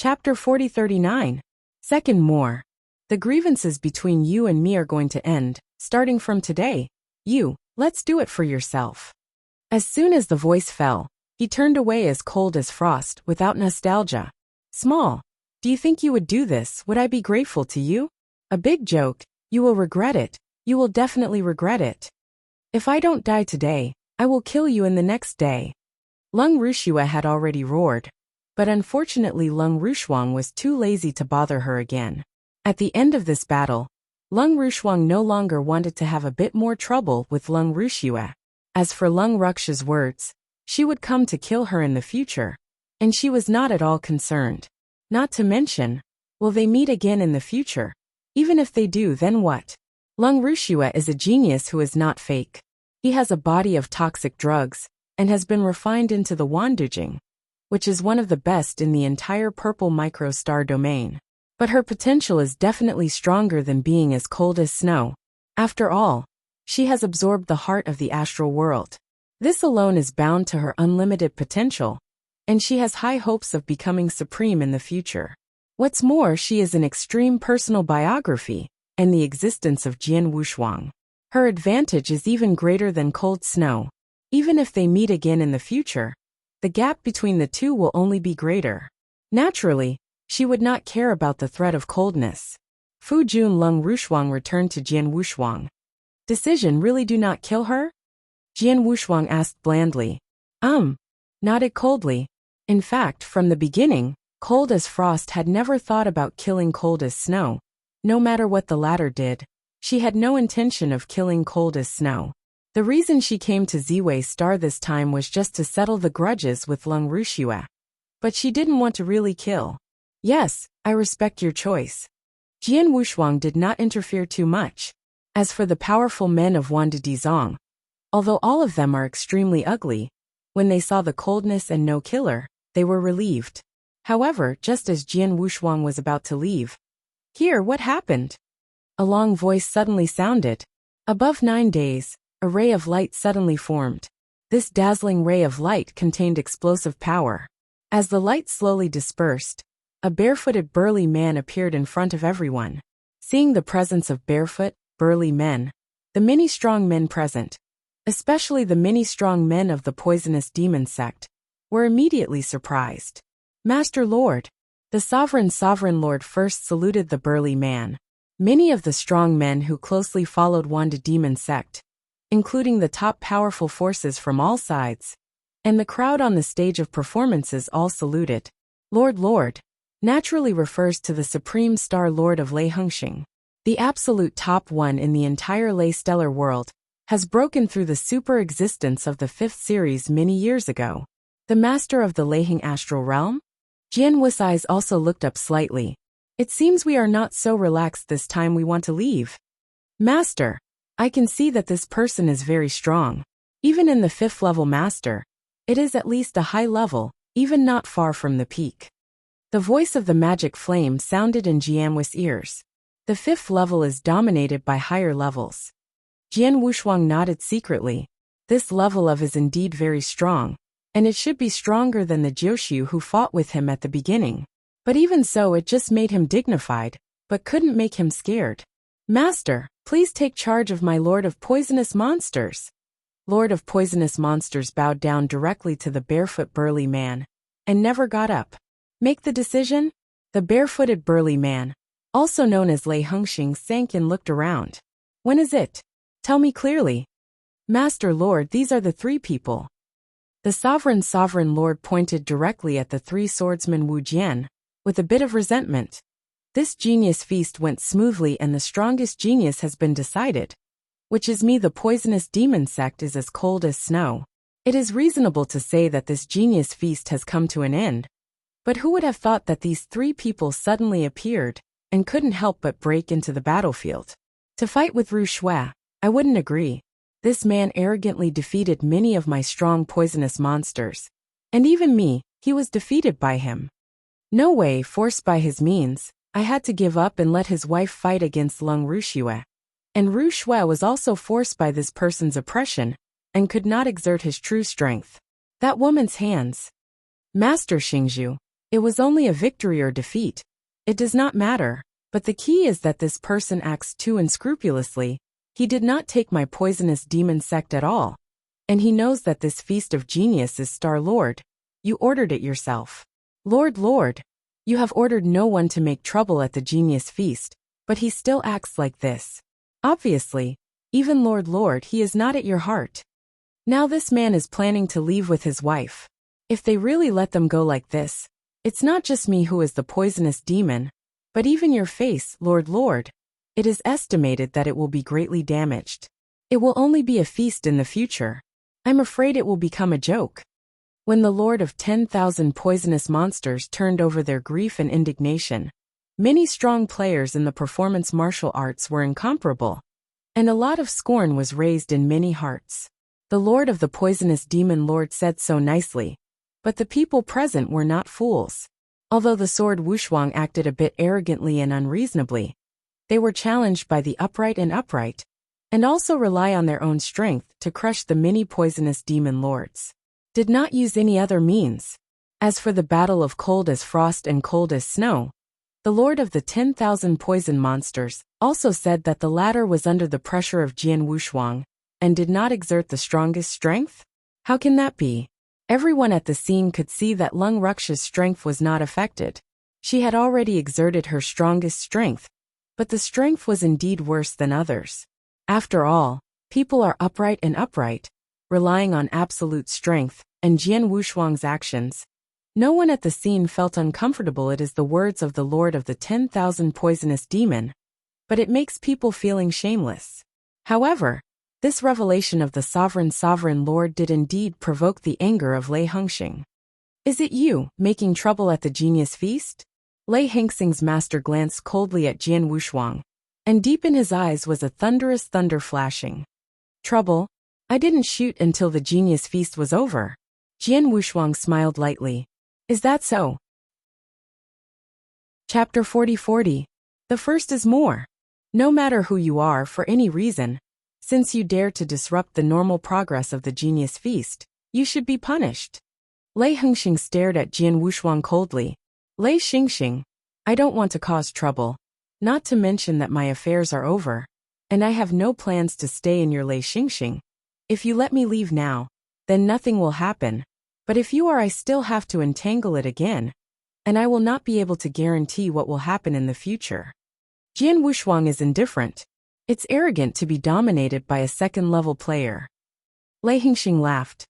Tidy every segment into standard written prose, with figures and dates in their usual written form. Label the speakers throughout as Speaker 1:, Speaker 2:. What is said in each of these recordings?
Speaker 1: Chapter 4039. Second more. The grievances between you and me are going to end, starting from today. Let's do it for yourself. As soon as the voice fell, he turned away as cold as frost, without nostalgia. Small. Do you think you would do this? Would I be grateful to you? A big joke. You will regret it. You will definitely regret it. If I don't die today, I will kill you in the next day. Lung Rushua had already roared, but unfortunately Lung Rushuang was too lazy to bother her again. At the end of this battle, Lung Rushuang no longer wanted to have a bit more trouble with Lung Rushua. As for Lung Ruksha's words, she would come to kill her in the future, and she was not at all concerned. Not to mention, will they meet again in the future? Even if they do, then what? Lung Rushua is a genius who is not fake. He has a body of toxic drugs, and has been refined into the Wandujing, which is one of the best in the entire purple microstar domain. But her potential is definitely stronger than being as cold as snow. After all, she has absorbed the heart of the astral world. This alone is bound to her unlimited potential, and she has high hopes of becoming supreme in the future. What's more, she is an extreme personal biography, and the existence of Jian Wushuang. Her advantage is even greater than cold snow. Even if they meet again in the future, the gap between the two will only be greater. Naturally, she would not care about the threat of coldness. Fu Jun Lung Rushuang returned to Jian Wushuang. Decision: really do not kill her? Jian Wushuang asked blandly. Nodded coldly. In fact, from the beginning, Cold as Frost had never thought about killing Cold as Snow. No matter what the latter did, she had no intention of killing Cold as Snow. The reason she came to Ziwei Star this time was just to settle the grudges with Lung Rushua. But she didn't want to really kill. Yes, I respect your choice. Jian Wushuang did not interfere too much. As for the powerful men of Wanda Dizong, although all of them are extremely ugly, when they saw the coldness and no killer, they were relieved. However, just as Jian Wushuang was about to leave, "Here, what happened?" A long voice suddenly sounded. Above 9 days, a ray of light suddenly formed. This dazzling ray of light contained explosive power. As the light slowly dispersed, a barefooted burly man appeared in front of everyone. Seeing the presence of barefoot, burly men, the many strong men present, especially the many strong men of the poisonous demon sect, were immediately surprised. "Master Lord." The sovereign Lord first saluted the burly man. Many of the strong men who closely followed Wanda Demon Sect, including the top powerful forces from all sides, and the crowd on the stage of performances all saluted. Lord naturally refers to the Supreme Star Lord of Lei Hengxing. The absolute top one in the entire Lei stellar world, has broken through the super existence of the 5th series many years ago. The master of the Leiheng astral realm? Jian Wu's eyes also looked up slightly. It seems we are not so relaxed this time. We want to leave. Master, I can see that this person is very strong. Even in the 5th level master, it is at least a high level, even not far from the peak. The voice of the magic flame sounded in Jian Wu's ears. The 5th level is dominated by higher levels. Jian Wushuang nodded secretly. This level of is indeed very strong, and it should be stronger than the Jiushu who fought with him at the beginning. But even so, it just made him dignified, but couldn't make him scared. Master, please take charge of my Lord of Poisonous Monsters. Lord of Poisonous Monsters bowed down directly to the barefoot burly man, and never got up. Make the decision? The barefooted burly man, also known as Lei Hengxing, sank and looked around. When is it? Tell me clearly. Master Lord, these are the 3 people. The sovereign Lord pointed directly at the 3 swordsmen Wu Jian, with a bit of resentment. This genius feast went smoothly and the strongest genius has been decided. Which is me. The poisonous demon sect is as cold as snow. It is reasonable to say that this genius feast has come to an end. But who would have thought that these 3 people suddenly appeared, and couldn't help but break into the battlefield? To fight with Rushua, I wouldn't agree. This man arrogantly defeated many of my strong poisonous monsters. And even me, he was defeated by him. No way, forced by his means, I had to give up and let his wife fight against Lung Rushua. And Rushua was also forced by this person's oppression, and could not exert his true strength. That woman's hands. Master Xingzhu, It was only a victory or defeat. It does not matter, but the key is that this person acts too unscrupulously. He did not take my poisonous demon sect at all. And he knows that this feast of genius is Star-Lord. You ordered it yourself. Lord, you have ordered no one to make trouble at the genius feast, but he still acts like this. Obviously, even Lord, he is not at your heart. Now this man is planning to leave with his wife. If they really let them go like this, it's not just me who is the poisonous demon, but even your face, Lord. It is estimated that it will be greatly damaged. It will only be a feast in the future. I'm afraid it will become a joke. When the Lord of 10,000 poisonous monsters turned over their grief and indignation, many strong players in the performance martial arts were incomparable, and a lot of scorn was raised in many hearts. The Lord of the poisonous demon lord said so nicely, but the people present were not fools. Although the sword Wuxia acted a bit arrogantly and unreasonably, they were challenged by the upright, and also rely on their own strength to crush the many poisonous demon lords. Did not use any other means. As for the battle of cold as frost and cold as snow, the Lord of the 10,000 poison monsters also said that the latter was under the pressure of Jian Wuxia and did not exert the strongest strength? How can that be? Everyone at the scene could see that Lung Ruxia's strength was not affected. She had already exerted her strongest strength, but the strength was indeed worse than others. After all, people are upright, relying on absolute strength, and Jian Wuxia's actions. No one at the scene felt uncomfortable. It is the words of the Lord of the 10,000 poisonous demon, but it makes people feeling shameless. However, this revelation of the sovereign Lord did indeed provoke the anger of Lei Hengxing. Is it you, making trouble at the genius feast? Lei Hengxing's master glanced coldly at Jian Wuxia, and deep in his eyes was a thunderous thunder flashing. Trouble? I didn't shoot until the genius feast was over. Jian Wuxia smiled lightly. Is that so? Chapter 40. The first is more. No matter who you are for any reason, since you dare to disrupt the normal progress of the genius feast, you should be punished. Lei Hengxing stared at Jian Wuxia coldly. Lei Xingxing, I don't want to cause trouble. Not to mention that my affairs are over, and I have no plans to stay in your Lei Xingxing. If you let me leave now, then nothing will happen, but if you are, I still have to entangle it again, and I will not be able to guarantee what will happen in the future. Jian Wuxia is indifferent. It's arrogant to be dominated by a second-level player. Lei Hengxing laughed.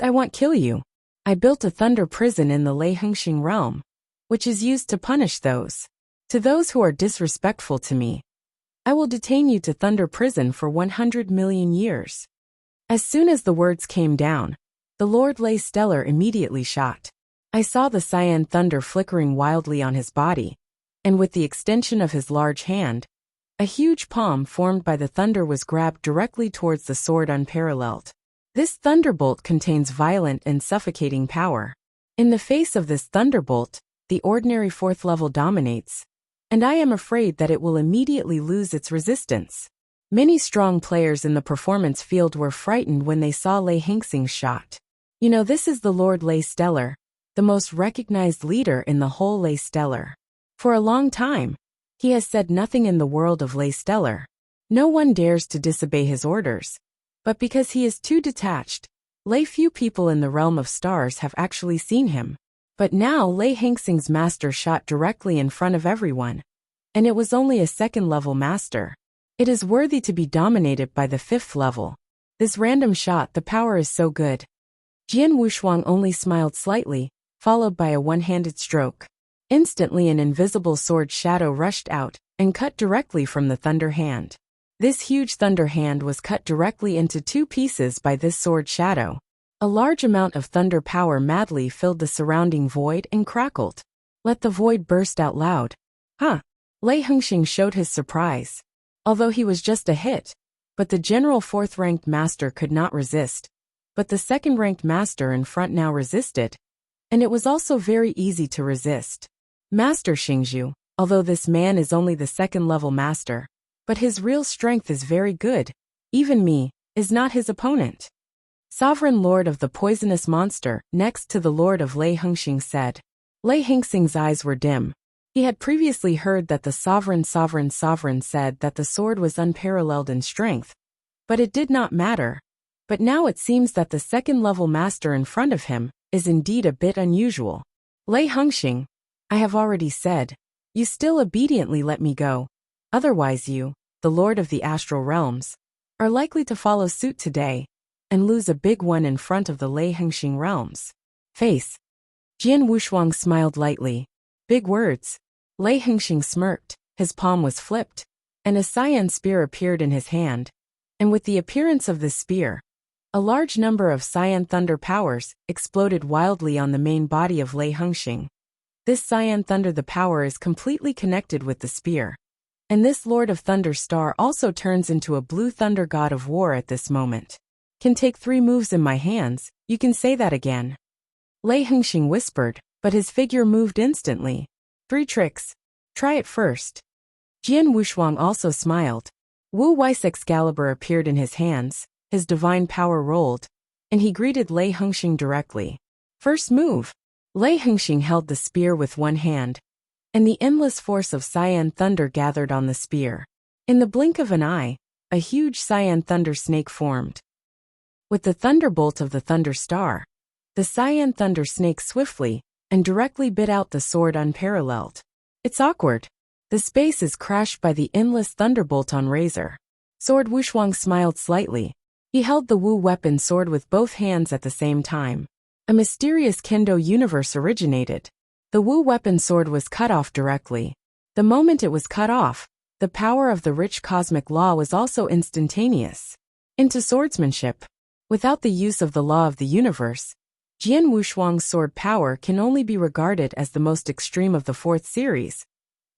Speaker 1: I won't kill you. I built a thunder prison in the Lei Hengxing realm, which is used to punish those. To those who are disrespectful to me, I will detain you to thunder prison for 100 million years. As soon as the words came down, the Lord Lei Stellar immediately shot. I saw the cyan thunder flickering wildly on his body, and with the extension of his large hand, a huge palm formed by the thunder was grabbed directly towards the sword unparalleled. This thunderbolt contains violent and suffocating power. In the face of this thunderbolt, the ordinary fourth level dominates, and I am afraid that it will immediately lose its resistance. Many strong players in the performance field were frightened when they saw Lei Hengxing's shot. This is the Lord Lei Stellar, the most recognized leader in the whole Lei Stellar. For a long time, he has said nothing in the world of Lei Stellar. No one dares to disobey his orders. But because he is too detached, few people in the realm of stars have actually seen him. But now Lei Hengxing's master shot directly in front of everyone. And it was only a second-level master. It is worthy to be dominated by the fifth level. This random shot, the power is so good. Jian Wuxia only smiled slightly, followed by a one-handed stroke. Instantly an invisible sword shadow rushed out and cut directly from the thunder hand. This huge thunder hand was cut directly into two pieces by this sword shadow. A large amount of thunder power madly filled the surrounding void and crackled. Let the void burst out loud. Huh? Lei Hengxing showed his surprise. Although he was just a hit, but the general fourth-ranked master could not resist. But the second-ranked master in front now resisted. And it was also very easy to resist. Master Xingzhu, although this man is only the second-level master, but his real strength is very good. Even me, is not his opponent. Sovereign Lord of the poisonous monster, next to the Lord of Lei Hengxing said. Lei Hingxing's eyes were dim. He had previously heard that the sovereign said that the sword was unparalleled in strength, but it did not matter. But now it seems that the second-level master in front of him is indeed a bit unusual. Lei Hengxing, I have already said, you still obediently let me go. Otherwise you, the Lord of the Astral Realms, are likely to follow suit today and lose a big one in front of the Lei Hengxing realms. Face. Jian Wushuang smiled lightly. Big words. Lei Hengxing smirked, his palm was flipped, and a cyan spear appeared in his hand. And with the appearance of this spear, a large number of cyan thunder powers exploded wildly on the main body of Lei Hengxing. This cyan thunder, the power is completely connected with the spear. And this Lord of Thunder Star also turns into a blue thunder god of war at this moment. Can take 3 moves in my hands, you can say that again. Lei Hengxing whispered, but his figure moved instantly. 3 tricks. Try it first. Jian Wushuang also smiled. Wu Wei's Excalibur appeared in his hands, his divine power rolled, and he greeted Lei Hengxing directly. First move. Lei Hengxing held the spear with one hand, and the endless force of cyan thunder gathered on the spear. In the blink of an eye, a huge cyan thunder snake formed. With the thunderbolt of the thunder star, the cyan thunder snake swiftly and directly bit out the sword unparalleled. It's awkward. The space is crashed by the endless thunderbolt on razor. Sword Wushuang smiled slightly. He held the Wu weapon sword with both hands at the same time. A mysterious kendo universe originated. The Wu weapon sword was cut off directly. The moment it was cut off, the power of the rich cosmic law was also instantaneous. Into swordsmanship. Without the use of the law of the universe, Jian Wushuang's sword power can only be regarded as the most extreme of the 4th series.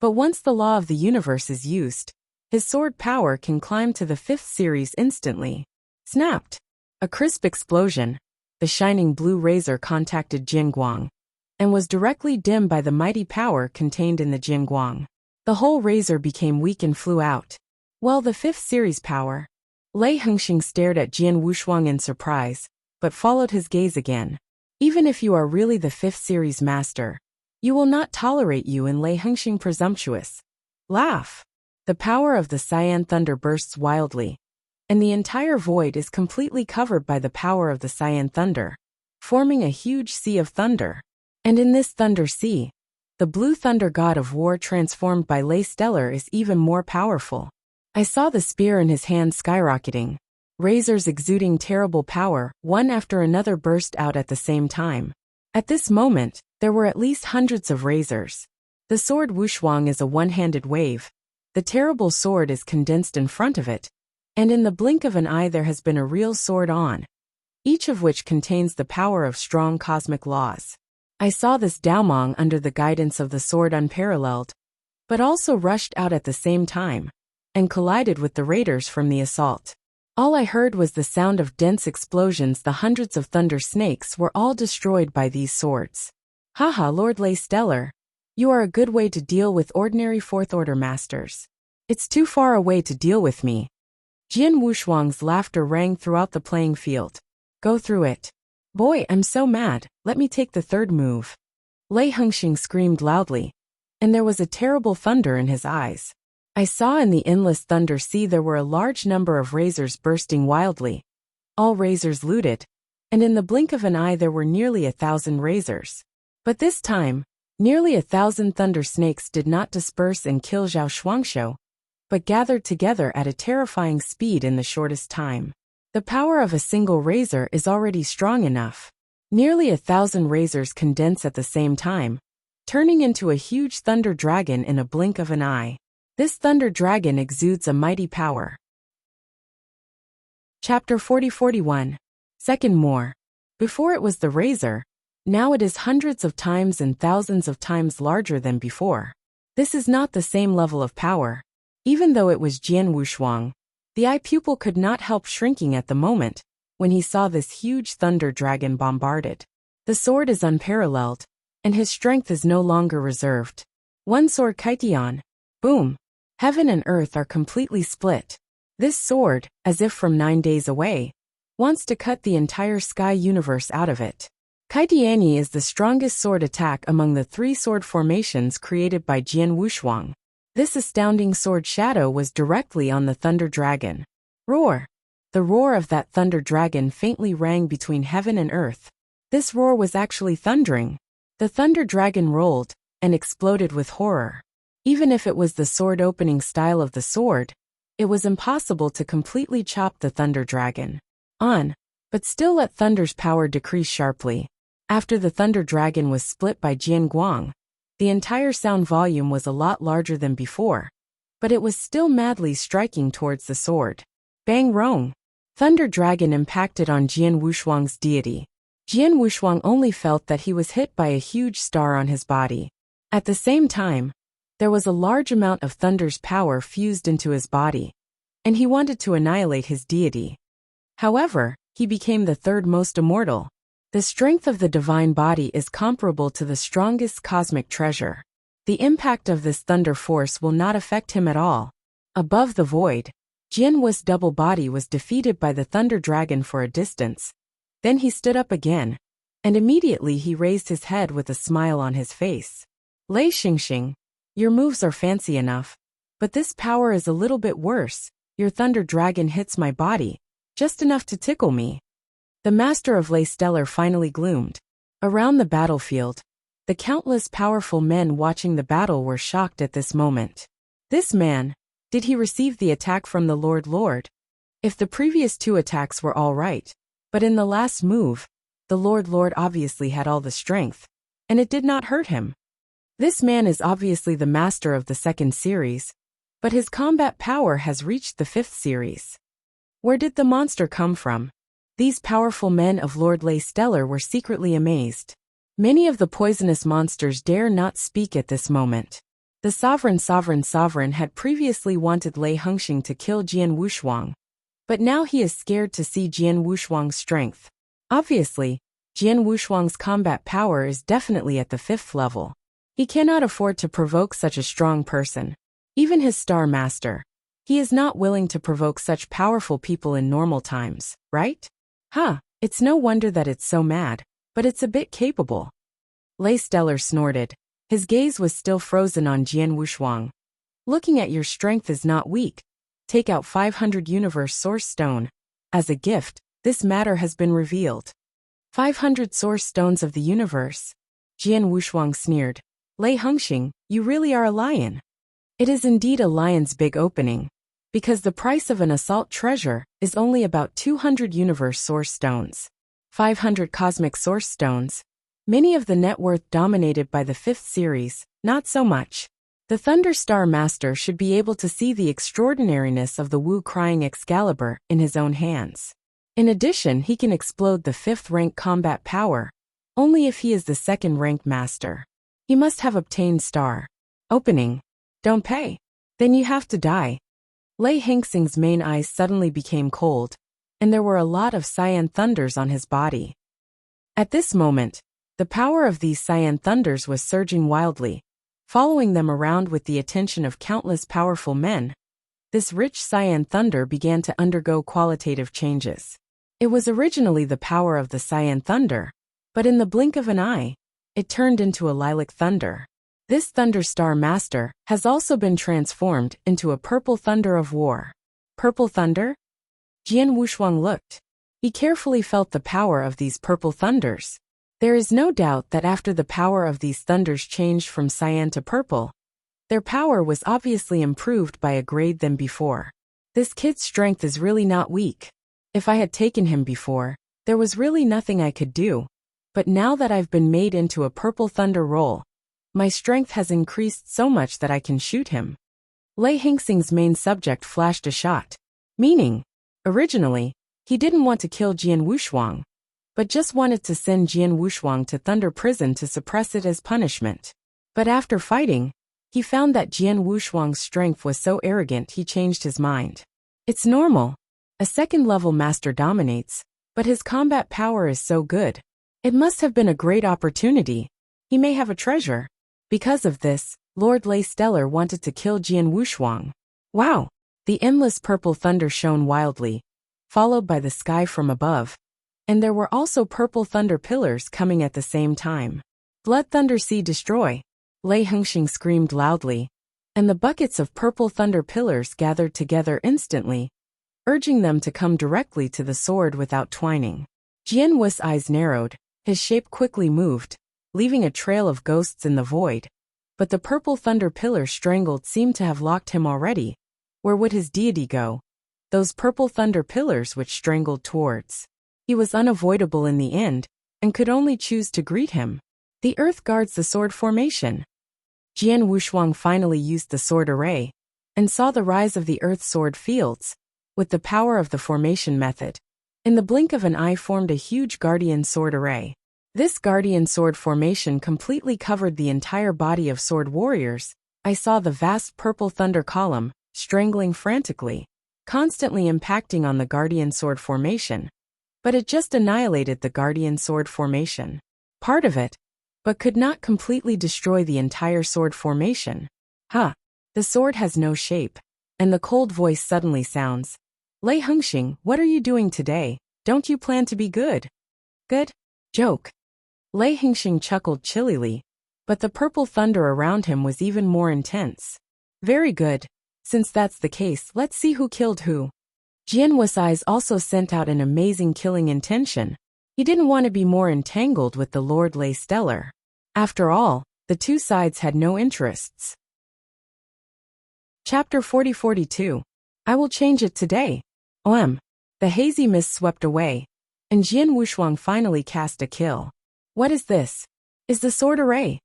Speaker 1: But once the law of the universe is used, his sword power can climb to the 5th series instantly. Snapped. A crisp explosion. The shining blue razor contacted Jinguang, and was directly dimmed by the mighty power contained in the Jinguang. The whole razor became weak and flew out. Well, the 5th series power. Lei Hengxing stared at Jian Wushuang in surprise, but followed his gaze again. Even if you are really the 5th series master, you will not tolerate you in Lei Hengxing presumptuous. Laugh. The power of the cyan thunder bursts wildly, and the entire void is completely covered by the power of the cyan thunder, forming a huge sea of thunder. And in this thunder sea, the blue thunder god of war transformed by Lei Stellar is even more powerful. I saw the spear in his hand skyrocketing. Razors exuding terrible power, one after another burst out at the same time. At this moment, there were at least hundreds of razors. The sword Wushuang is a one-handed wave. The terrible sword is condensed in front of it, and in the blink of an eye there has been a real sword on, each of which contains the power of strong cosmic laws. I saw this Daomong under the guidance of the sword unparalleled, but also rushed out at the same time, and collided with the raiders from the assault. All I heard was the sound of dense explosions. The hundreds of thunder snakes were all destroyed by these swords. Haha, Lord Lei Stellar, you are a good way to deal with ordinary 4th order masters. It's too far away to deal with me. Jian Wushuang's laughter rang throughout the playing field. Go through it. Boy, I'm so mad, let me take the 3rd move. Lei Hengxing screamed loudly, and there was a terrible thunder in his eyes. I saw in the endless thunder sea there were a large number of razors bursting wildly. All razors looted, and in the blink of an eye there were nearly 1,000 razors. But this time, nearly 1,000 thunder snakes did not disperse and kill Zhao Shuangshou, but gathered together at a terrifying speed in the shortest time. The power of a single razor is already strong enough. Nearly 1,000 razors condense at the same time, turning into a huge thunder dragon in a blink of an eye. This thunder dragon exudes a mighty power. Chapter 40-41. Second more. Before it was the razor, now it is hundreds of times and thousands of times larger than before. This is not the same level of power. Even though it was Jian Wushuang, the eye pupil could not help shrinking at the moment when he saw this huge thunder dragon bombarded. The sword is unparalleled, and his strength is no longer reserved. One sword Kaitian. Boom. Heaven and earth are completely split. This sword, as if from 9 days away, wants to cut the entire sky universe out of it. Kaidiani is the strongest sword attack among the 3 sword formations created by Jian Wushuang. This astounding sword shadow was directly on the Thunder Dragon. Roar! The roar of that Thunder Dragon faintly rang between heaven and earth. This roar was actually thundering. The Thunder Dragon rolled and exploded with horror. Even if it was the sword opening style of the sword, it was impossible to completely chop the Thunder Dragon. But still let Thunder's power decrease sharply. After the Thunder Dragon was split by Jian Guang, the entire sound volume was a lot larger than before, but it was still madly striking towards the sword. Bang rong! Thunder Dragon impacted on Jian Wushuang's deity. Jian Wushuang only felt that he was hit by a huge star on his body. At the same time, there was a large amount of Thunder's power fused into his body, and he wanted to annihilate his deity. However, he became the 3rd most immortal. The strength of the divine body is comparable to the strongest cosmic treasure. The impact of this thunder force will not affect him at all. Above the void, Jian Wu's double body was defeated by the Thunder Dragon for a distance. Then he stood up again, and immediately he raised his head with a smile on his face. Lei Xingxing, your moves are fancy enough, but this power is a little bit worse. Your Thunder Dragon hits my body, just enough to tickle me. The master of Lei Stellar finally gloomed. Around the battlefield, the countless powerful men watching the battle were shocked at this moment. This man, did he receive the attack from the Lord? If the previous 2 attacks were all right, but in the last move, the Lord obviously had all the strength, and it did not hurt him. This man is obviously the master of the 2nd series, but his combat power has reached the 5th series. Where did the monster come from? These powerful men of Lord Lei Stellar were secretly amazed. Many of the poisonous monsters dare not speak at this moment. The sovereign had previously wanted Lei Hengxing to kill Jian Wushuang, but now he is scared to see Jian Wushuang's strength. Obviously, Jian Wushuang's combat power is definitely at the 5th level. He cannot afford to provoke such a strong person. Even his Star Master. He is not willing to provoke such powerful people in normal times, right? It's no wonder that it's so mad, but it's a bit capable. Lei Stellar snorted. His gaze was still frozen on Jian Wushuang. Looking at your strength is not weak. Take out 500 Universe Source Stone. As a gift, this matter has been revealed. 500 Source Stones of the Universe. Jian Wushuang sneered. Lei Hengxing, you really are a lion. It is indeed a lion's big opening, because the price of an assault treasure is only about 200 Universe Source Stones. 500 Cosmic Source Stones. Many of the net worth dominated by the 5th series, not so much. The Thunder Star Master should be able to see the extraordinariness of the Wu Crying Excalibur in his own hands. In addition, he can explode the 5th rank combat power, only if he is the 2nd rank master. He must have obtained Star Opening. Don't pay. Then you have to die. Lei Hengxing's main eyes suddenly became cold, and there were a lot of cyan thunders on his body. At this moment, the power of these cyan thunders was surging wildly, following them around with the attention of countless powerful men. This rich cyan thunder began to undergo qualitative changes. It was originally the power of the cyan thunder, but in the blink of an eye, it turned into a lilac thunder. This Thunder Star Master has also been transformed into a purple thunder of war. Purple thunder? Jian Wushuang looked. He carefully felt the power of these purple thunders. There is no doubt that after the power of these thunders changed from cyan to purple, their power was obviously improved by a grade than before. This kid's strength is really not weak. If I had taken him before, there was really nothing I could do. But now that I've been made into a purple thunder roll, my strength has increased so much that I can shoot him. Lei Hengxing's main subject flashed a shot. Meaning, originally, he didn't want to kill Jian Wushuang, but just wanted to send Jian Wushuang to Thunder Prison to suppress it as punishment. But after fighting, he found that Jian Wushuang's strength was so arrogant he changed his mind. It's normal. A 2nd level master dominates, but his combat power is so good. It must have been a great opportunity. He may have a treasure. Because of this, Lord Lei Stellar wanted to kill Jian Wushuang. Wow! The endless purple thunder shone wildly, followed by the sky from above. And there were also purple thunder pillars coming at the same time. Blood thunder see destroy! Lei Hengxing screamed loudly, and the buckets of purple thunder pillars gathered together instantly, urging them to come directly to the sword without twining. Jian Wu's eyes narrowed, his shape quickly moved, leaving a trail of ghosts in the void. But the purple thunder pillar strangled seemed to have locked him already. Where would his deity go? Those purple thunder pillars which strangled towards. He was unavoidable in the end, and could only choose to greet him. The earth guards the sword formation. Jian Wushuang finally used the sword array, and saw the rise of the earth sword fields, with the power of the formation method. In the blink of an eye formed a huge guardian sword array. This guardian sword formation completely covered the entire body of sword warriors. I saw the vast purple thunder column, strangling frantically, constantly impacting on the guardian sword formation. But it just annihilated the guardian sword formation. Part of it, but could not completely destroy the entire sword formation. The sword has no shape. And the cold voice suddenly sounds. Lei Hengxing, what are you doing today? Don't you plan to be good? Good? Joke. Lei Hengxing chuckled chillily, but the purple thunder around him was even more intense. Very good. Since that's the case, let's see who killed who. Jian Wu's eyes also sent out an amazing killing intention. He didn't want to be more entangled with the Lord Lei Stellar. After all, the two sides had no interests. Chapter 40-42. I will change it today. The hazy mist swept away, and Jian Wushuang finally cast a kill. What is this? Is the sword array?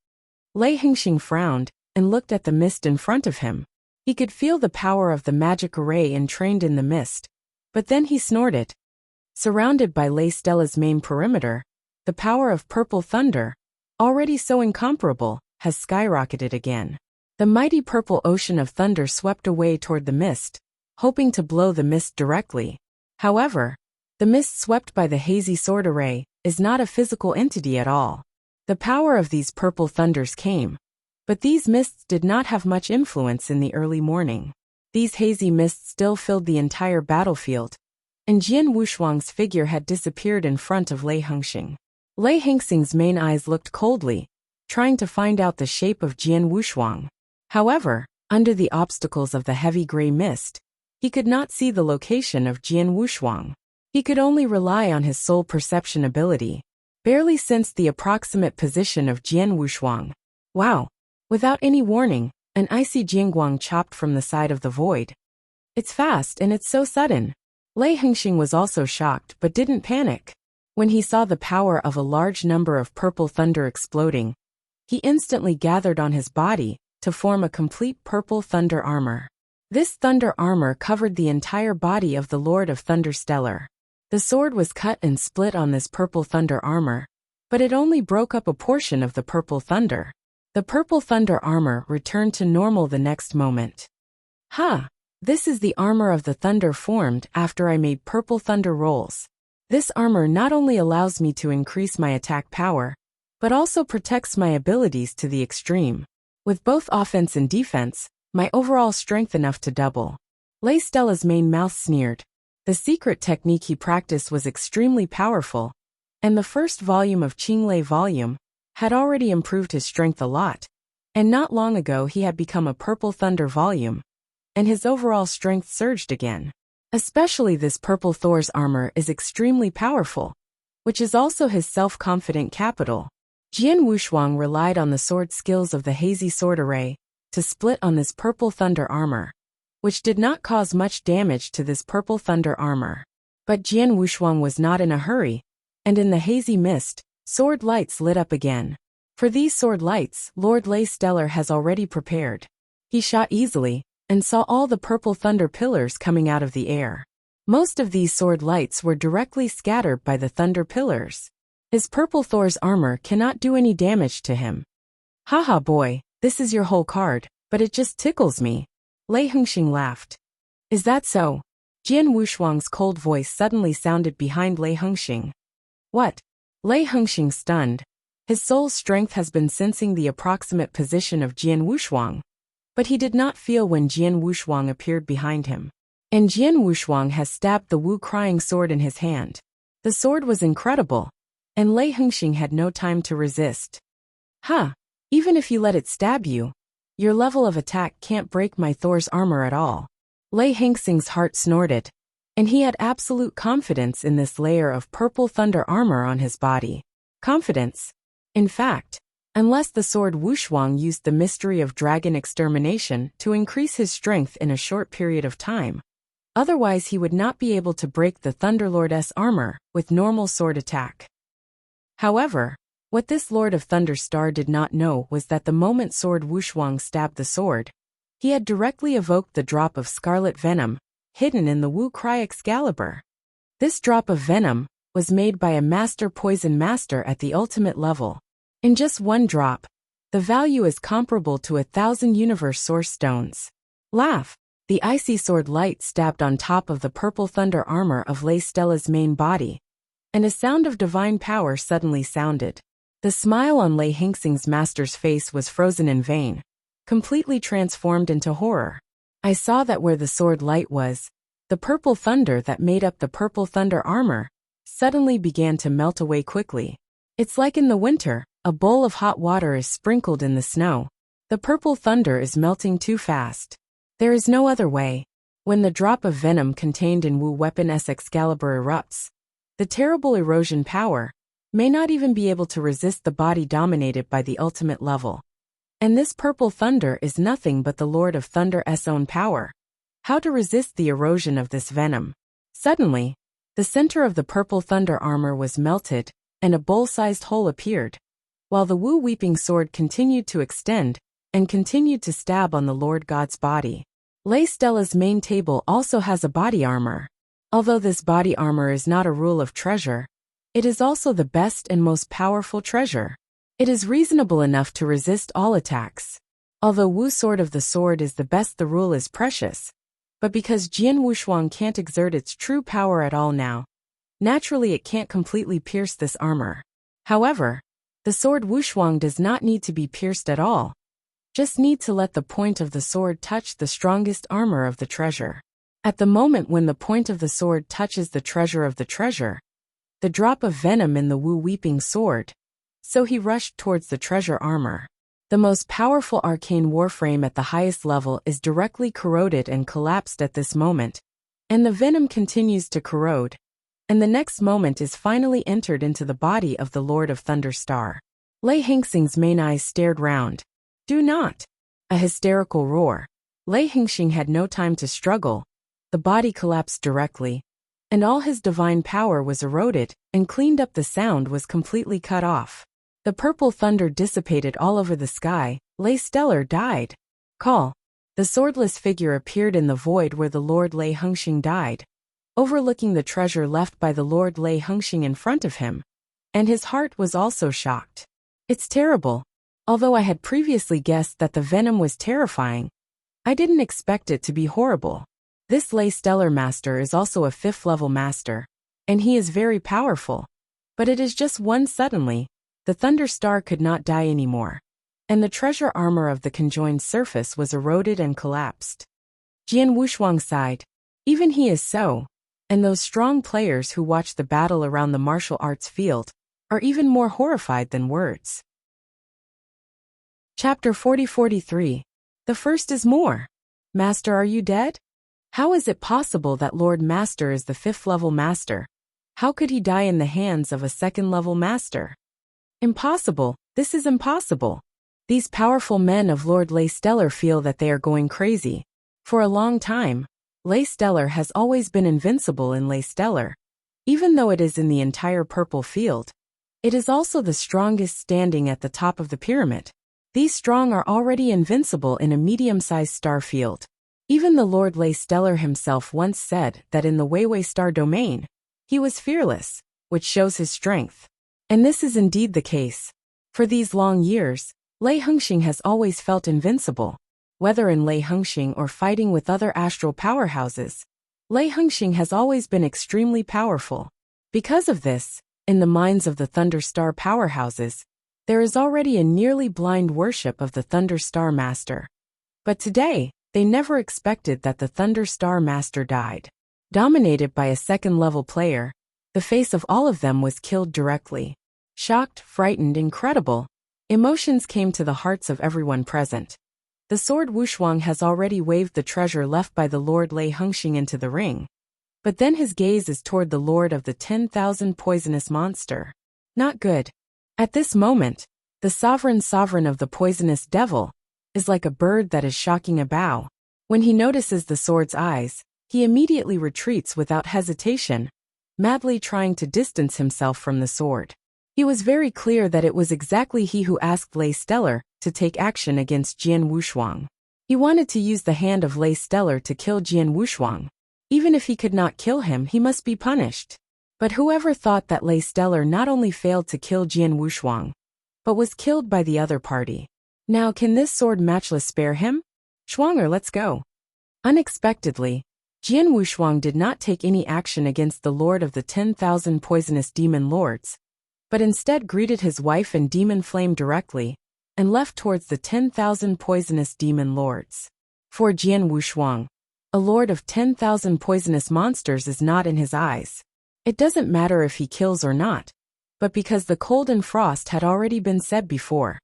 Speaker 1: Lei Hengxing frowned, and looked at the mist in front of him. He could feel the power of the magic array entrained in the mist, but then he snorted. Surrounded by Lei Stella's main perimeter, the power of purple thunder, already so incomparable, has skyrocketed again. The mighty purple ocean of thunder swept away toward the mist, hoping to blow the mist directly. However, the mist swept by the hazy sword array is not a physical entity at all. The power of these purple thunders came, but these mists did not have much influence in the early morning. These hazy mists still filled the entire battlefield, and Jian Wushuang's figure had disappeared in front of Lei Hengxing. Lei Hengxing's main eyes looked coldly, trying to find out the shape of Jian Wushuang. However, under the obstacles of the heavy gray mist, he could not see the location of Jian Wushuang. He could only rely on his soul perception ability. Barely sensed the approximate position of Jian Wushuang. Wow! Without any warning, an icy jingguang chopped from the side of the void. It's fast and it's so sudden. Lei Hengxing was also shocked but didn't panic. When he saw the power of a large number of purple thunder exploding, he instantly gathered on his body to form a complete purple thunder armor. This thunder armor covered the entire body of the Lord of Thunder Stellar. The sword was cut and split on this purple thunder armor, but it only broke up a portion of the purple thunder. The purple thunder armor returned to normal the next moment. This is the armor of the thunder formed after I made purple thunder rolls. This armor not only allows me to increase my attack power, but also protects my abilities to the extreme. With both offense and defense, my overall strength enough to double. Lei Stella's main mouth sneered. The secret technique he practiced was extremely powerful, and the first volume of Qinglei volume had already improved his strength a lot, and not long ago he had become a purple thunder volume, and his overall strength surged again. Especially this purple Thor's armor is extremely powerful, which is also his self-confident capital. Jian Wushuang relied on the sword skills of the hazy sword array to split on this purple thunder armor, which did not cause much damage to this purple thunder armor. But Jian Wushuang was not in a hurry, and in the hazy mist, sword lights lit up again. For these sword lights, Lord Lei Stellar has already prepared. He shot easily, and saw all the purple thunder pillars coming out of the air. Most of these sword lights were directly scattered by the thunder pillars. His purple Thor's armor cannot do any damage to him. Haha boy, this is your whole card, but it just tickles me. Lei Hengxing laughed. Is that so? Jian Wushuang's cold voice suddenly sounded behind Lei Hengxing. What? Lei Hengxing stunned. His soul's strength has been sensing the approximate position of Jian Wushuang, but he did not feel when Jian Wushuang appeared behind him. And Jian Wushuang has stabbed the Wu crying sword in his hand. The sword was incredible, and Lei Hengxing had no time to resist. Huh, even if you let it stab you, your level of attack can't break my Thor's armor at all. Lei Hengxing's heart snorted, and he had absolute confidence in this layer of purple thunder armor on his body. Confidence. In fact, unless the sword Wushuang used the mystery of dragon extermination to increase his strength in a short period of time, otherwise he would not be able to break the Thunderlord's armor with normal sword attack. However, what this Lord of Thunderstar did not know was that the moment sword Wushuang stabbed the sword, he had directly evoked the drop of scarlet venom, hidden in the Wu Cry Excalibur. This drop of venom was made by a master poison master at the ultimate level. In just one drop, the value is comparable to 1,000 universe source stones. Laugh. The icy sword light stabbed on top of the purple thunder armor of Lei Stella's main body, and a sound of divine power suddenly sounded. The smile on Lei Hengxing's master's face was frozen in vain, completely transformed into horror. I saw that where the sword light was, the purple thunder that made up the purple thunder armor suddenly began to melt away quickly. It's like in the winter, a bowl of hot water is sprinkled in the snow. The purple thunder is melting too fast. There is no other way. When the drop of venom contained in Wu Weapon's Excalibur erupts, the terrible erosion power may not even be able to resist the body dominated by the ultimate level. And this purple thunder is nothing but the Lord of Thunder's own power. How to resist the erosion of this venom? Suddenly, the center of the purple thunder armor was melted, and a bowl-sized hole appeared, while the Wu Weeping Sword continued to extend and continued to stab on the Lord God's body. Lei Stella's main table also has a body armor. Although this body armor is not a rule of treasure, it is also the best and most powerful treasure. It is reasonable enough to resist all attacks. Although Wu Sword of the Sword is the best, the rule is precious. But because Jian Wushuang can't exert its true power at all now, naturally it can't completely pierce this armor. However, the sword Wushuang does not need to be pierced at all. Just need to let the point of the sword touch the strongest armor of the treasure. At the moment when the point of the sword touches the treasure of the treasure, the drop of venom in the Wu Weeping Sword, so he rushed towards the treasure armor. The most powerful arcane warframe at the highest level is directly corroded and collapsed at this moment, and the venom continues to corrode, and the next moment is finally entered into the body of the Lord of Thunderstar. Lei Hengxing's main eyes stared round. Do not! A hysterical roar. Lei Hengxing had no time to struggle. The body collapsed directly, and all his divine power was eroded, and cleaned up. The sound was completely cut off. The purple thunder dissipated all over the sky. Lei Stellar died. Call. The swordless figure appeared in the void where the Lord Lei Hengxing died, overlooking the treasure left by the Lord Lei Hengxing in front of him. And his heart was also shocked. It's terrible. Although I had previously guessed that the venom was terrifying, I didn't expect it to be horrible. This Lei Stellar Master is also a 5th level master, and he is very powerful. But it is just one suddenly, the Thunderstar could not die anymore, and the treasure armor of the conjoined surface was eroded and collapsed. Jian Wushuang sighed. Even he is so, and those strong players who watch the battle around the martial arts field are even more horrified than words. Chapter 40-43. The first is more. Master, are you dead? How is it possible that Lord Master is the 5th level master? How could he die in the hands of a 2nd level master? Impossible. This is impossible. These powerful men of Lord Lei Stellar feel that they are going crazy. For a long time, Lei Stellar has always been invincible in Lei Stellar. Even though it is in the entire purple field, it is also the strongest standing at the top of the pyramid. These strong are already invincible in a medium-sized star field. Even the Lord Lei Stellar himself once said that in the Weiwei star domain, he was fearless, which shows his strength. And this is indeed the case. For these long years, Lei Hengxing has always felt invincible. Whether in Lei Hengxing or fighting with other astral powerhouses, Lei Hengxing has always been extremely powerful. Because of this, in the minds of the Thunderstar powerhouses, there is already a nearly blind worship of the Thunderstar Master. But today, they never expected that the Thunderstar Master died. Dominated by a 2nd level player, The face of all of them was killed directly. Shocked, frightened, incredible. Emotions came to the hearts of everyone present. The sword Wushuang has already waved the treasure left by the Lord Lei Hengxing into the ring. But then his gaze is toward the Lord of the 10,000 poisonous monster. Not good. At this moment, the sovereign of the poisonous devil is like a bird that is shocking a bough. When he notices the sword's eyes, he immediately retreats without hesitation, madly trying to distance himself from the sword. He was very clear that it was exactly he who asked Lei Stellar to take action against Jian Wushuang. He wanted to use the hand of Lei Stellar to kill Jian Wushuang. Even if he could not kill him, he must be punished. But whoever thought that Lei Stellar not only failed to kill Jian Wushuang, but was killed by the other party. Now can this sword matchless spare him? Shuanger, let's go. Unexpectedly, Jian Wushuang did not take any action against the Lord of the 10,000 poisonous demon lords, but instead greeted his wife and demon flame directly, and left towards the 10,000 poisonous demon lords. For Jian Wushuang, a lord of 10,000 poisonous monsters is not in his eyes. It doesn't matter if he kills or not, but because the cold and frost had already been said before,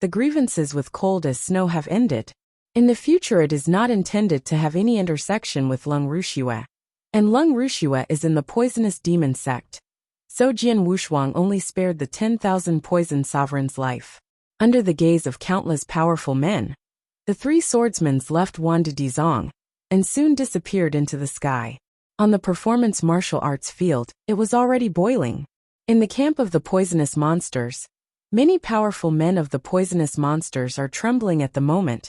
Speaker 1: the grievances with cold as snow have ended. In the future it is not intended to have any intersection with Lung Ruxue, and Lung Ruxue is in the poisonous demon sect. So Jian Wushuang only spared the 10,000 poison sovereign's life. Under the gaze of countless powerful men, the three swordsmen left Wanda Dizong, and soon disappeared into the sky. On the performance martial arts field, it was already boiling. In the camp of the poisonous monsters, many powerful men of the poisonous monsters are trembling at the moment,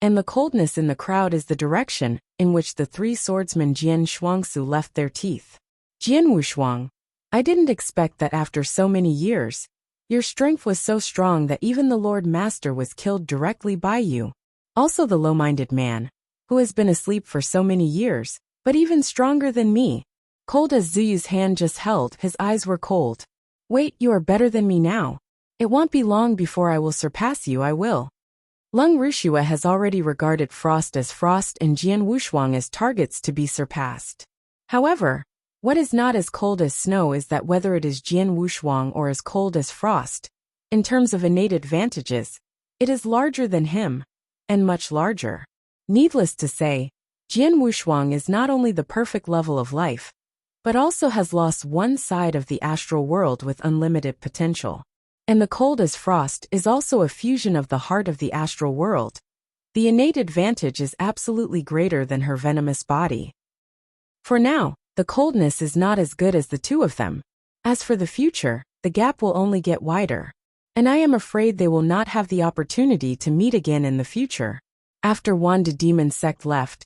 Speaker 1: and the coldness in the crowd is the direction in which the three swordsmen Jian Shuangsu left their teeth. Jian Wushuang, I didn't expect that after so many years, your strength was so strong that even the Lord Master was killed directly by you. Also the low-minded man, who has been asleep for so many years, but even stronger than me. Cold as Zuyu's hand just held, his eyes were cold. Wait, you are better than me now. It won't be long before I will surpass you, I will. Lung Ruxue has already regarded Frost as Frost and Jian Wushuang as targets to be surpassed. However, what is not as cold as snow is that whether it is Jian Wushuang or as cold as Frost, in terms of innate advantages, it is larger than him, and much larger. Needless to say, Jian Wushuang is not only the perfect level of life, but also has lost one side of the astral world with unlimited potential. And the cold as frost is also a fusion of the heart of the astral world. The innate advantage is absolutely greater than her venomous body. For now, the coldness is not as good as the two of them. As for the future, the gap will only get wider. And I am afraid they will not have the opportunity to meet again in the future. After Wanda Demon Sect left,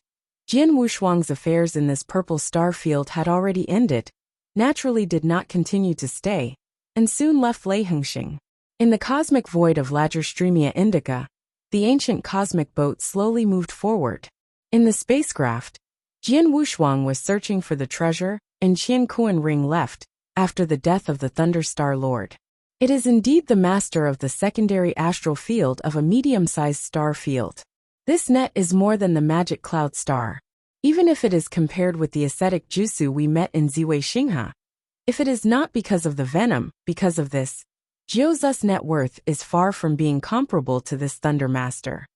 Speaker 1: Jian Wushuang's affairs in this purple star field had already ended, naturally did not continue to stay, and soon left Lei Hengxing. In the cosmic void of Lagerstremia Indica, the ancient cosmic boat slowly moved forward. In the spacecraft, Jian Wushuang was searching for the treasure, and Qian Kuan Ring left, after the death of the Thunderstar Lord. It is indeed the master of the secondary astral field of a medium-sized star field. This net is more than the magic cloud star, even if it is compared with the ascetic jutsu we met in Ziwei Xinghe. If it is not because of the venom, because of this, Jiuzu's net worth is far from being comparable to this Thunder Master.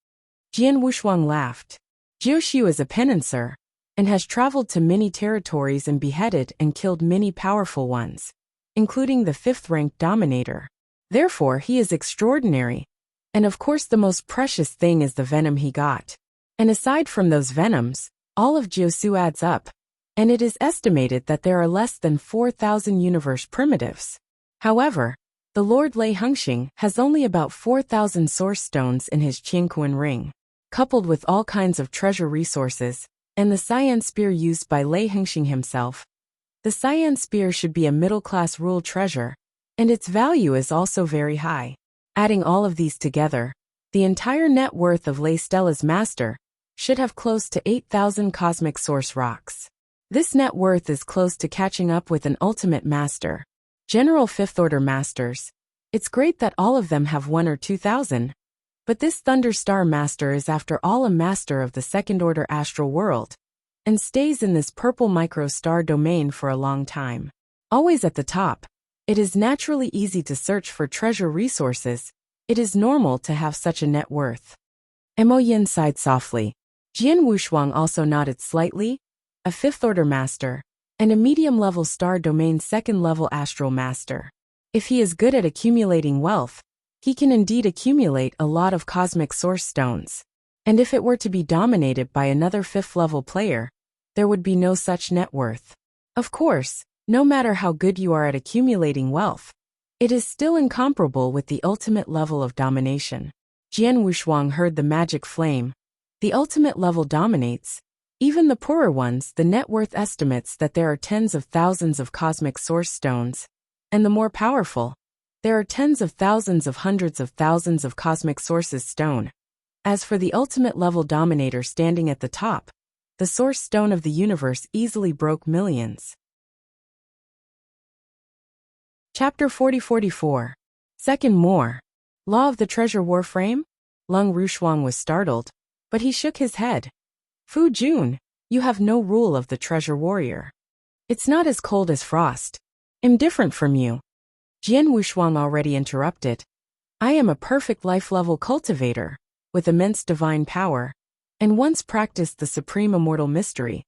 Speaker 1: Jian Wushuang laughed. Jiuxiu is a penancer, and has traveled to many territories and beheaded and killed many powerful ones, including the 5th-ranked Dominator. Therefore he is extraordinary. And of course the most precious thing is the venom he got. And aside from those venoms, all of Jiusu adds up, and it is estimated that there are less than 4,000 universe primitives. However, the Lord Lei Hengxing has only about 4,000 source stones in his Qingkuan ring, coupled with all kinds of treasure resources, and the cyan spear used by Lei Hengxing himself. The cyan spear should be a middle-class rule treasure, and its value is also very high. Adding all of these together, the entire net worth of Lei Stella's master should have close to 8,000 cosmic source rocks. This net worth is close to catching up with an ultimate master. General 5th-order masters. It's great that all of them have 1 or 2,000, but this Thunderstar master is after all a master of the 2nd-order astral world, and stays in this purple micro-star domain for a long time. always at the top. It is naturally easy to search for treasure resources. It is normal to have such a net worth. Mo Yin sighed softly. Jian Wushuang also nodded slightly. A 5th-order master, and a medium-level star domain 2nd-level astral master. If he is good at accumulating wealth, he can indeed accumulate a lot of cosmic source stones. And if it were to be dominated by another 5th-level player, there would be no such net worth. Of course, no matter how good you are at accumulating wealth, it is still incomparable with the ultimate level of domination. Jian Wushuang heard the magic flame. The ultimate level dominates. Even the poorer ones, the net worth estimates that there are tens of thousands of cosmic source stones. And the more powerful, there are tens of thousands of hundreds of thousands of cosmic sources stone. As for the ultimate level dominator standing at the top, the source stone of the universe easily broke millions. Chapter 40-44. Second More. Law of the Treasure Warframe? Lung Rushuang was startled, but he shook his head. Fu Jun, you have no rule of the treasure warrior. It's not as cold as frost. I'm different from you. Jian Wushuang already interrupted. I am a perfect life-level cultivator, with immense divine power, and once practiced the supreme immortal mystery,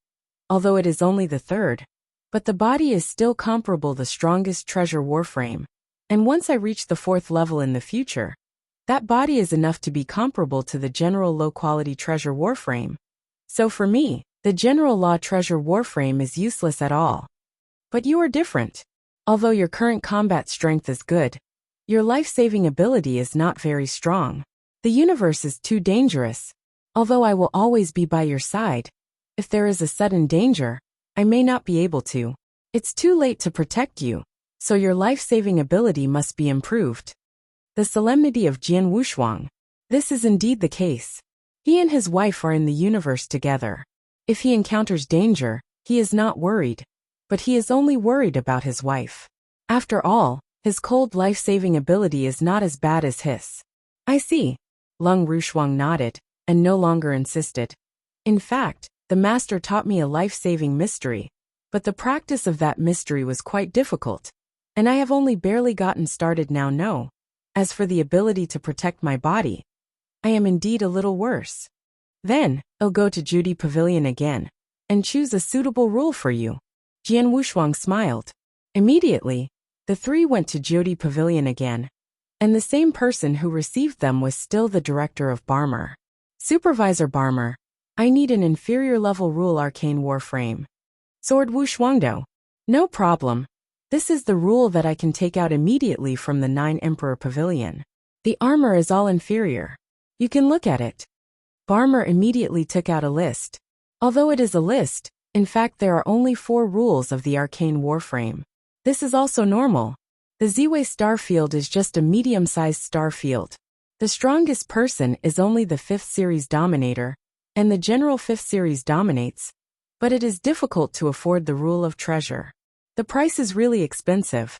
Speaker 1: although it is only the 3rd, but the body is still comparable the strongest treasure warframe, and once I reach the 4th level in the future, that body is enough to be comparable to the general low-quality treasure warframe. So for me, the general law treasure warframe is useless at all. But you are different. Although your current combat strength is good, your life-saving ability is not very strong. The universe is too dangerous. Although I will always be by your side, if there is a sudden danger, I may not be able to. It's too late to protect you, so your life-saving ability must be improved. The solemnity of Jian Wushuang. This is indeed the case. He and his wife are in the universe together. If he encounters danger, he is not worried. But he is only worried about his wife. After all, his cold life-saving ability is not as bad as his. I see. Lung Rushuang nodded, and no longer insisted. In fact, the master taught me a life-saving mystery, but the practice of that mystery was quite difficult, and I have only barely gotten started now. No. As for the ability to protect my body, I am indeed a little worse. Then, I'll go to Judy Pavilion again, and choose a suitable rule for you. Jian Wushuang smiled. Immediately, the 3 went to Judy Pavilion again, and the same person who received them was still the director of Barmer. Supervisor Barmer, I need an inferior level rule arcane warframe. Sword Wushuangdo. No problem. This is the rule that I can take out immediately from the 9 Emperor Pavilion. The armor is all inferior. You can look at it. Barmer immediately took out a list. Although it is a list, in fact there are only 4 rules of the arcane warframe. This is also normal. The Ziwei star field is just a medium-sized star field. The strongest person is only the 5th series dominator, and the general 5th series dominates, but it is difficult to afford the rule of treasure. The price is really expensive.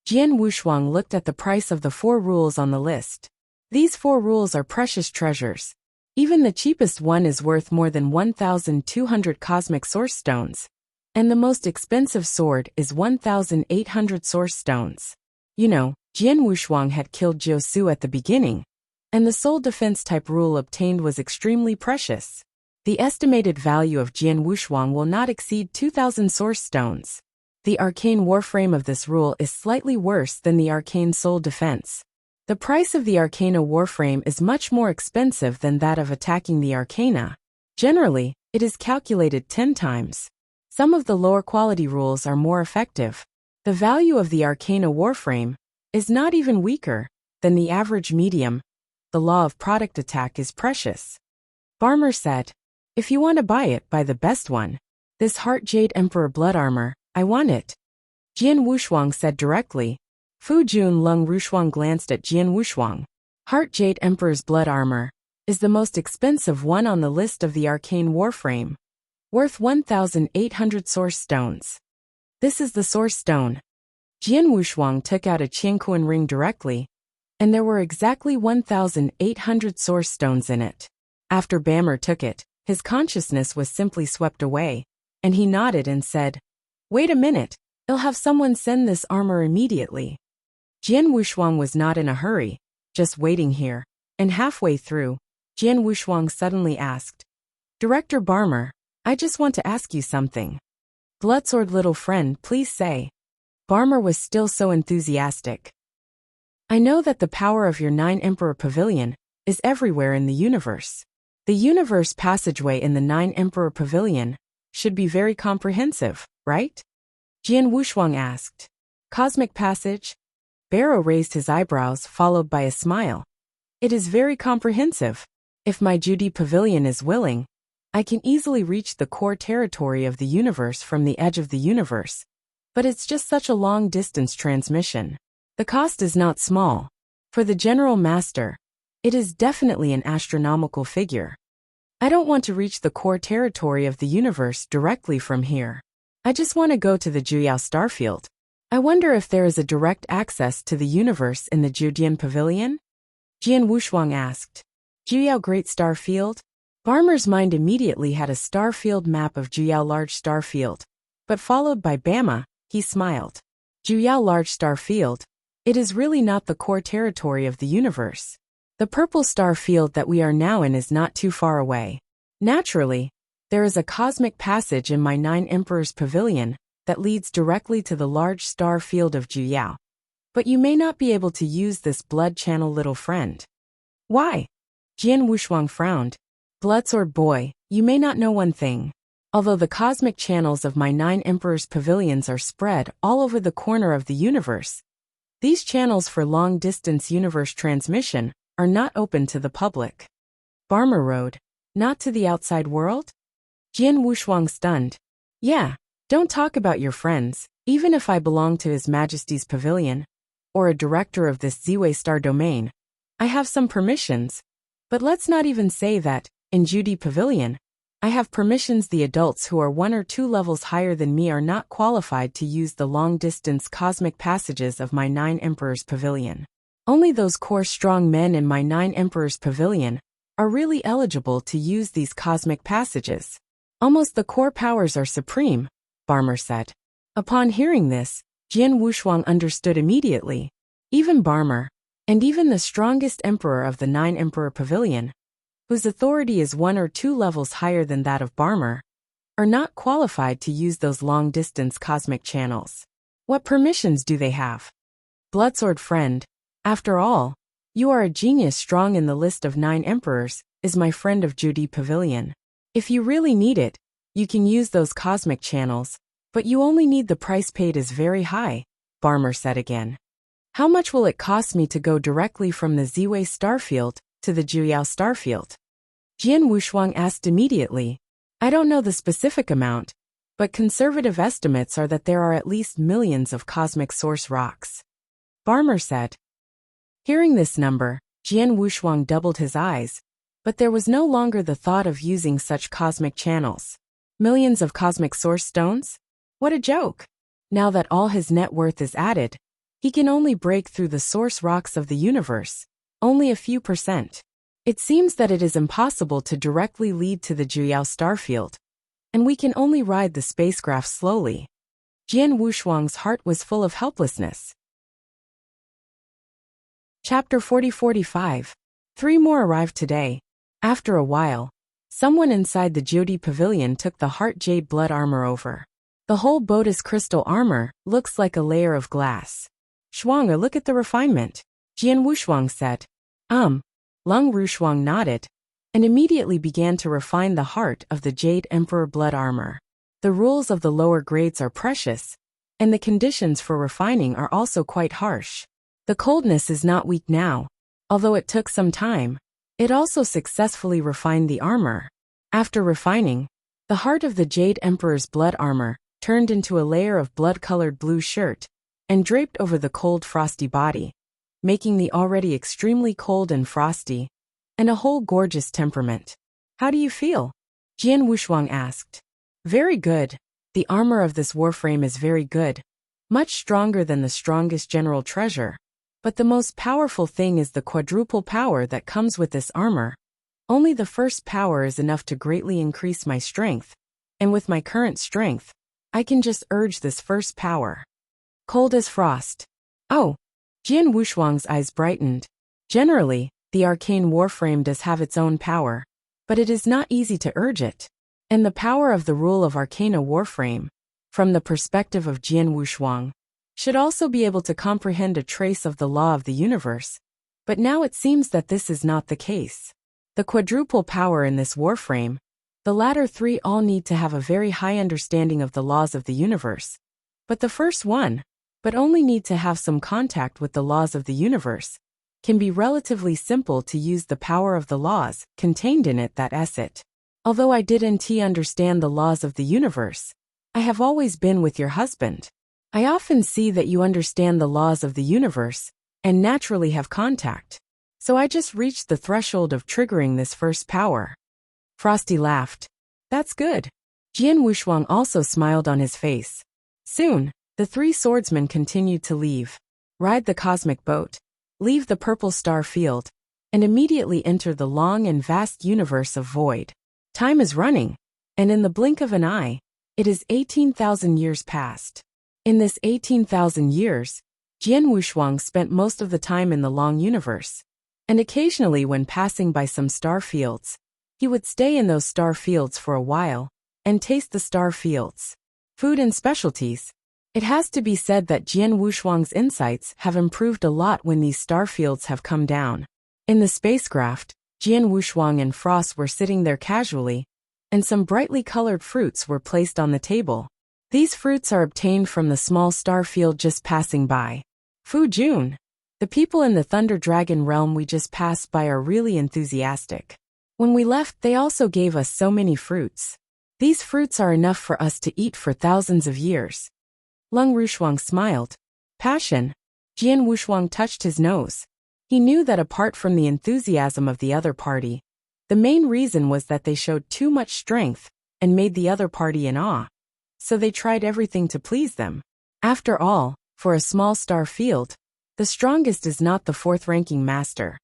Speaker 1: Jian Wushuang looked at the price of the 4 rules on the list. These 4 rules are precious treasures. Even the cheapest one is worth more than 1,200 cosmic source stones. And the most expensive sword is 1,800 source stones. You know, Jian Wushuang had killed Jiu Su at the beginning, and the sole defense type rule obtained was extremely precious. The estimated value of Jian Wushuang will not exceed 2,000 source stones. The arcane warframe of this rule is slightly worse than the arcane soul defense. The price of the Arcana warframe is much more expensive than that of attacking the Arcana. Generally, it is calculated 10 times. Some of the lower quality rules are more effective. The value of the Arcana warframe is not even weaker than the average medium. The law of product attack is precious. Barmer said, if you want to buy it, buy the best one. This Heart Jade Emperor blood armor, I want it. Jian Wushuang said directly. Fu Jun Lung Rushuang glanced at Jian Wushuang. Heart Jade Emperor's blood armor is the most expensive one on the list of the arcane warframe, worth 1,800 source stones. This is the source stone. Jian Wushuang took out a Qianquan ring directly, and there were exactly 1,800 source stones in it. After Bammer took it, his consciousness was simply swept away, and he nodded and said, wait a minute, I'll have someone send this armor immediately. Jian Wushuang was not in a hurry, just waiting here, and halfway through, Jian Wushuang suddenly asked, Director Barmer, I just want to ask you something. Bloodsword little friend, please say. Barmer was still so enthusiastic. I know that the power of your 9 Emperor Pavilion is everywhere in the universe. The universe passageway in the 9 Emperor Pavilion should be very comprehensive, right? Jian Wushuang asked. Cosmic passage? Barrow raised his eyebrows, followed by a smile. It is very comprehensive. If my Judy Pavilion is willing, I can easily reach the core territory of the universe from the edge of the universe. But it's just such a long-distance transmission. The cost is not small. For the General Master, it is definitely an astronomical figure. I don't want to reach the core territory of the universe directly from here. I just want to go to the Juyao starfield. I wonder if there is a direct access to the universe in the Judian Pavilion? Jian Wushuang asked. Juyao Great Star Field? Barmer's mind immediately had a starfield map of Juyao Large Star Field, but followed by Bama, he smiled. Juyao Large Star Field? It is really not the core territory of the universe. The purple star field that we are now in is not too far away. Naturally, there is a cosmic passage in my 9 Emperors Pavilion that leads directly to the large star field of Juyao. But you may not be able to use this blood channel, little friend. Why? Jian Wushuang frowned. Bloodsword boy, you may not know one thing. Although the cosmic channels of my 9 Emperors Pavilions are spread all over the corner of the universe, these channels for long-distance universe transmission are not open to the public. Barmer Road, not to the outside world? Jian Wushuang stunned. Yeah, don't talk about your friends, even if I belong to His Majesty's Pavilion, or a director of this Ziwei Star Domain. I have some permissions, but let's not even say that, in Judy Pavilion, I have permissions. The adults who are 1 or 2 levels higher than me are not qualified to use the long-distance cosmic passages of my 9 Emperors Pavilion. Only those core strong men in my 9 Emperors Pavilion are really eligible to use these cosmic passages. Almost the core powers are supreme, Barmer said. Upon hearing this, Jian Wushuang understood immediately. Even Barmer, and even the strongest emperor of the 9 Emperor Pavilion, whose authority is 1 or 2 levels higher than that of Barmer, are not qualified to use those long-distance cosmic channels. What permissions do they have? Bloodsword friend, after all, you are a genius. Strong in the list of 9 emperors is my friend of Judy Pavilion. If you really need it, you can use those cosmic channels, but you only need the price paid is very high, Barmer said again. How much will it cost me to go directly from the Ziwei Starfield to the Juyao Starfield? Jian Wushuang asked immediately. I don't know the specific amount, but conservative estimates are that there are at least millions of cosmic source rocks. Barmer said. Hearing this number, Jian Wushuang doubled his eyes, but there was no longer the thought of using such cosmic channels. Millions of cosmic source stones? What a joke! Now that all his net worth is added, he can only break through the source rocks of the universe, only a few %. It seems that it is impossible to directly lead to the Juyao starfield, and we can only ride the spacecraft slowly. Jian Wushuang's heart was full of helplessness. Chapter 40-45. 3 more arrived today. After a while, someone inside the Jyoti Pavilion took the heart jade blood armor over. The whole Bodis crystal armor looks like a layer of glass. Shuang, look at the refinement, Jian Wushuang said. Lung Rushuang nodded, and immediately began to refine the heart of the Jade Emperor blood armor. The rules of the lower grades are precious, and the conditions for refining are also quite harsh. The coldness is not weak now, although it took some time. It also successfully refined the armor. After refining, the heart of the Jade Emperor's blood armor turned into a layer of blood-colored blue shirt and draped over the cold, frosty body, making the already extremely cold and frosty, and a whole gorgeous temperament. How do you feel? Jian Wushuang asked. Very good. The armor of this warframe is very good, much stronger than the strongest general treasure. But the most powerful thing is the quadruple power that comes with this armor. Only the first power is enough to greatly increase my strength, and with my current strength, I can just urge this first power. Cold as frost. Oh. Jian Wushuang's eyes brightened. Generally, the arcane warframe does have its own power, but it is not easy to urge it. And the power of the rule of Arcana Warframe, from the perspective of Jian Wushuang, should also be able to comprehend a trace of the law of the universe. But now it seems that this is not the case. The quadruple power in this warframe, the latter three all need to have a very high understanding of the laws of the universe. But the first one, but only need to have some contact with the laws of the universe, can be relatively simple to use the power of the laws contained in it that is it. Although I didn't understand the laws of the universe, I have always been with your husband. I often see that you understand the laws of the universe, and naturally have contact. So I just reached the threshold of triggering this first power. Frosty laughed. That's good. Jian Wushuang also smiled on his face. Soon, the three swordsmen continued to leave, ride the cosmic boat, leave the purple star field, and immediately enter the long and vast universe of void. Time is running, and in the blink of an eye, it is 18,000 years past. In this 18,000 years, Jian Wushuang spent most of the time in the long universe, and occasionally when passing by some star fields, he would stay in those star fields for a while, and taste the star fields' food and specialties. It has to be said that Jian Wushuang's insights have improved a lot when these star fields have come down. In the spacecraft, Jian Wushuang and Frost were sitting there casually, and some brightly colored fruits were placed on the table. These fruits are obtained from the small star field just passing by. Fu Jun, the people in the Thunder Dragon realm we just passed by are really enthusiastic. When we left, they also gave us so many fruits. These fruits are enough for us to eat for thousands of years. Lung Rushuang smiled. Passion. Jian Wushuang touched his nose. He knew that apart from the enthusiasm of the other party, the main reason was that they showed too much strength and made the other party in awe. So they tried everything to please them. After all, for a small star field, the strongest is not the fourth-ranking master.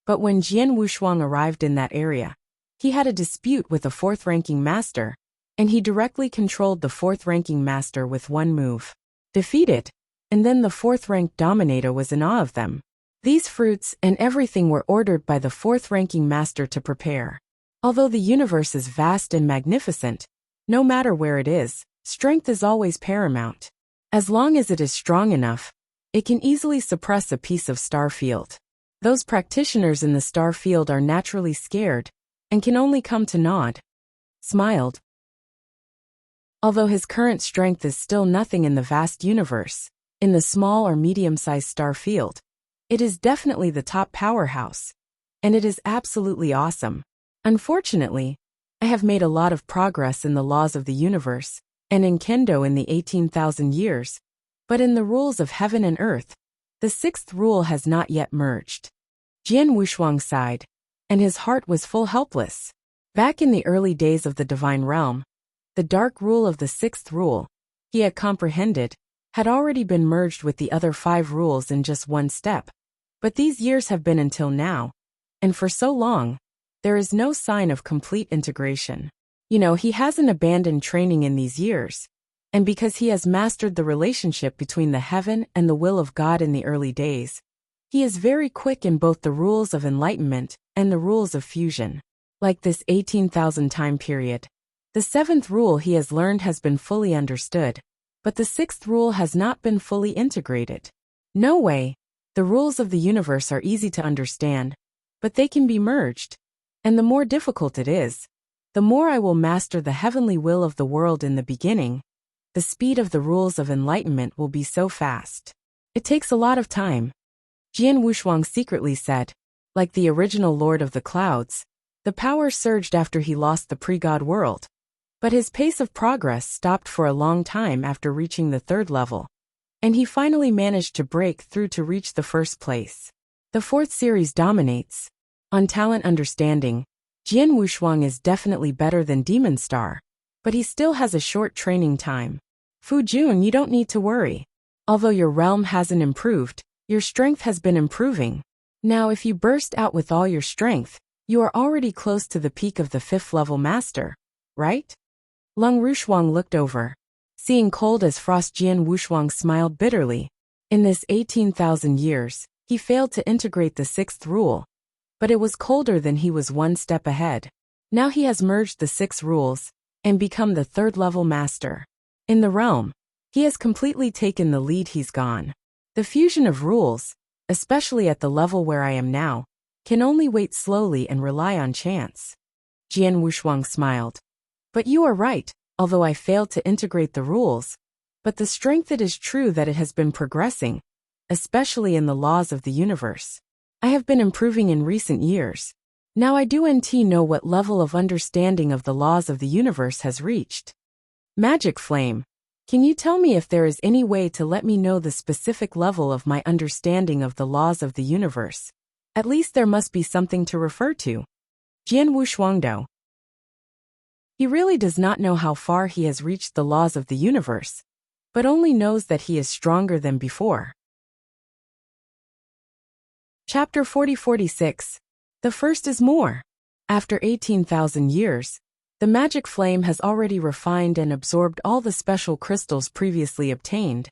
Speaker 1: But when Jian Wushuang arrived in that area, he had a dispute with the fourth-ranking master, and he directly controlled the fourth-ranking master with one move. Defeated, and then the fourth-ranked dominator was in awe of them. These fruits and everything were ordered by the fourth-ranking master to prepare. Although the universe is vast and magnificent, no matter where it is, strength is always paramount. As long as it is strong enough, it can easily suppress a piece of star field. Those practitioners in the star field are naturally scared, and can only come to nod. Smiled. Although his current strength is still nothing in the vast universe, in the small or medium-sized star field, it is definitely the top powerhouse, and it is absolutely awesome. Unfortunately, I have made a lot of progress in the laws of the universe, and in Kendo in the 18,000 years, but in the rules of heaven and earth, the sixth rule has not yet merged. Jian Wushuang sighed, and his heart was full helpless. Back in the early days of the divine realm, the dark rule of the sixth rule, he had comprehended, had already been merged with the other 5 rules in just one step. But these years have been until now, and for so long, there is no sign of complete integration. He hasn't abandoned training in these years, and because he has mastered the relationship between the heaven and the will of God in the early days, he is very quick in both the rules of enlightenment and the rules of fusion. Like this 18,000 time period, the 7th rule he has learned has been fully understood, but the 6th rule has not been fully integrated. No way. The rules of the universe are easy to understand, but they can be merged. And the more difficult it is, the more I will master the heavenly will of the world in the beginning, the speed of the rules of enlightenment will be so fast. It takes a lot of time. Jian Wushuang secretly said, like the original Lord of the Clouds, the power surged after he lost the pre-God world. But his pace of progress stopped for a long time after reaching the 3rd level, and he finally managed to break through to reach the 1st place. The 4th series dominates. On talent understanding, Jian Wushuang is definitely better than Demon Star, but he still has a short training time. Fu Jun, you don't need to worry. Although your realm hasn't improved, your strength has been improving. Now if you burst out with all your strength, you are already close to the peak of the 5th level master, right? Lung Rushuang looked over. Seeing cold as frost, Jian Wushuang smiled bitterly. In this 18,000 years, he failed to integrate the sixth rule. But it was colder than he was one step ahead. Now he has merged the 6 rules and become the 3rd level master. In the realm, he has completely taken the lead. He's gone. The fusion of rules, especially at the level where I am now, can only wait slowly and rely on chance. Jian Wushuang smiled. But you are right, although I failed to integrate the rules. But the strength, it is true that it has been progressing, especially in the laws of the universe. I have been improving in recent years. Now I do know what level of understanding of the laws of the universe has reached. Magic Flame, can you tell me if there is any way to let me know the specific level of my understanding of the laws of the universe? At least there must be something to refer to. Jian Wushuangdo. He really does not know how far he has reached the laws of the universe, but only knows that he is stronger than before. Chapter 40-46. The first is more. After 18,000 years, the magic flame has already refined and absorbed all the special crystals previously obtained,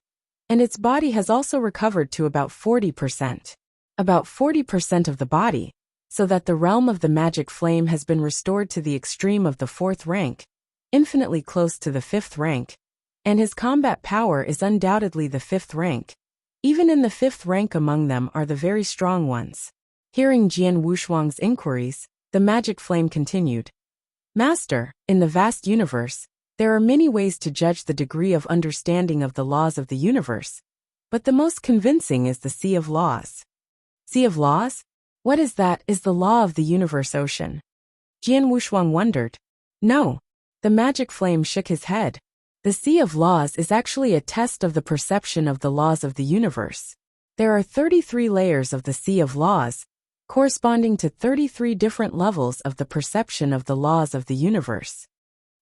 Speaker 1: and its body has also recovered to about 40%. About 40% of the body, so that the realm of the magic flame has been restored to the extreme of the 4th rank, infinitely close to the 5th rank, and his combat power is undoubtedly the 5th rank. Even in the 5th rank among them are the very strong ones. Hearing Jian Wushuang's inquiries, the magic flame continued. Master, in the vast universe, there are many ways to judge the degree of understanding of the laws of the universe, but the most convincing is the Sea of Laws. Sea of Laws? What is that? Is the law of the universe ocean? Jian Wushuang wondered. No. The magic flame shook his head. The Sea of Laws is actually a test of the perception of the laws of the universe. There are 33 layers of the Sea of Laws, corresponding to 33 different levels of the perception of the laws of the universe.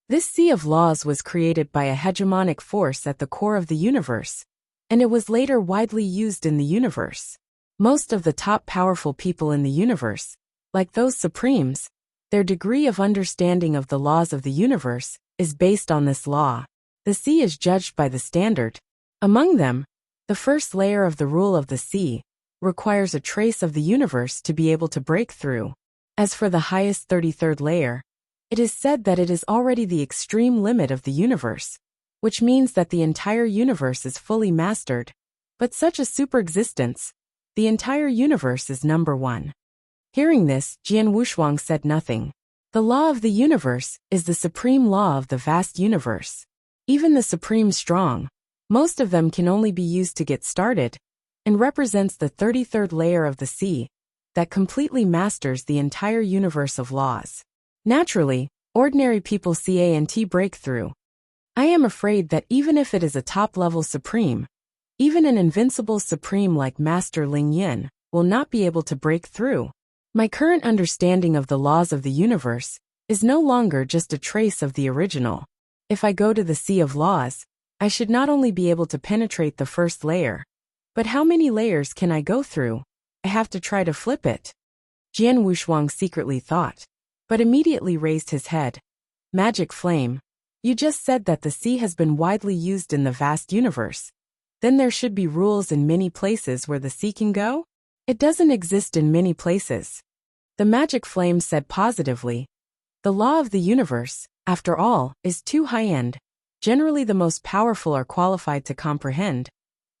Speaker 1: This Sea of Laws was created by a hegemonic force at the core of the universe, and it was later widely used in the universe. Most of the top powerful people in the universe, like those supremes, their degree of understanding of the laws of the universe is based on this law. The sea is judged by the standard. Among them, the first layer of the rule of the sea requires a trace of the universe to be able to break through. As for the highest 33rd layer, it is said that it is already the extreme limit of the universe, which means that the entire universe is fully mastered. But such a superexistence, the entire universe is number 1. Hearing this, Jian Wushuang said nothing. The law of the universe is the supreme law of the vast universe. Even the supreme strong, most of them can only be used to get started, and represents the 33rd layer of the sea that completely masters the entire universe of laws. Naturally, ordinary people can't break through. I am afraid that even if it is a top-level supreme, even an invincible supreme like Master Ling Yin will not be able to break through. My current understanding of the laws of the universe is no longer just a trace of the original. If I go to the Sea of Laws, I should not only be able to penetrate the first layer, but how many layers can I go through? I have to try to flip it. Jian Wushuang secretly thought, but immediately raised his head. Magic Flame, you just said that the sea has been widely used in the vast universe. Then there should be rules in many places where the sea can go? It doesn't exist in many places. The Magic Flame said positively. The law of the universe, after all, is too high-end. Generally the most powerful are qualified to comprehend.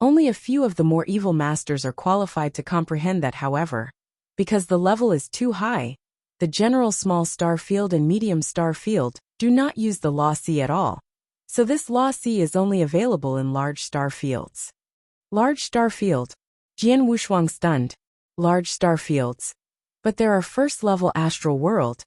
Speaker 1: Only a few of the more evil masters are qualified to comprehend that. However, because the level is too high, the general small star field and medium star field do not use the law C at all. So this law C is only available in large star fields. Large star field. Jian Wushuang stunned. Large star fields. But there are first-level astral world,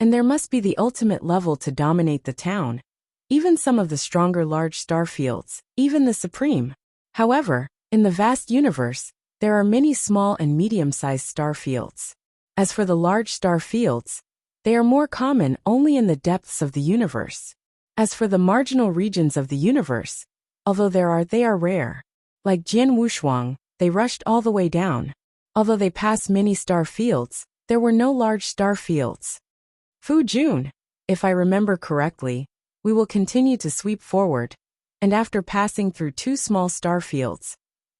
Speaker 1: and there must be the ultimate level to dominate the town. Even some of the stronger large star fields, even the supreme. However, in the vast universe, there are many small and medium-sized star fields. As for the large star fields, they are more common only in the depths of the universe. As for the marginal regions of the universe, although they are rare. Like Jian Wushuang, they rushed all the way down. Although they passed many star fields, there were no large star fields. Fu Jun, if I remember correctly, we will continue to sweep forward. and after passing through 2 small star fields,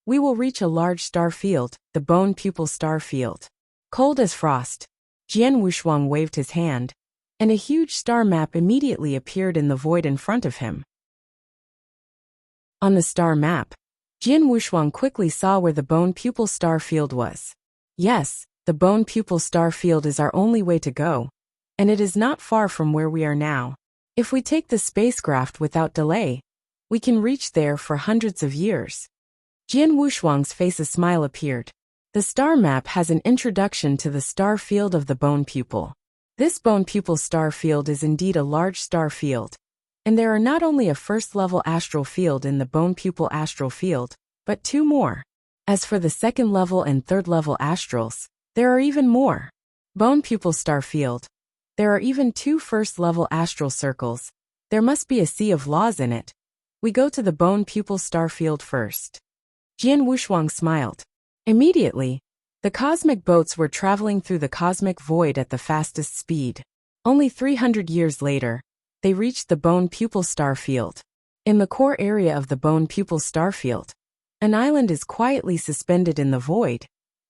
Speaker 1: we will reach a large star field, the bone pupil star field. Cold as frost, Jian Wushuang waved his hand, and a huge star map immediately appeared in the void in front of him. On the star map, Jian Wushuang quickly saw where the bone pupil star field was. Yes, the bone pupil star field is our only way to go, and it is not far from where we are now. If we take the spacecraft without delay, we can reach there for hundreds of years. Jian Wushuang's face a smile appeared. The star map has an introduction to the star field of the bone pupil. This bone pupil star field is indeed a large star field, and there are not only a first-level astral field in the bone pupil astral field, but 2 more. As for the second-level and third-level astrals, there are even more. Bone pupil star field. There are even 2 first-level astral circles. There must be a sea of laws in it. We go to the bone pupil star field first. Jian Wushuang smiled. Immediately, the cosmic boats were traveling through the cosmic void at the fastest speed. Only 300 years later, they reached the bone pupil star field. In the core area of the bone pupil star field, an island is quietly suspended in the void,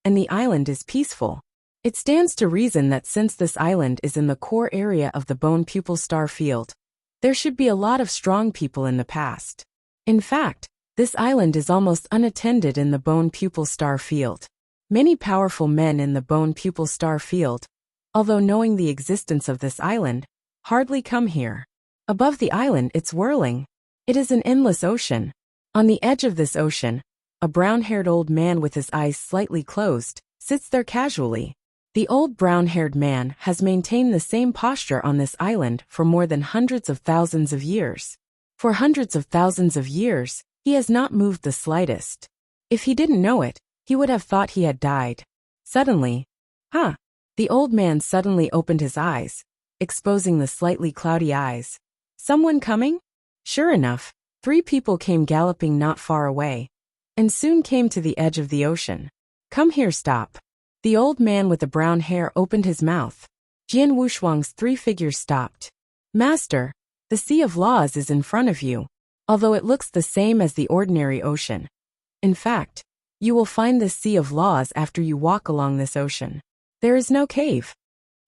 Speaker 1: and the island is peaceful. It stands to reason that since this island is in the core area of the bone pupil star field, there should be a lot of strong people in the past. In fact, this island is almost unattended in the bone pupil star field. Many powerful men in the bone pupil star field, although knowing the existence of this island, hardly come here. Above the island it's whirling. It is an endless ocean. On the edge of this ocean, a brown-haired old man with his eyes slightly closed, sits there casually. The old brown-haired man has maintained the same posture on this island for more than hundreds of thousands of years. For hundreds of thousands of years, he has not moved the slightest. If he didn't know it, he would have thought he had died. Suddenly, the old man suddenly opened his eyes, exposing the slightly cloudy eyes. Someone coming? Sure enough, 3 people came galloping not far away, and soon came to the edge of the ocean. Come here, stop. The old man with the brown hair opened his mouth. Jian Wushuang's 3 figures stopped. Master, the Sea of Laws is in front of you, although it looks the same as the ordinary ocean. In fact, you will find the Sea of Laws after you walk along this ocean. There is no cave.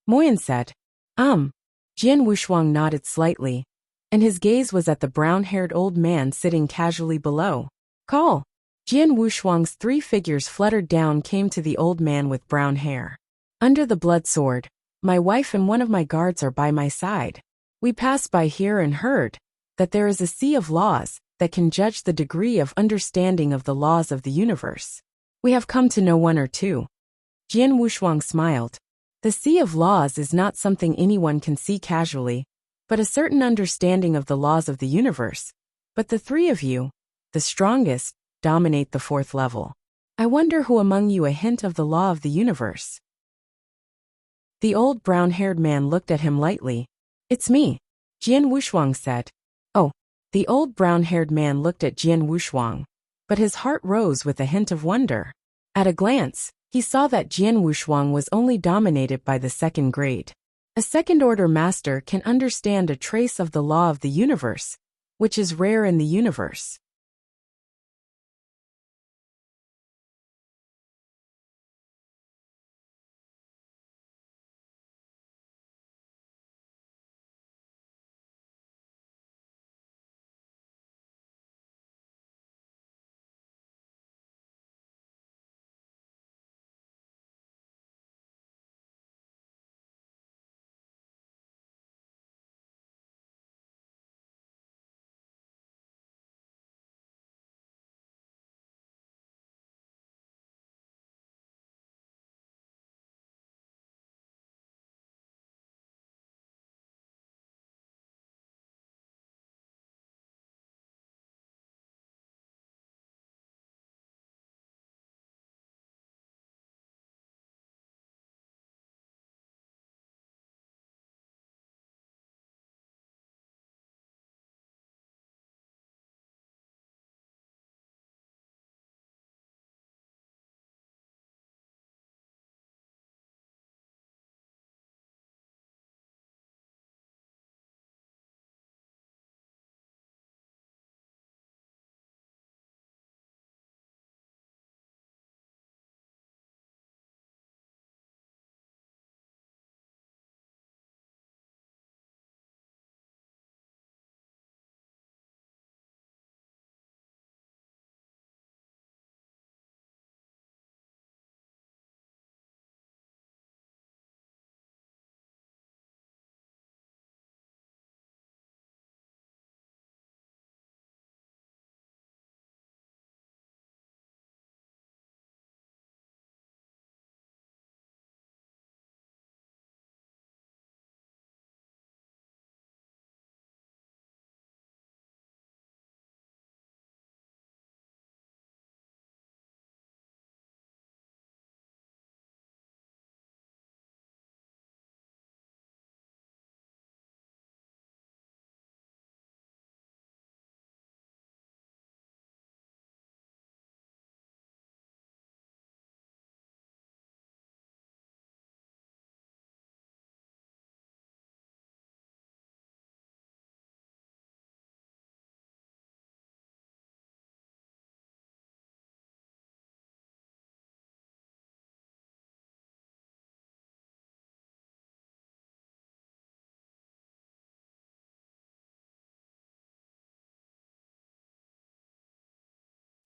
Speaker 1: Moyan said. Jian Wushuang nodded slightly, and his gaze was at the brown-haired old man sitting casually below. Call. Jian Wushuang's 3 figures fluttered down came to the old man with brown hair. Under the blood sword, my wife and one of my guards are by my side. We passed by here and heard that there is a sea of laws that can judge the degree of understanding of the laws of the universe. We have come to know 1 or 2. Jian Wushuang smiled. The sea of laws is not something anyone can see casually, but a certain understanding of the laws of the universe. But the 3 of you, the strongest, dominate the 4th level. I wonder who among you a hint of the law of the universe. The old brown-haired man looked at him lightly. It's me, Jian Wushuang said. Oh, the old brown-haired man looked at Jian Wushuang, but his heart rose with a hint of wonder. At a glance, he saw that Jian Wushuang was only dominated by the 2nd grade. A second-order master can understand a trace of the law of the universe, which is rare in the universe.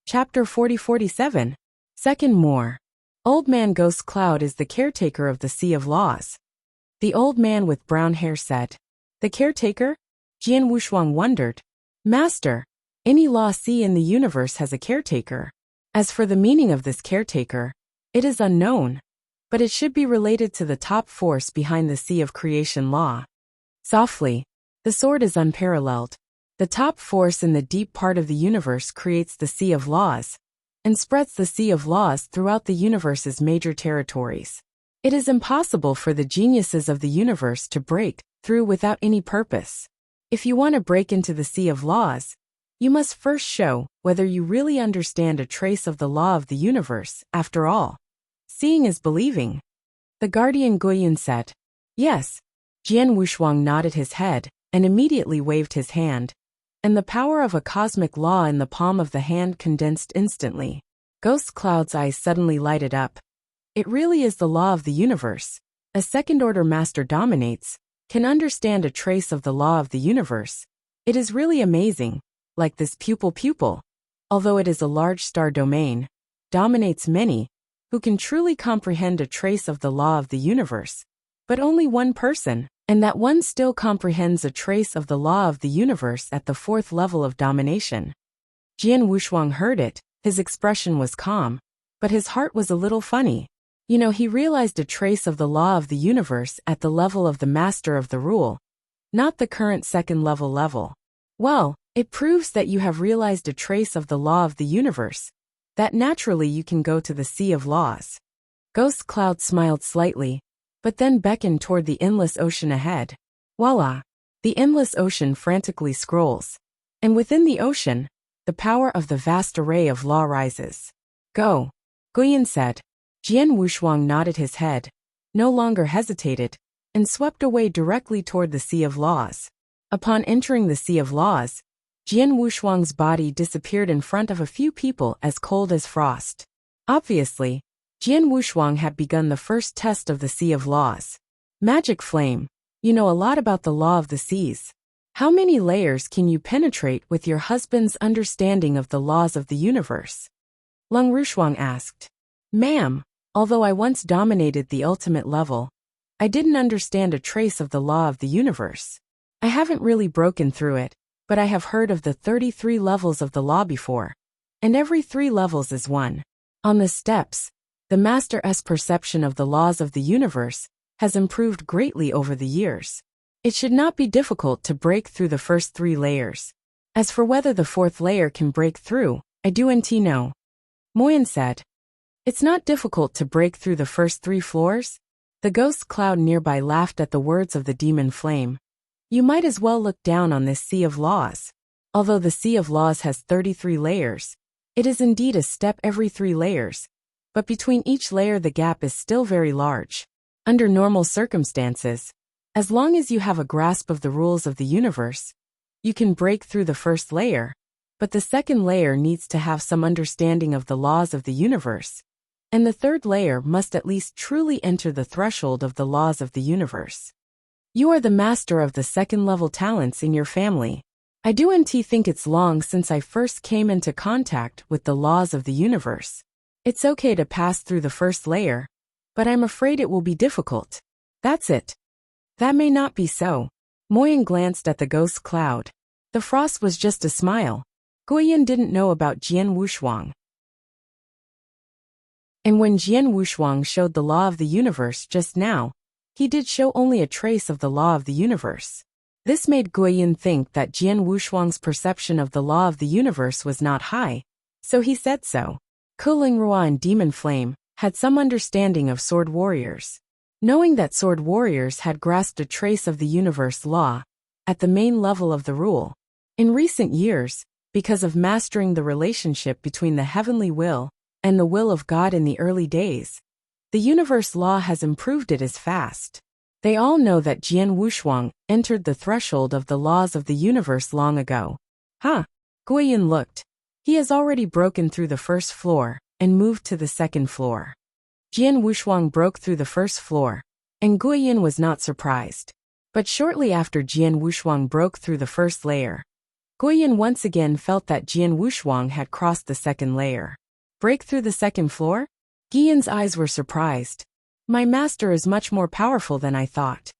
Speaker 1: Chapter 40-47. Second More. Old Man Ghost Cloud is the caretaker of the Sea of Laws. The old man with brown hair said. The caretaker? Jian Wushuang wondered. Master, any law sea in the universe has a caretaker. As for the meaning of this caretaker, it is unknown, but it should be related to the top force behind the sea of creation law. Softly, the sword is unparalleled. The top force in the deep part of the universe creates the Sea of Laws, and spreads the Sea of Laws throughout the universe's major territories. It is impossible for the geniuses of the universe to break through without any purpose. If you want to break into the Sea of Laws, you must first show whether you really understand a trace of the law of the universe. After all, seeing is believing. The guardian Guiyun said. Yes. Jian Wushuang nodded his head and immediately waved his hand, and the power of a cosmic law in the palm of the hand condensed instantly. Ghost Cloud's eyes suddenly lighted up. It really is the law of the universe. A second-order master dominates, can understand a trace of the law of the universe. It is really amazing, like this pupil, although it is a large star domain, dominates many, who can truly comprehend a trace of the law of the universe. But only one person, and that one still comprehends a trace of the law of the universe at the fourth level of domination. Jian Wushuang heard it, his expression was calm, but his heart was a little funny. He realized a trace of the law of the universe at the level of the master of the rule, not the current second level. Well, it proves that you have realized a trace of the law of the universe, that naturally you can go to the Sea of Laws. Ghost Cloud smiled slightly, but then beckoned toward the endless ocean ahead. Voila! The endless ocean frantically scrolls. And within the ocean, the power of the vast array of law rises. Go! Guiyun said. Jian Wushuang nodded his head, no longer hesitated, and swept away directly toward the Sea of Laws. Upon entering the Sea of Laws, Jian Wushuang's body disappeared in front of a few people as cold as frost. Obviously, Jian Wushuang had begun the first test of the Sea of Laws. Magic Flame, you know a lot about the law of the seas. How many layers can you penetrate with your husband's understanding of the laws of the universe? Lung Rushuang asked. Ma'am, although I once dominated the ultimate level, I didn't understand a trace of the law of the universe. I haven't really broken through it, but I have heard of the 33 levels of the law before, and every 3 levels is one. On the steps, the Master's perception of the laws of the universe has improved greatly over the years. It should not be difficult to break through the first 3 layers. As for whether the 4th layer can break through, I don't know. Moyen said. It's not difficult to break through the first 3 floors? The ghost cloud nearby laughed at the words of the demon flame. You might as well look down on this Sea of Laws. Although the Sea of Laws has 33 layers, it is indeed a step every 3 layers. But between each layer the gap is still very large. Under normal circumstances, as long as you have a grasp of the rules of the universe, you can break through the first layer, but the second layer needs to have some understanding of the laws of the universe, and the third layer must at least truly enter the threshold of the laws of the universe. You are the master of the second-level talents in your family. I don't think it's long since I first came into contact with the laws of the universe. It's okay to pass through the first layer, but I'm afraid it will be difficult. That's it. That may not be so. Moyen glanced at the ghost cloud. The frost was just a smile. Guiyun didn't know about Jian Wushuang. And when Jian Wushuang showed the law of the universe just now, he did show only a trace of the law of the universe. This made Guiyun think that Jian Wushuang's perception of the law of the universe was not high, so he said so. Kulingrua and Demon Flame had some understanding of sword warriors. Knowing that sword warriors had grasped a trace of the universe law at the main level of the rule. In recent years, because of mastering the relationship between the heavenly will and the will of God in the early days, the universe law has improved it as fast. They all know that Jian Wushuang entered the threshold of the laws of the universe long ago. Guiyun looked. He has already broken through the first floor and moved to the second floor. Jian Wushuang broke through the first floor, and Guiyun was not surprised. But shortly after Jian Wushuang broke through the first layer, Guiyan once again felt that Jian Wushuang had crossed the second layer. Break through the second floor? Guiyan's eyes were surprised. My master is much more powerful than I thought.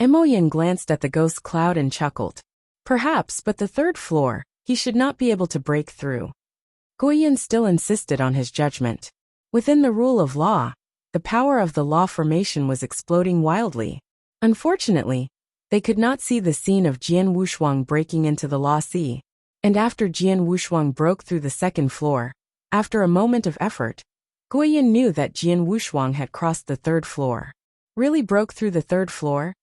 Speaker 1: Emoyan glanced at the ghost cloud and chuckled. Perhaps, but the third floor, he should not be able to break through. Guiyan still insisted on his judgment. Within the rule of law, the power of the law formation was exploding wildly. Unfortunately, they could not see the scene of Jian Wushuang breaking into the law sea. And after Jian Wushuang broke through the second floor, after a moment of effort, Guiyan knew that Jian Wushuang had crossed the third floor. Really broke through the third floor?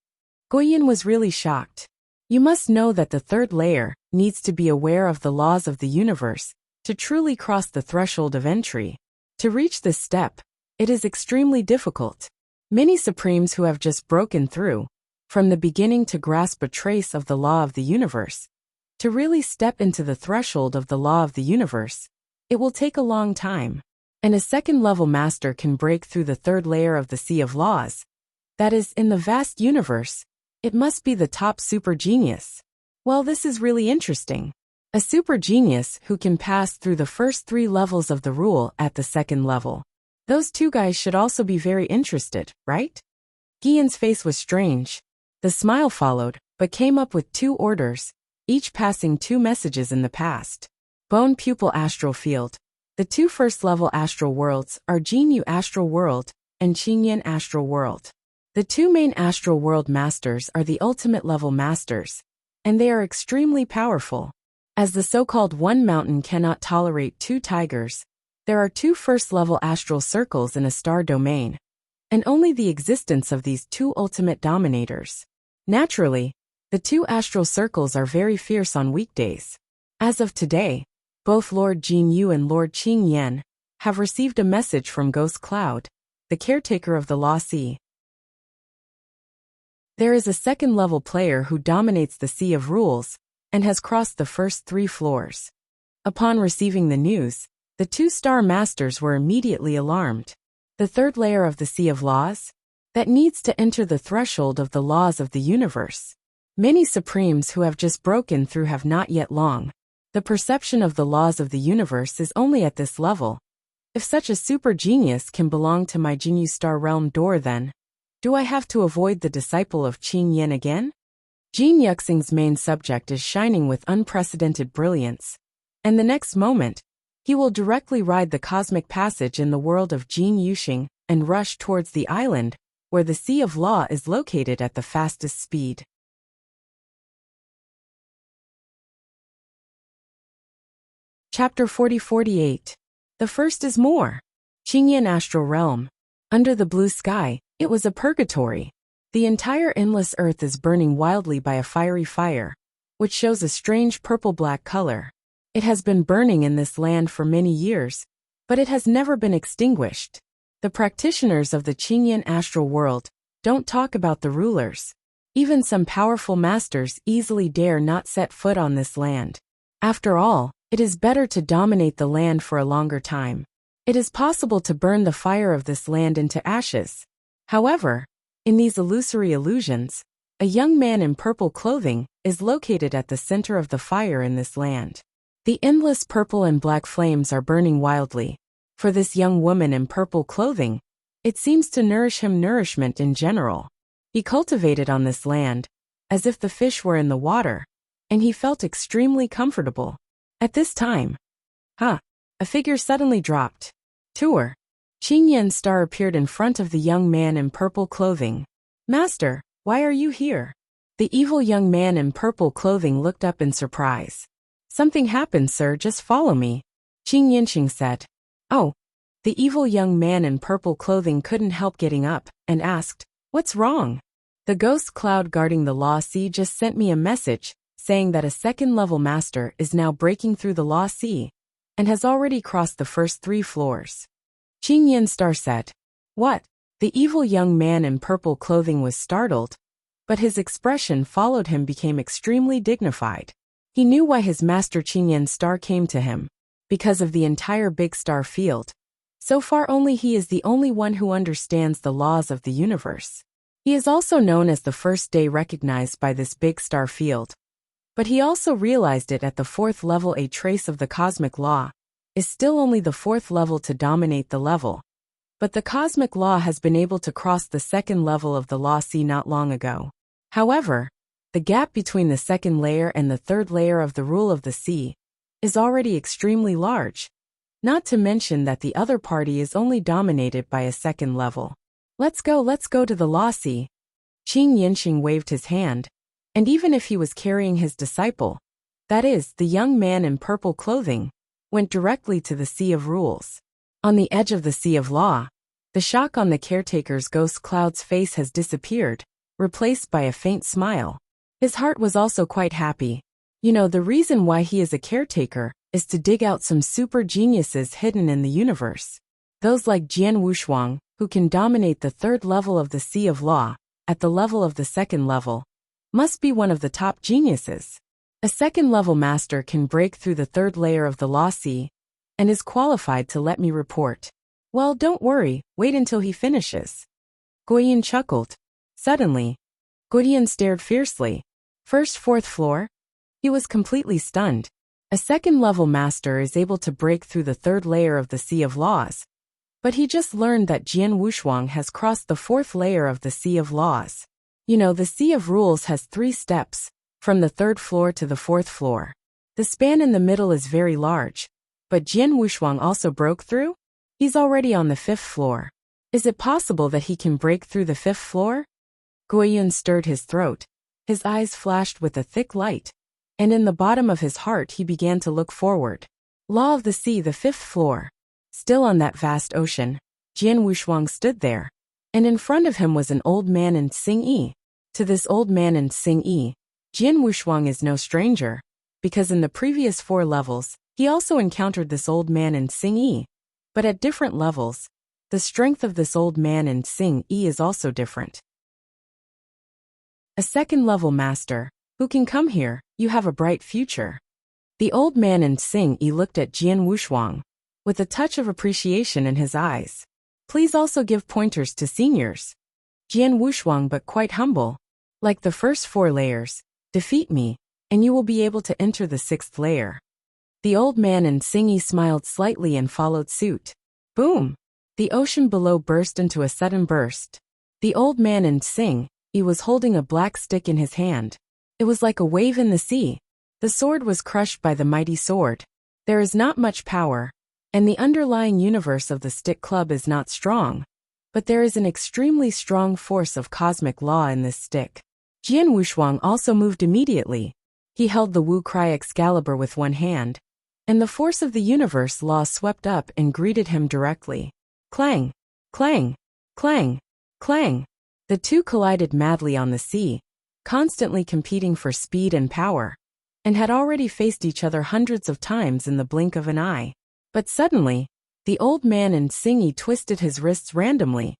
Speaker 1: Guiyan was really shocked. You must know that the third layer needs to be aware of the laws of the universe to truly cross the threshold of entry. To reach this step, it is extremely difficult. Many Supremes who have just broken through, from the beginning to grasp a trace of the law of the universe, to really step into the threshold of the law of the universe, it will take a long time. And a second-level master can break through the third layer of the sea of laws. That is, in the vast universe, it must be the top super genius. Well, this is really interesting. A super genius who can pass through the first 3 levels of the rule at the second level. Those 2 guys should also be very interested, right? Guiyan's face was strange. The smile followed, but came up with 2 orders, each passing 2 messages in the past. Bone Pupil Astral Field. The 2 first-level astral worlds are Jinyu Astral World and Qingyan Astral World. The 2 main astral world masters are the ultimate level masters, and they are extremely powerful. As the so-called one mountain cannot tolerate 2 tigers, there are 2 first-level astral circles in a star domain, and only the existence of these 2 ultimate dominators. Naturally, the 2 astral circles are very fierce on weekdays. As of today, both Lord Jinyu and Lord Qingyan have received a message from Ghost Cloud, the caretaker of the Law Sea. There is a second-level player who dominates the Sea of Rules and has crossed the first 3 floors. Upon receiving the news, the 2 star masters were immediately alarmed. The third layer of the Sea of Laws? That needs to enter the threshold of the laws of the universe. Many Supremes who have just broken through have not yet long. The perception of the laws of the universe is only at this level. If such a super genius can belong to my Jinyu Star Realm door, then do I have to avoid the disciple of Qin Yin again? Jin Yuxing's main subject is shining with unprecedented brilliance, and the next moment, he will directly ride the cosmic passage in the world of Jin Yuxing and rush towards the island, where the Sea of Law is located at the fastest speed. Chapter 40-48. The first is more. Qingyan Astral Realm. Under the blue sky, it was a purgatory. The entire endless earth is burning wildly by a fiery fire, which shows a strange purple-black color. It has been burning in this land for many years, but it has never been extinguished. The practitioners of the Qingyan astral world don't talk about the rulers. Even some powerful masters easily dare not set foot on this land. After all, it is better to dominate the land for a longer time. It is possible to burn the fire of this land into ashes. However, in these illusory illusions, a young man in purple clothing is located at the center of the fire in this land. The endless purple and black flames are burning wildly. For this young woman in purple clothing, it seems to nourish him nourishment in general. He cultivated on this land, as if the fish were in the water, and he felt extremely comfortable. At this time, a figure suddenly dropped. Tour. Qingyan's star appeared in front of the young man in purple clothing. Master, why are you here? The evil young man in purple clothing looked up in surprise. Something happened, sir, just follow me, Qing Yinxing said. Oh. The evil young man in purple clothing couldn't help getting up, and asked, what's wrong? The ghost cloud guarding the Law Sea just sent me a message, saying that a second-level master is now breaking through the Law Sea, and has already crossed the first 3 floors. Qing Yin Star said. What? The evil young man in purple clothing was startled, but his expression followed him became extremely dignified. He knew why his master Qing Yin Star came to him. Because of the entire big star field. So far only he is the only one who understands the laws of the universe. He is also known as the first day recognized by this big star field. But he also realized it at the fourth level. A trace of the cosmic law is still only the fourth level to dominate the level. But the cosmic law has been able to cross the second level of the law C not long ago. However, the gap between the second layer and the third layer of the rule of the sea is already extremely large. Not to mention that the other party is only dominated by a second level. Let's go to the law sea. Qing Yanxing waved his hand, and even if he was carrying his disciple, that is, the young man in purple clothing, went directly to the Sea of Rules. On the edge of the Sea of Law, the shock on the caretaker's ghost cloud's face has disappeared, replaced by a faint smile. His heart was also quite happy. You know, the reason why he is a caretaker is to dig out some super geniuses hidden in the universe. Those like Jian Wushuang, who can dominate the third level of the Sea of Law, at the level of the second level, must be one of the top geniuses. A second-level master can break through the third layer of the Law Sea, and is qualified to let me report. Well, don't worry, wait until he finishes. Guoyin chuckled. Suddenly, Guoyin stared fiercely. First, fourth floor? He was completely stunned. A second-level master is able to break through the third layer of the Sea of Laws. But he just learned that Jian Wushuang has crossed the fourth layer of the Sea of Laws. You know, the Sea of Rules has 3 steps, from the third floor to the fourth floor. The span in the middle is very large. But Jian Wushuang also broke through? He's already on the 5th floor. Is it possible that he can break through the 5th floor? Guoyin stirred his throat. His eyes flashed with a thick light. And in the bottom of his heart he began to look forward. Law of the Sea, the 5th floor. Still on that vast ocean, Jian Wushuang stood there. And in front of him was an old man in Xingyi. To this old man in Xingyi, Jian Wushuang is no stranger, because in the previous 4 levels, he also encountered this old man in Xingyi. But at different levels, the strength of this old man in Xingyi is also different. A second-level master, who can come here, you have a bright future. The old man in Xingyi looked at Jian Wushuang, with a touch of appreciation in his eyes. Please also give pointers to seniors. Jian Wushuang, but quite humble. Like the first 4 layers, defeat me, and you will be able to enter the 6th layer. The old man in Xingyi smiled slightly and followed suit. Boom! The ocean below burst into a sudden burst. The old man in Xingyi was holding a black stick in his hand. It was like a wave in the sea. The sword was crushed by the mighty sword. There is not much power, and the underlying universe of the stick club is not strong. But there is an extremely strong force of cosmic law in this stick. Jian Wushuang also moved immediately. He held the Wu Cry Excalibur with one hand, and the force of the universe law swept up and greeted him directly. Clang! Clang! Clang! Clang! The two collided madly on the sea, constantly competing for speed and power, and had already faced each other hundreds of times in the blink of an eye. But suddenly, the old man in Xingyi twisted his wrists randomly,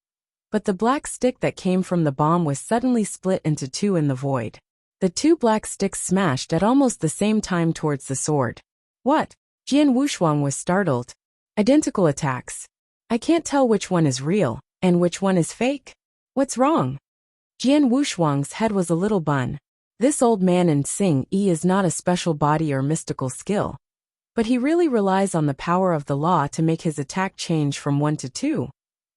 Speaker 1: but the black stick that came from the bomb was suddenly split into 2 in the void. The 2 black sticks smashed at almost the same time towards the sword. What? Jian Wushuang was startled. Identical attacks. I can't tell which one is real, and which one is fake. What's wrong? Jian Wushuang's head was a little bun. This old man in Xingyi is not a special body or mystical skill, but he really relies on the power of the law to make his attack change from 1 to 2.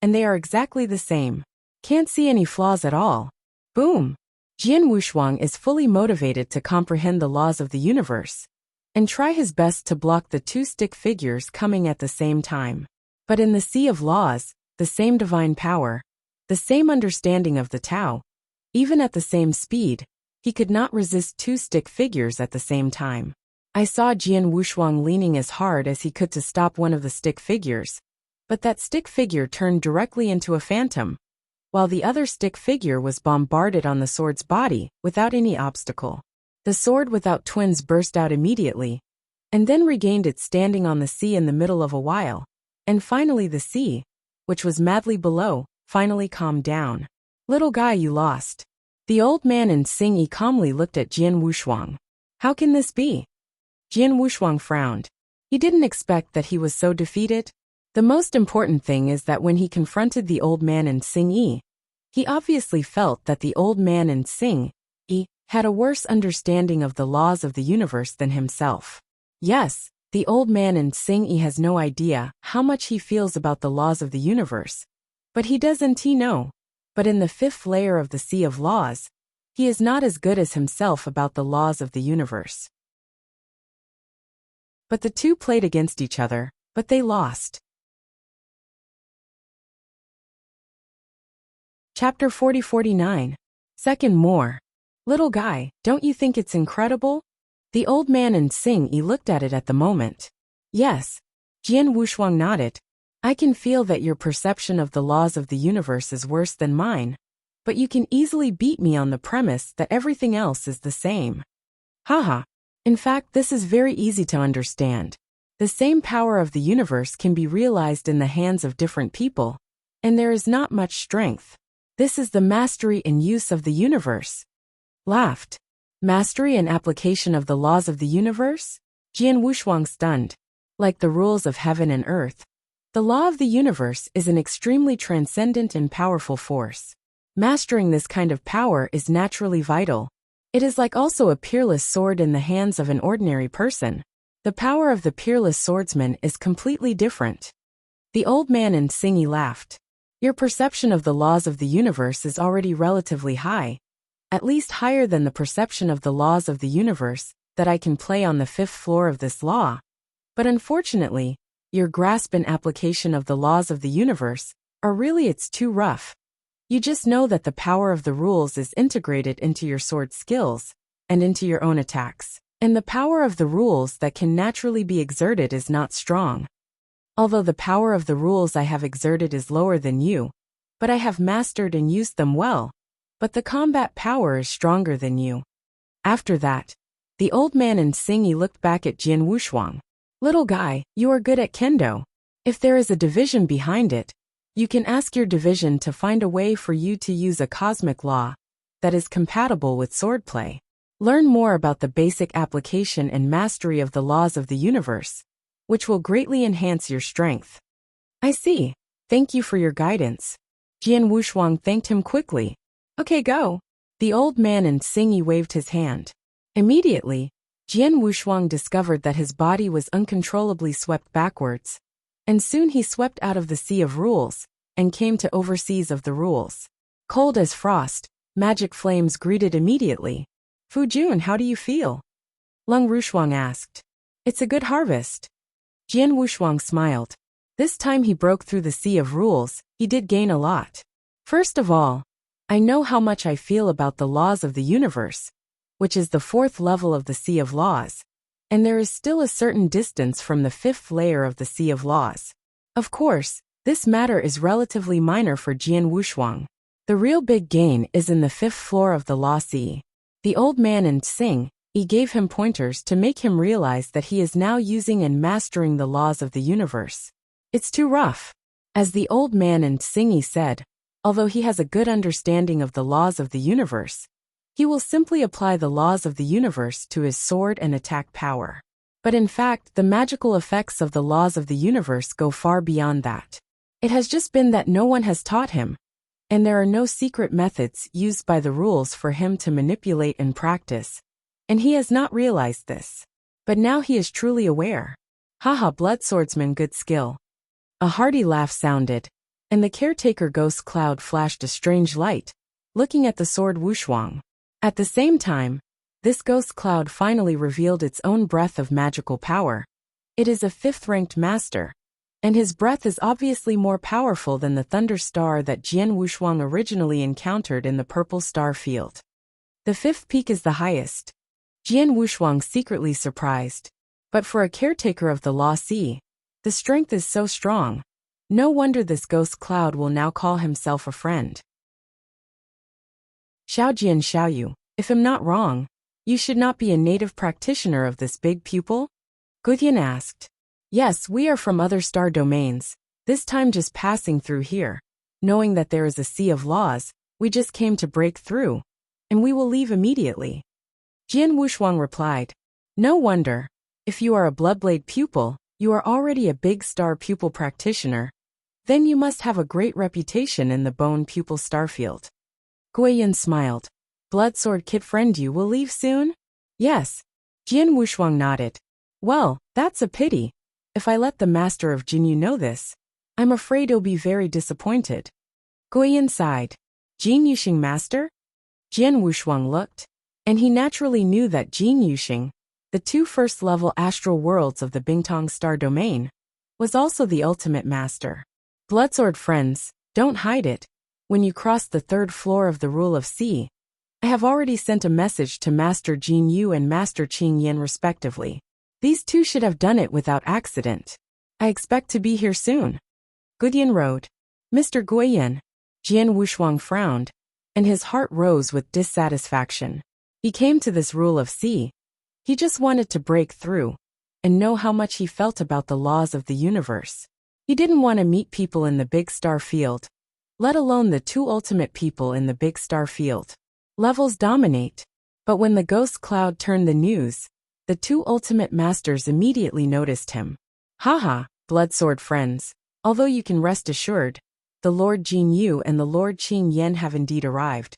Speaker 1: And they are exactly the same. Can't see any flaws at all. Boom! Jian Wushuang is fully motivated to comprehend the laws of the universe, and try his best to block the 2 stick figures coming at the same time. But in the Sea of Laws, the same divine power, the same understanding of the Tao, even at the same speed, he could not resist 2 stick figures at the same time. I saw Jian Wushuang leaning as hard as he could to stop one of the stick figures, but that stick figure turned directly into a phantom, while the other stick figure was bombarded on the sword's body without any obstacle. The sword without twins burst out immediately, and then regained its standing on the sea in the middle of a while, and finally the sea, which was madly below, finally calmed down. Little guy, you lost. The old man in Xingyi calmly looked at Jian Wushuang. How can this be? Jian Wushuang frowned. He didn't expect that he was so defeated. The most important thing is that when he confronted the old man in Xingyi, he obviously felt that the old man in Xingyi had a worse understanding of the laws of the universe than himself. Yes, the old man in Xingyi has no idea how much he feels about the laws of the universe. But he doesn't know. But in the fifth layer of the Sea of Laws, he is not as good as himself about the laws of the universe. But the two played against each other, but they lost. Chapter 40-49. Second more. Little guy, don't you think it's incredible? The old man in Xingyi looked at it at the moment. Yes. Jian Wushuang nodded. I can feel that your perception of the laws of the universe is worse than mine, but you can easily beat me on the premise that everything else is the same. Haha. In fact, this is very easy to understand. The same power of the universe can be realized in the hands of different people, and there is not much strength. This is the mastery and use of the universe. Laughed. Mastery and application of the laws of the universe? Jian Wushuang stunned. Like the rules of heaven and earth, the law of the universe is an extremely transcendent and powerful force. Mastering this kind of power is naturally vital. It is like also a peerless sword in the hands of an ordinary person. The power of the peerless swordsman is completely different. The old man in Xingyi laughed. Your perception of the laws of the universe is already relatively high, at least higher than the perception of the laws of the universe that I can play on the fifth floor of this law. But unfortunately, your grasp and application of the laws of the universe are really it's too rough. You just know that the power of the rules is integrated into your sword skills and into your own attacks, and the power of the rules that can naturally be exerted is not strong. Although the power of the rules I have exerted is lower than you, but I have mastered and used them well, but the combat power is stronger than you. After that, the old man in Xingyi looked back at Jian Wushuang. Little guy, you are good at kendo. If there is a division behind it, you can ask your division to find a way for you to use a cosmic law that is compatible with swordplay. Learn more about the basic application and mastery of the laws of the universe, which will greatly enhance your strength. I see. Thank you for your guidance. Jian Wushuang thanked him quickly. Okay, go. The old man in Xingyi waved his hand. Immediately, Jian Wushuang discovered that his body was uncontrollably swept backwards, and soon he swept out of the sea of rules, and came to overseas of the rules. Cold as frost, magic flames greeted immediately. Fu Jun, how do you feel? Lung Rushuang asked. It's a good harvest. Jian Wushuang smiled. This time he broke through the sea of rules, he did gain a lot. First of all, I know how much I feel about the laws of the universe, which is the fourth level of the Sea of Laws, and there is still a certain distance from the fifth layer of the Sea of Laws. Of course, this matter is relatively minor for Jian Wushuang. The real big gain is in the fifth floor of the Law Sea. The old man in Xingyi gave him pointers to make him realize that he is now using and mastering the laws of the universe. It's too rough. As the old man in Xingyi said, although he has a good understanding of the laws of the universe, he will simply apply the laws of the universe to his sword and attack power. But in fact, the magical effects of the laws of the universe go far beyond that. It has just been that no one has taught him, and there are no secret methods used by the rules for him to manipulate and practice, and he has not realized this. But now he is truly aware. Haha, blood swordsman, good skill. A hearty laugh sounded, and the caretaker ghost cloud flashed a strange light, looking at the sword Wushuang. At the same time, this ghost cloud finally revealed its own breath of magical power. It is a fifth-ranked master, and his breath is obviously more powerful than the thunder star that Jian Wushuang originally encountered in the purple star field. The fifth peak is the highest. Jian Wushuang secretly surprised. But for a caretaker of the Law Sea, the strength is so strong. No wonder this ghost cloud will now call himself a friend. Xiaojian Xiaoyu, if I'm not wrong, you should not be a native practitioner of this big pupil? Gutian asked. Yes, we are from other star domains, this time just passing through here. Knowing that there is a sea of laws, we just came to break through, and we will leave immediately. Jian Wushuang replied. No wonder. If you are a Bloodblade pupil, you are already a big star pupil practitioner. Then you must have a great reputation in the Bone Pupil Starfield. Guiyan smiled. Blood Sword Kid friend, you will leave soon? Yes. Jian Wushuang nodded. Well, that's a pity. If I let the master of Jinyu know this, I'm afraid he'll be very disappointed. Guiyan sighed. Jin Yuxing master? Jian Wushuang looked, and he naturally knew that Jin Yuxing, the two first-level astral worlds of the Bingtong star domain, was also the ultimate master. Bloodsword friends, don't hide it. When you cross the third floor of the Rule of Sea, I have already sent a message to Master Jin Yu and Master Qing Yin respectively. These two should have done it without accident. I expect to be here soon. Gudian wrote. Mr. Guiyan. Jian Wushuang frowned, and his heart rose with dissatisfaction. He came to this Rule of Sea. He just wanted to break through and know how much he felt about the laws of the universe. He didn't want to meet people in the big star field, let alone the two ultimate people in the big star field. Levels dominate. But when the ghost cloud turned the news, the two ultimate masters immediately noticed him. Haha, Bloodsword friends, although you can rest assured, the Lord Jin Yu and the Lord Qing Yen have indeed arrived.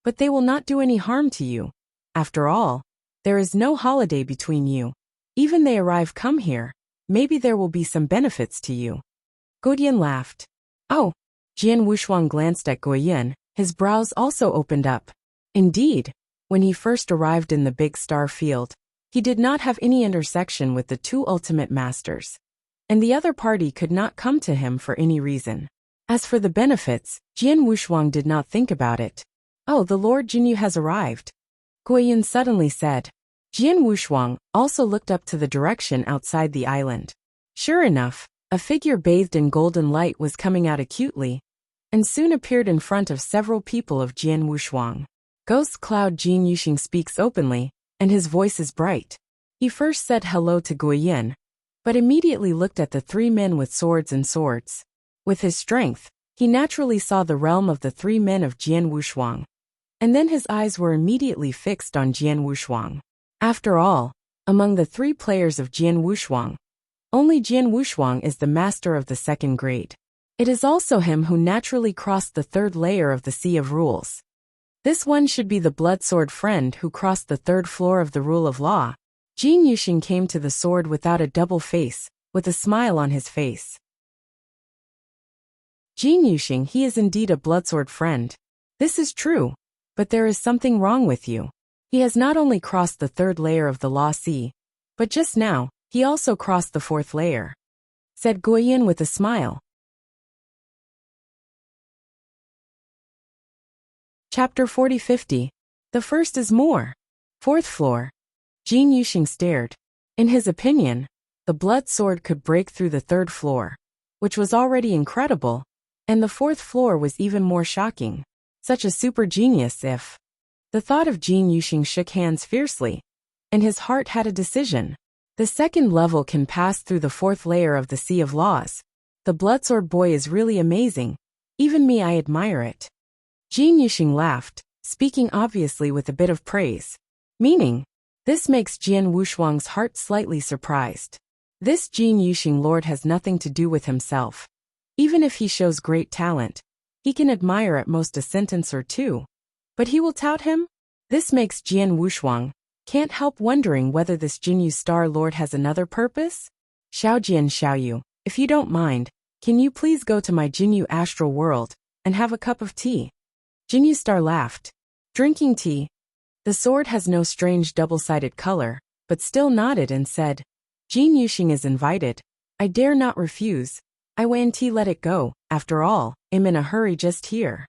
Speaker 1: But they will not do any harm to you. After all, there is no holiday between you. Even they arrive come here, maybe there will be some benefits to you. Guodian laughed. Oh. Jian Wushuang glanced at Guoyin, his brows also opened up. Indeed, when he first arrived in the big star field, he did not have any intersection with the two ultimate masters, and the other party could not come to him for any reason. As for the benefits, Jian Wushuang did not think about it. Oh, the Lord Jinyu has arrived. Guoyin suddenly said. Jian Wushuang also looked up to the direction outside the island. Sure enough, a figure bathed in golden light was coming out acutely, and soon appeared in front of several people of Jian Wushuang. Ghost Cloud Jin Yuxing speaks openly, and his voice is bright. He first said hello to Guoyin, but immediately looked at the three men with swords and swords. With his strength, he naturally saw the realm of the three men of Jian Wushuang, and then his eyes were immediately fixed on Jian Wushuang. After all, among the three players of Jian Wushuang, only Jian Wushuang is the master of the second grade. It is also him who naturally crossed the third layer of the Sea of Rules. This one should be the Bloodsword friend who crossed the third floor of the Rule of Law. Jin Yuxing came to the sword without a double face, with a smile on his face. Jin Yuxing, he is indeed a Bloodsword friend. This is true, but there is something wrong with you. He has not only crossed the third layer of the Law Sea, but just now, he also crossed the fourth layer, said Guoyin with a smile. Chapter 40-50. The first is more. Fourth floor. Jin Yuxing stared. In his opinion, the blood sword could break through the third floor, which was already incredible, and the fourth floor was even more shocking. Such a super genius if... The thought of Jin Yuxing shook hands fiercely, and his heart had a decision. The second level can pass through the fourth layer of the Sea of Laws. The Bloodsword boy is really amazing. Even me, I admire it. Jin Yuxing laughed, speaking obviously with a bit of praise. Meaning, this makes Jian Wushuang's heart slightly surprised. This Jin Yuxing lord has nothing to do with himself. Even if he shows great talent, he can admire at most a sentence or two. But he will tout him? This makes Jian Wushuang can't help wondering whether this Jinyu Star Lord has another purpose? Xiaojian Xiaoyu, if you don't mind, can you please go to my Jinyu astral world and have a cup of tea? Jinyu Star laughed. Drinking tea. The sword has no strange double-sided color, but still nodded and said, Jin Yuxing is invited. I dare not refuse. I Wan tea, let it go. After all, I'm in a hurry just here.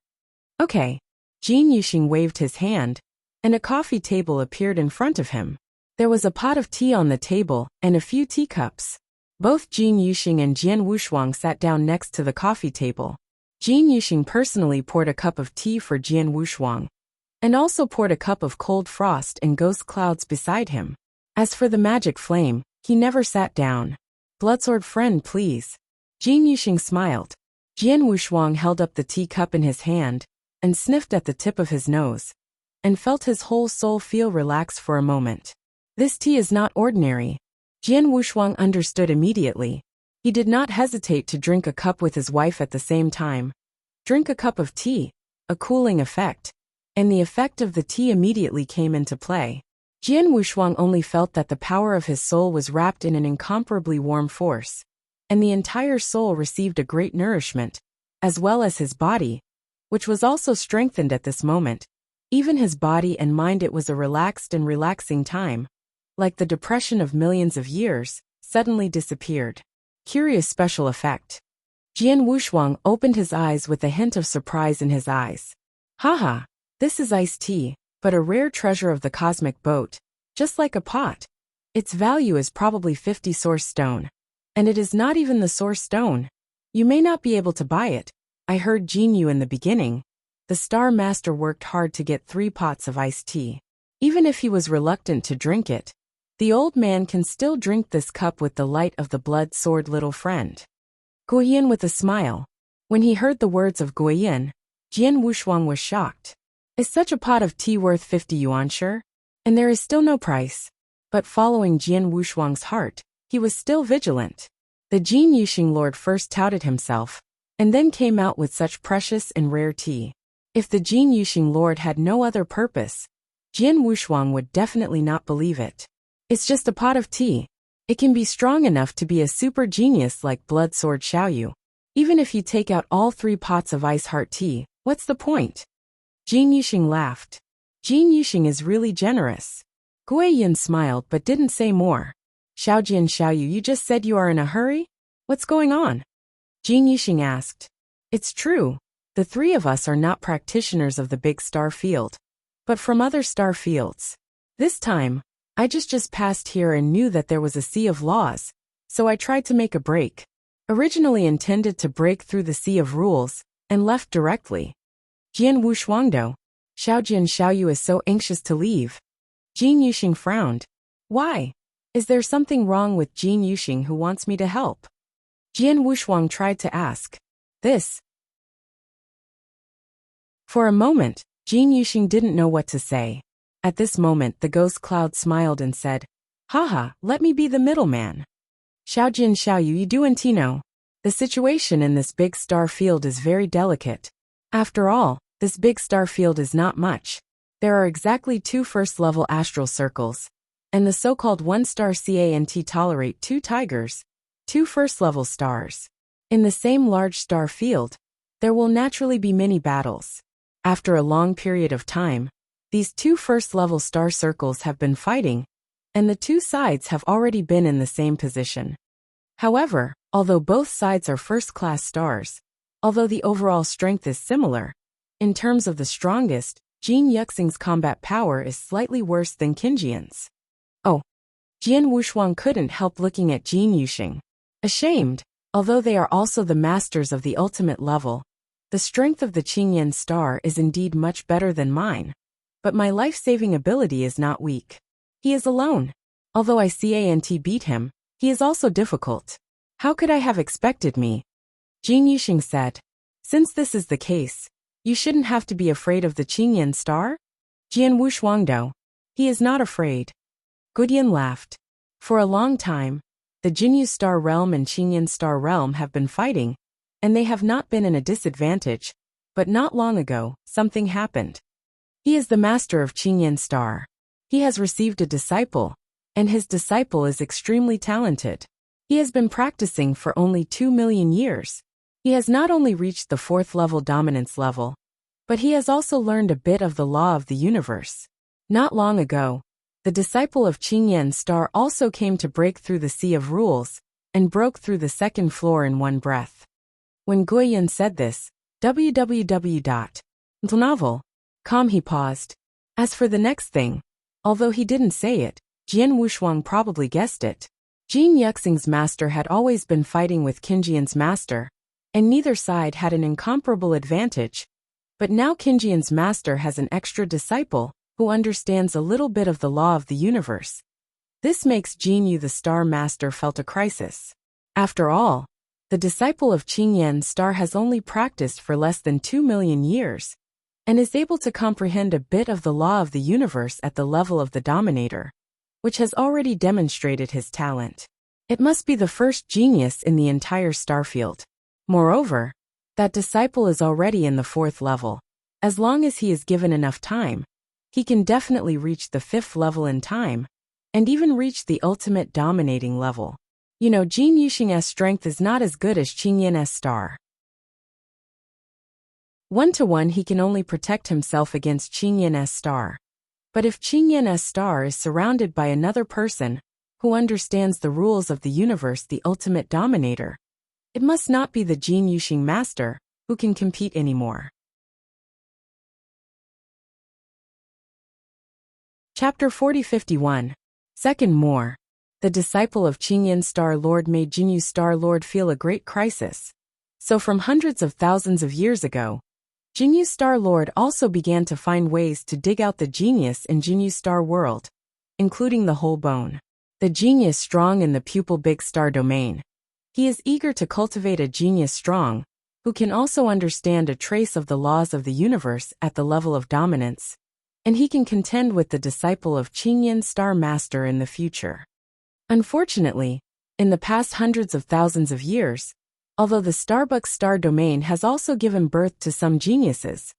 Speaker 1: Okay. Jin Yuxing waved his hand, and a coffee table appeared in front of him. There was a pot of tea on the table and a few teacups. Both Jin Yuxing and Jian Wushuang sat down next to the coffee table. Jin Yuxing personally poured a cup of tea for Jian Wushuang, and also poured a cup of cold frost and ghost clouds beside him. As for the magic flame, he never sat down. Bloodsword friend, please. Jin Yuxing smiled. Jian Wushuang held up the teacup in his hand, and sniffed at the tip of his nose, and felt his whole soul feel relax for a moment. This tea is not ordinary. Jian Wushuang understood immediately. He did not hesitate to drink a cup with his wife at the same time. Drink a cup of tea, a cooling effect. and the effect of the tea immediately came into play. Jian Wushuang only felt that the power of his soul was wrapped in an incomparably warm force, and the entire soul received a great nourishment, as well as his body, which was also strengthened at this moment. Even his body and mind, it was a relaxed and relaxing time, like the depression of millions of years, suddenly disappeared. Curious special effect. Jian Wushuang opened his eyes with a hint of surprise in his eyes. Haha, this is iced tea, but a rare treasure of the cosmic boat, just like a pot. Its value is probably 50 source stone. And it is not even the source stone. You may not be able to buy it. I heard Jinyu in the beginning. The Star Master worked hard to get 3 pots of iced tea. Even if he was reluctant to drink it, the old man can still drink this cup with the light of the blood sword, little friend. Guoyin with a smile. When he heard the words of Guoyin, Jian Wushuang was shocked. Is such a pot of tea worth 50 yuan sure? And there is still no price. But following Jian Wushuang's heart, he was still vigilant. The Jin Yuxing Lord first touted himself, and then came out with such precious and rare tea. If the Jin Yuxing Lord had no other purpose, Jian Wushuang would definitely not believe it. It's just a pot of tea. It can be strong enough to be a super genius like Blood Sword Xiaoyu. Even if you take out all 3 pots of ice heart tea, what's the point? Jin Yuxing laughed. Jin Yuxing is really generous. Guoyin smiled but didn't say more. Xiaojian Xiaoyu, you just said you are in a hurry? What's going on? Jin Yuxing asked. It's true. The 3 of us are not practitioners of the big star field, but from other star fields. This time, I just passed here and knew that there was a sea of laws, so I tried to make a break. Originally intended to break through the sea of rules, and left directly. Jian Wushuangdo, Xiaojian Xiaoyu is so anxious to leave. Jin Yuxing frowned. Why? Is there something wrong with Jin Yuxing who wants me to help? Jian Wushuang tried to ask. This. For a moment, Jin Yuxing didn't know what to say. At this moment the ghost cloud smiled and said, Haha, let me be the middleman. Xiaojian Xiaoyu, you do know. The situation in this big star field is very delicate. After all, this big star field is not much. There are exactly 2 first-level astral circles, and the so-called 1-star CANT tolerate 2 tigers, 2 first-level stars. In the same large star field, there will naturally be many battles. After a long period of time, these 2 first-level star circles have been fighting, and the 2 sides have already been in the same position. However, although both sides are first-class stars, although the overall strength is similar, in terms of the strongest, Jin Yuxing's combat power is slightly worse than Qinjian's. Oh. Jian Wushuang couldn't help looking at Jin Yuxing. Ashamed, although they are also the masters of the ultimate level, the strength of the Qingyan star is indeed much better than mine. But my life-saving ability is not weak. He is alone. Although I CANT beat him, he is also difficult. How could I have expected me? Jin Yuxing said. Since this is the case, you shouldn't have to be afraid of the Qingyan star? Jian Wushuangdo. He is not afraid. Gudian laughed. For a long time, the Jinyu star realm and Qingyan star realm have been fighting, and they have not been in a disadvantage, but not long ago, something happened. He is the master of Qingyan star. He has received a disciple, and his disciple is extremely talented. He has been practicing for only 2 million years. He has not only reached the 4th level dominance level, but he has also learned a bit of the law of the universe. Not long ago, the disciple of Qingyan star also came to break through the sea of rules, and broke through the 2nd floor in one breath. When Guoyin said this, www.novel.com he paused. As for the next thing, although he didn't say it, Jian Wushuang probably guessed it. Jin Yuxing's master had always been fighting with Qinjian's master, and neither side had an incomparable advantage. But now Qinjian's master has an extra disciple, who understands a little bit of the law of the universe. This makes Jinyu the Star Master felt a crisis. After all, the disciple of Qingyan star has only practiced for less than 2 million years, and is able to comprehend a bit of the law of the universe at the level of the Dominator, which has already demonstrated his talent. It must be the first genius in the entire starfield. Moreover, that disciple is already in the 4th level. As long as he is given enough time, he can definitely reach the 5th level in time, and even reach the ultimate dominating level. You know, Jin Yuxing's strength is not as good as Qing Yan's star. 1-to-1 he can only protect himself against Qing Yan's star. But if Qing Yan's star is surrounded by another person who understands the rules of the universe, the ultimate dominator, it must not be the Jin Yuxing master who can compete anymore. Chapter 40-51. Second More. The disciple of Qing Yan's Star Lord made Jinyu's Star Lord feel a great crisis. So from hundreds of thousands of years ago, Jinyu's Star Lord also began to find ways to dig out the genius in Jinyu's star world, including the whole bone. The genius strong in the pupil big star domain. He is eager to cultivate a genius strong, who can also understand a trace of the laws of the universe at the level of dominance, and he can contend with the disciple of Qing Yan's Star Master in the future. Unfortunately, in the past hundreds of thousands of years, although the Starbucks star domain has also given birth to some geniuses,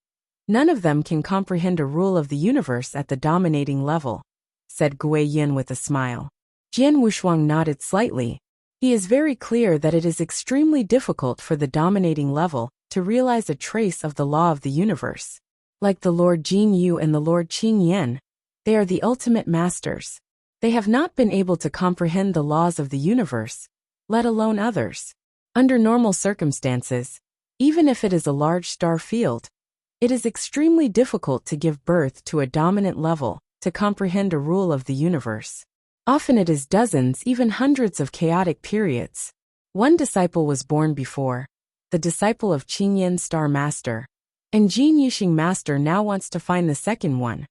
Speaker 1: none of them can comprehend a rule of the universe at the dominating level, said Gui Yin with a smile. Jian Wushuang nodded slightly. He is very clear that it is extremely difficult for the dominating level to realize a trace of the law of the universe. Like the Lord Jin Yu and the Lord Qing Yan, they are the ultimate masters. They have not been able to comprehend the laws of the universe, let alone others. Under normal circumstances, even if it is a large star field, it is extremely difficult to give birth to a dominant level to comprehend a rule of the universe. Often it is dozens, even hundreds of chaotic periods. One disciple was born before, the disciple of Qing Yan's Star Master, and Jin Yuxing Master now wants to find the second one,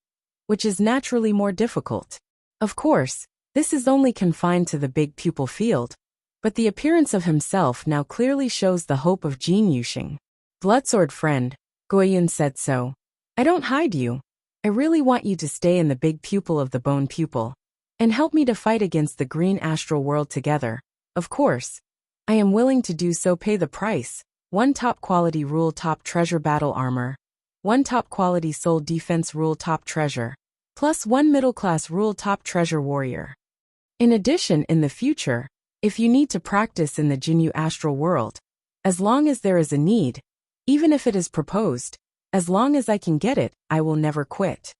Speaker 1: which is naturally more difficult. Of course, this is only confined to the big pupil field, but the appearance of himself now clearly shows the hope of Jin Yuxing. Bloodsword friend, Guoyin said so. I don't hide you. I really want you to stay in the big pupil of the bone pupil, and help me to fight against the green astral world together. Of course, I am willing to do so. Pay the price. 1 top quality rule top treasure battle armor, 1 top quality soul defense rule top treasure, plus 1 middle class rule top treasure warrior. In addition, in the future, if you need to practice in the Jinyu astral world, as long as there is a need, even if it is proposed, as long as I can get it, I will never quit.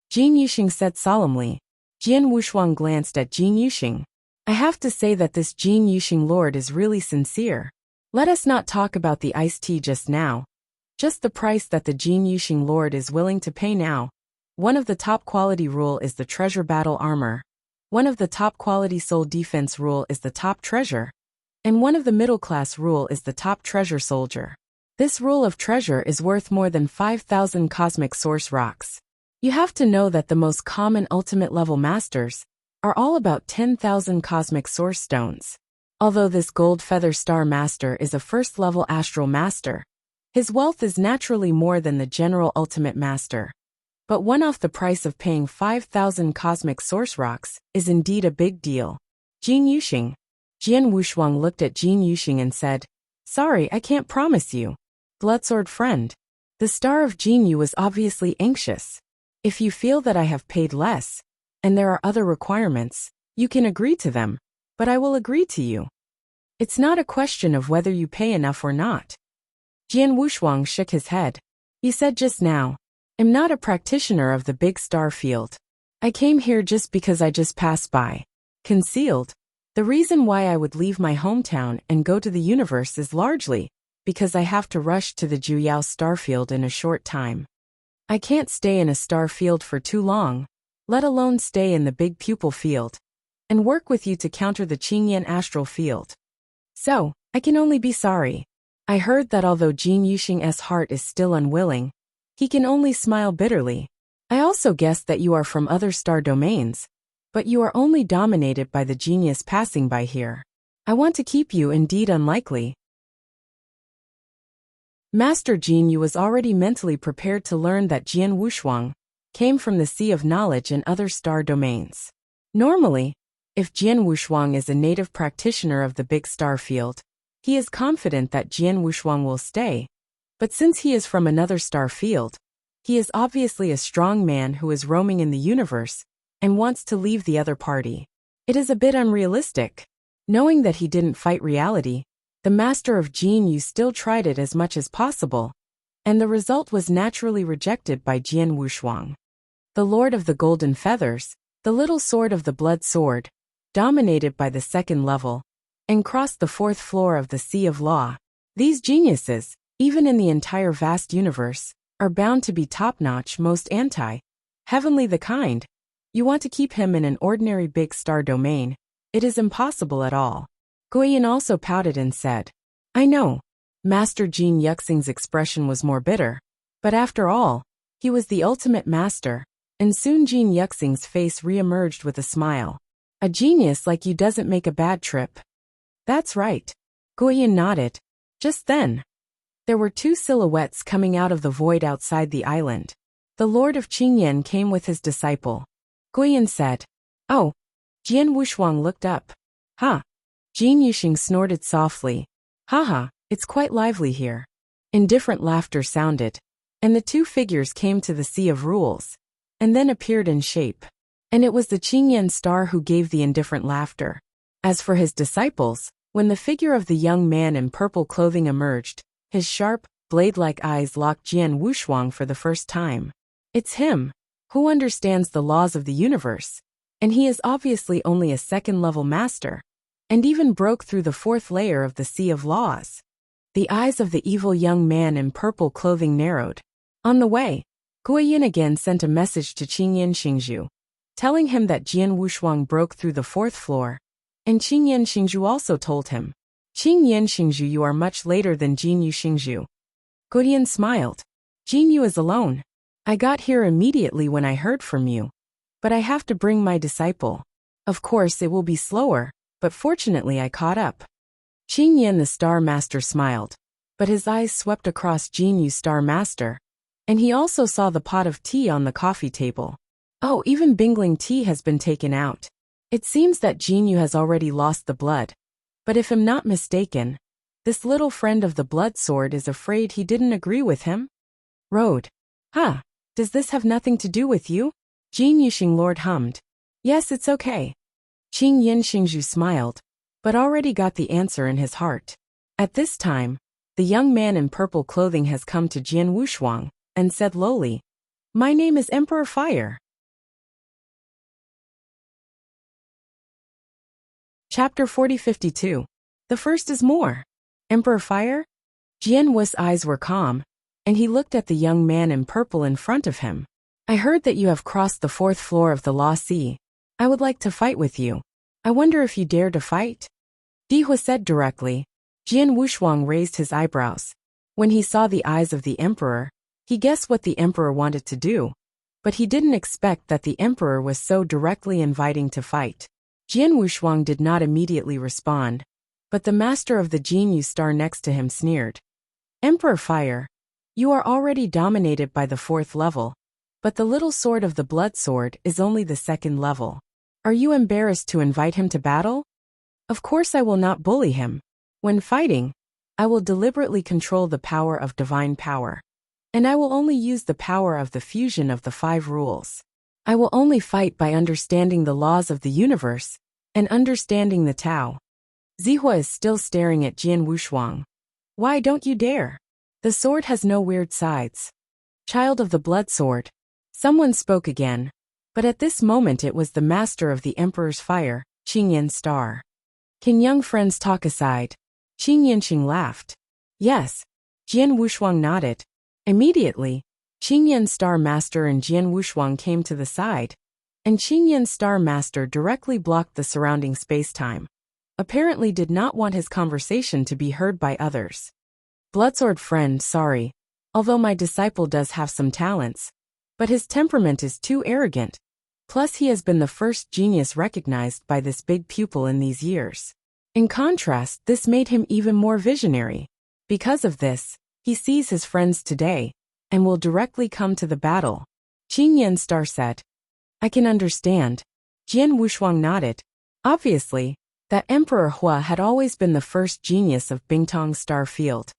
Speaker 1: Jin Yuxing said solemnly. Jian Wushuang glanced at Jin Yuxing. I have to say that this Jin Yuxing lord is really sincere. Let us not talk about the iced tea just now. Just the price that the Jin Yuxing lord is willing to pay now. 1 of the top quality rule is the treasure battle armor. 1 of the top quality soul defense rule is the top treasure. And 1 of the middle class rule is the top treasure soldier. This rule of treasure is worth more than 5,000 cosmic source rocks. You have to know that the most common ultimate level masters are all about 10,000 cosmic source stones. Although this gold feather star master is a first level astral master, his wealth is naturally more than the general ultimate master. But one-off the price of paying 5,000 cosmic source rocks is indeed a big deal. Jin Yuxing. Jian Wushuang looked at Jin Yuxing and said, Sorry, I can't promise you. Bloodsword friend. The star of Jinyu was obviously anxious. If you feel that I have paid less, and there are other requirements, you can agree to them, but I will agree to you. It's not a question of whether you pay enough or not. Jian Wushuang shook his head. He said just now, I'm not a practitioner of the big star field. I came here just because I just passed by. Concealed. The reason why I would leave my hometown and go to the universe is largely because I have to rush to the Juyao star field in a short time. I can't stay in a star field for too long, let alone stay in the big pupil field, and work with you to counter the Qingyan astral field. So, I can only be sorry. I heard that although Jin Yuxing's heart is still unwilling, he can only smile bitterly. I also guessed that you are from other star domains, but you are only dominated by the genius passing by here. I want to keep you indeed unlikely. Master Jin Yu was already mentally prepared to learn that Jian Wushuang came from the sea of knowledge in other star domains. Normally, if Jian Wushuang is a native practitioner of the big star field, he is confident that Jian Wushuang will stay, but since he is from another star field, He is obviously a strong man who is roaming in the universe and wants to leave the other party. It is a bit unrealistic. Knowing that he didn't fight reality, the master of Jin Yu still tried it as much as possible, and the result was naturally rejected by Jian Wushuang. The Lord of the Golden Feathers, the little sword of the blood sword, dominated by the second level, and crossed the fourth floor of the Sea of Law. These geniuses, even in the entire vast universe, are bound to be top-notch, most anti-heavenly the kind. You want to keep him in an ordinary big star domain. It is impossible at all. Guiyin also pouted and said, I know. Master Jin Yuxing's expression was more bitter. But after all, he was the ultimate master, and soon Jin Yuxing's face re-emerged with a smile. A genius like you doesn't make a bad trip. That's right. Guiyin nodded. Just then, there were two silhouettes coming out of the void outside the island. The Lord of Qingyan came with his disciple. Guiyin said, Oh. Jian Wushuang looked up. Ha. Jin Yuxing snorted softly. Haha, it's quite lively here. Indifferent laughter sounded, and the two figures came to the Sea of Rules, and then appeared in shape. And it was the Qingyan star who gave the indifferent laughter. As for his disciples, when the figure of the young man in purple clothing emerged, his sharp, blade-like eyes locked Jian Wushuang for the first time. It's him, who understands the laws of the universe, and he is obviously only a second-level master, and even broke through the fourth layer of the Sea of Laws. The eyes of the evil young man in purple clothing narrowed. On the way, Guiyin again sent a message to Qingyan Xingzhu, telling him that Jian Wushuang broke through the fourth floor, and Qingyan Xingzhu also told him, Qingyan Xingzhu, you are much later than Jin Yu Xingzhu. Guiyin smiled. Jin Yu is alone. I got here immediately when I heard from you. But I have to bring my disciple. Of course it will be slower, but fortunately I caught up. Qingyan the Star Master smiled, but his eyes swept across Jin Yu Star Master, and he also saw the pot of tea on the coffee table. Oh, even Bingling tea has been taken out. It seems that Jin Yu has already lost the blood. But if I'm not mistaken, this little friend of the blood sword is afraid he didn't agree with him? Road. Huh, does this have nothing to do with you? Jin Yuxing Lord hummed. Yes, it's okay. Qingyan Xingzhu smiled, but already got the answer in his heart. At this time, the young man in purple clothing has come to Jian Wushuang and said lowly, My name is Emperor Fire. Chapter 4052. The first is more. Emperor Fire? Jian Wu's eyes were calm, and he looked at the young man in purple in front of him. I heard that you have crossed the fourth floor of the Law Sea. I would like to fight with you. I wonder if you dare to fight? Dihua said directly. Jian Wushuang raised his eyebrows. When he saw the eyes of the emperor, he guessed what the emperor wanted to do, but he didn't expect that the emperor was so directly inviting to fight. Jian Wushuang did not immediately respond, but the master of the Jin Yu star next to him sneered. Emperor Fire, you are already dominated by the fourth level, but the little sword of the blood sword is only the second level. Are you embarrassed to invite him to battle? Of course I will not bully him. When fighting, I will deliberately control the power of divine power. And I will only use the power of the fusion of the 5 rules. I will only fight by understanding the laws of the universe and understanding the Tao. Zihua is still staring at Jian Wushuang. Why don't you dare? The sword has no weird sides. Child of the blood sword. Someone spoke again, but at this moment it was the master of the Emperor's Fire, Qingyan Star. Can young friends talk aside? Qingyan Xing laughed. Yes. Jian Wushuang nodded. Immediately, Qingyan Star Master and Jian Wushuang came to the side, and Qingyan Star Master directly blocked the surrounding space-time. Apparently did not want his conversation to be heard by others. Bloodsword friend, sorry. Although my disciple does have some talents, but his temperament is too arrogant. Plus he has been the first genius recognized by this big pupil in these years. In contrast, this made him even more visionary. Because of this, he sees his friends today, and will directly come to the battle. Qingyan Star said. I can understand. Jian Wushuang nodded. Obviously, that Emperor Hua had always been the first genius of Bingtong Star Field.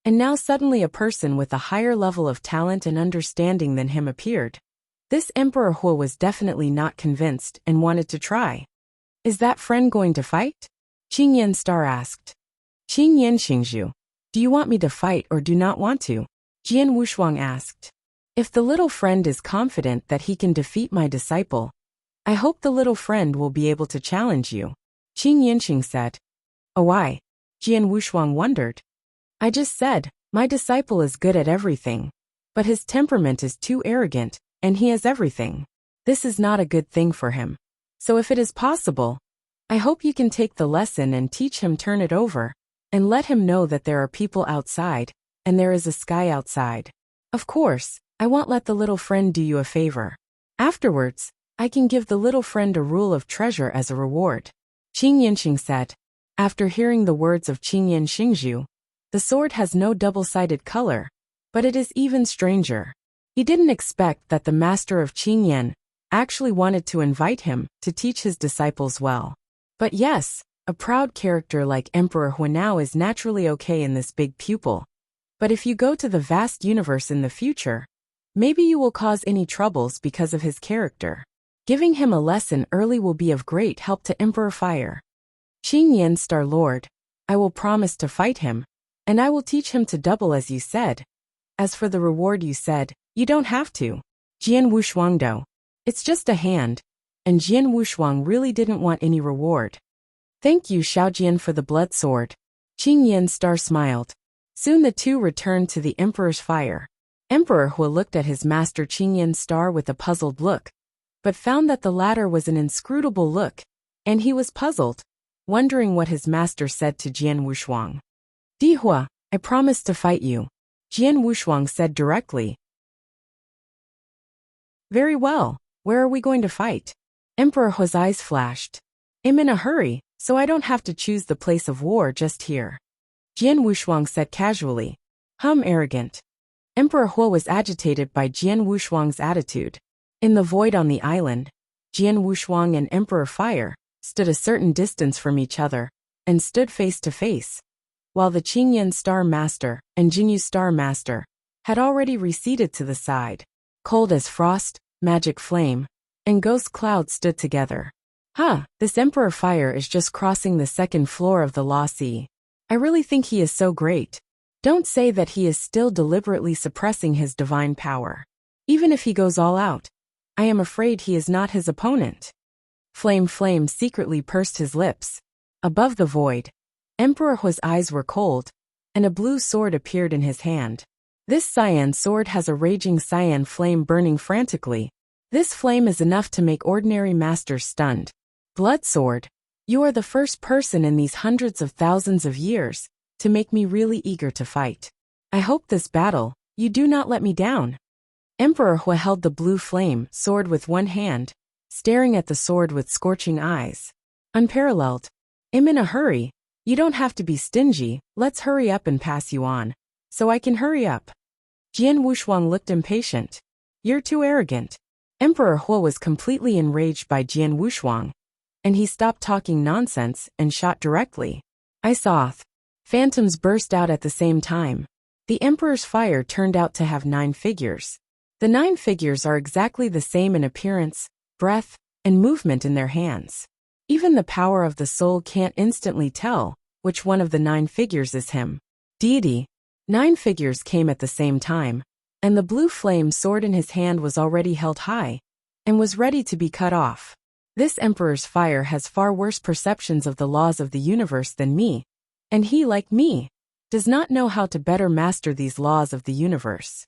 Speaker 1: And now suddenly a person with a higher level of talent and understanding than him appeared. This Emperor Hu was definitely not convinced and wanted to try. Is that friend going to fight? Qing Yan Star asked. Qing Yan Xingzhu. Do you want me to fight or do not want to? Jian Wushuang asked. If the little friend is confident that he can defeat my disciple, I hope the little friend will be able to challenge you. Qing Yanqing said. Oh, why? Jian Wushuang wondered. I just said, my disciple is good at everything. But his temperament is too arrogant, and he has everything. This is not a good thing for him. So if it is possible, I hope you can take the lesson and teach him turn it over, and let him know that there are people outside, and there is a sky outside. Of course, I won't let the little friend do you a favor. Afterwards, I can give the little friend a rule of treasure as a reward. Qing Yanqing said. After hearing the words of Qing Yan Xingzhu, the sword has no double-sided color, but it is even stranger. He didn't expect that the master of Qing Yan actually wanted to invite him to teach his disciples well. But yes, a proud character like Emperor Huanao is naturally okay in this big pupil. But if you go to the vast universe in the future, maybe you will cause any troubles because of his character. Giving him a lesson early will be of great help to Emperor Fire. Qing Yan Star Lord, I will promise to fight him, and I will teach him to double as you said. As for the reward you said, you don't have to. Jian Wushuang do. It's just a hand, and Jian Wushuang really didn't want any reward. Thank you Xiaojian for the blood sword. Qing Yan Star smiled. Soon the two returned to the Emperor's fire. Emperor Hu looked at his master Qing Yan Star with a puzzled look, but found that the latter was an inscrutable look, and he was puzzled, wondering what his master said to Jian Wushuang. Dihua, I promise to fight you, Jian Wushuang said directly. Very well, where are we going to fight? Emperor Hu's eyes flashed. I'm in a hurry, so I don't have to choose the place of war just here. Jian Wushuang said casually. Arrogant. Emperor Hu was agitated by Jian Wushuang's attitude. In the void on the island, Jian Wushuang and Emperor Fire stood a certain distance from each other, and stood face to face, while the Qingyan Star Master and Jinyu Star Master had already receded to the side. Cold as frost, magic flame, and ghost cloud stood together. This Emperor Fire is just crossing the second floor of the Law Sea. I really think he is so great. Don't say that he is still deliberately suppressing his divine power. Even if he goes all out, I am afraid he is not his opponent. Flame secretly pursed his lips. Above the void, Emperor Hu's eyes were cold, and a blue sword appeared in his hand. This cyan sword has a raging cyan flame burning frantically. This flame is enough to make ordinary masters stunned. Blood sword, you are the first person in these hundreds of thousands of years to make me really eager to fight. I hope this battle, you do not let me down. Emperor Hu held the blue flame sword with one hand, staring at the sword with scorching eyes. Unparalleled. I'm in a hurry. You don't have to be stingy, let's hurry up and pass you on. So I can hurry up. Jian Wushuang looked impatient. You're too arrogant. Emperor Hu was completely enraged by Jian Wushuang, and he stopped talking nonsense and shot directly. I saw phantoms burst out at the same time. The Emperor's fire turned out to have 9 figures. The 9 figures are exactly the same in appearance, breath, and movement in their hands. Even the power of the soul can't instantly tell which one of the 9 figures is him. Deity. 9 figures came at the same time, and the blue flame sword in his hand was already held high, and was ready to be cut off. This Emperor's fire has far worse perceptions of the laws of the universe than me, and he, like me, does not know how to better master these laws of the universe.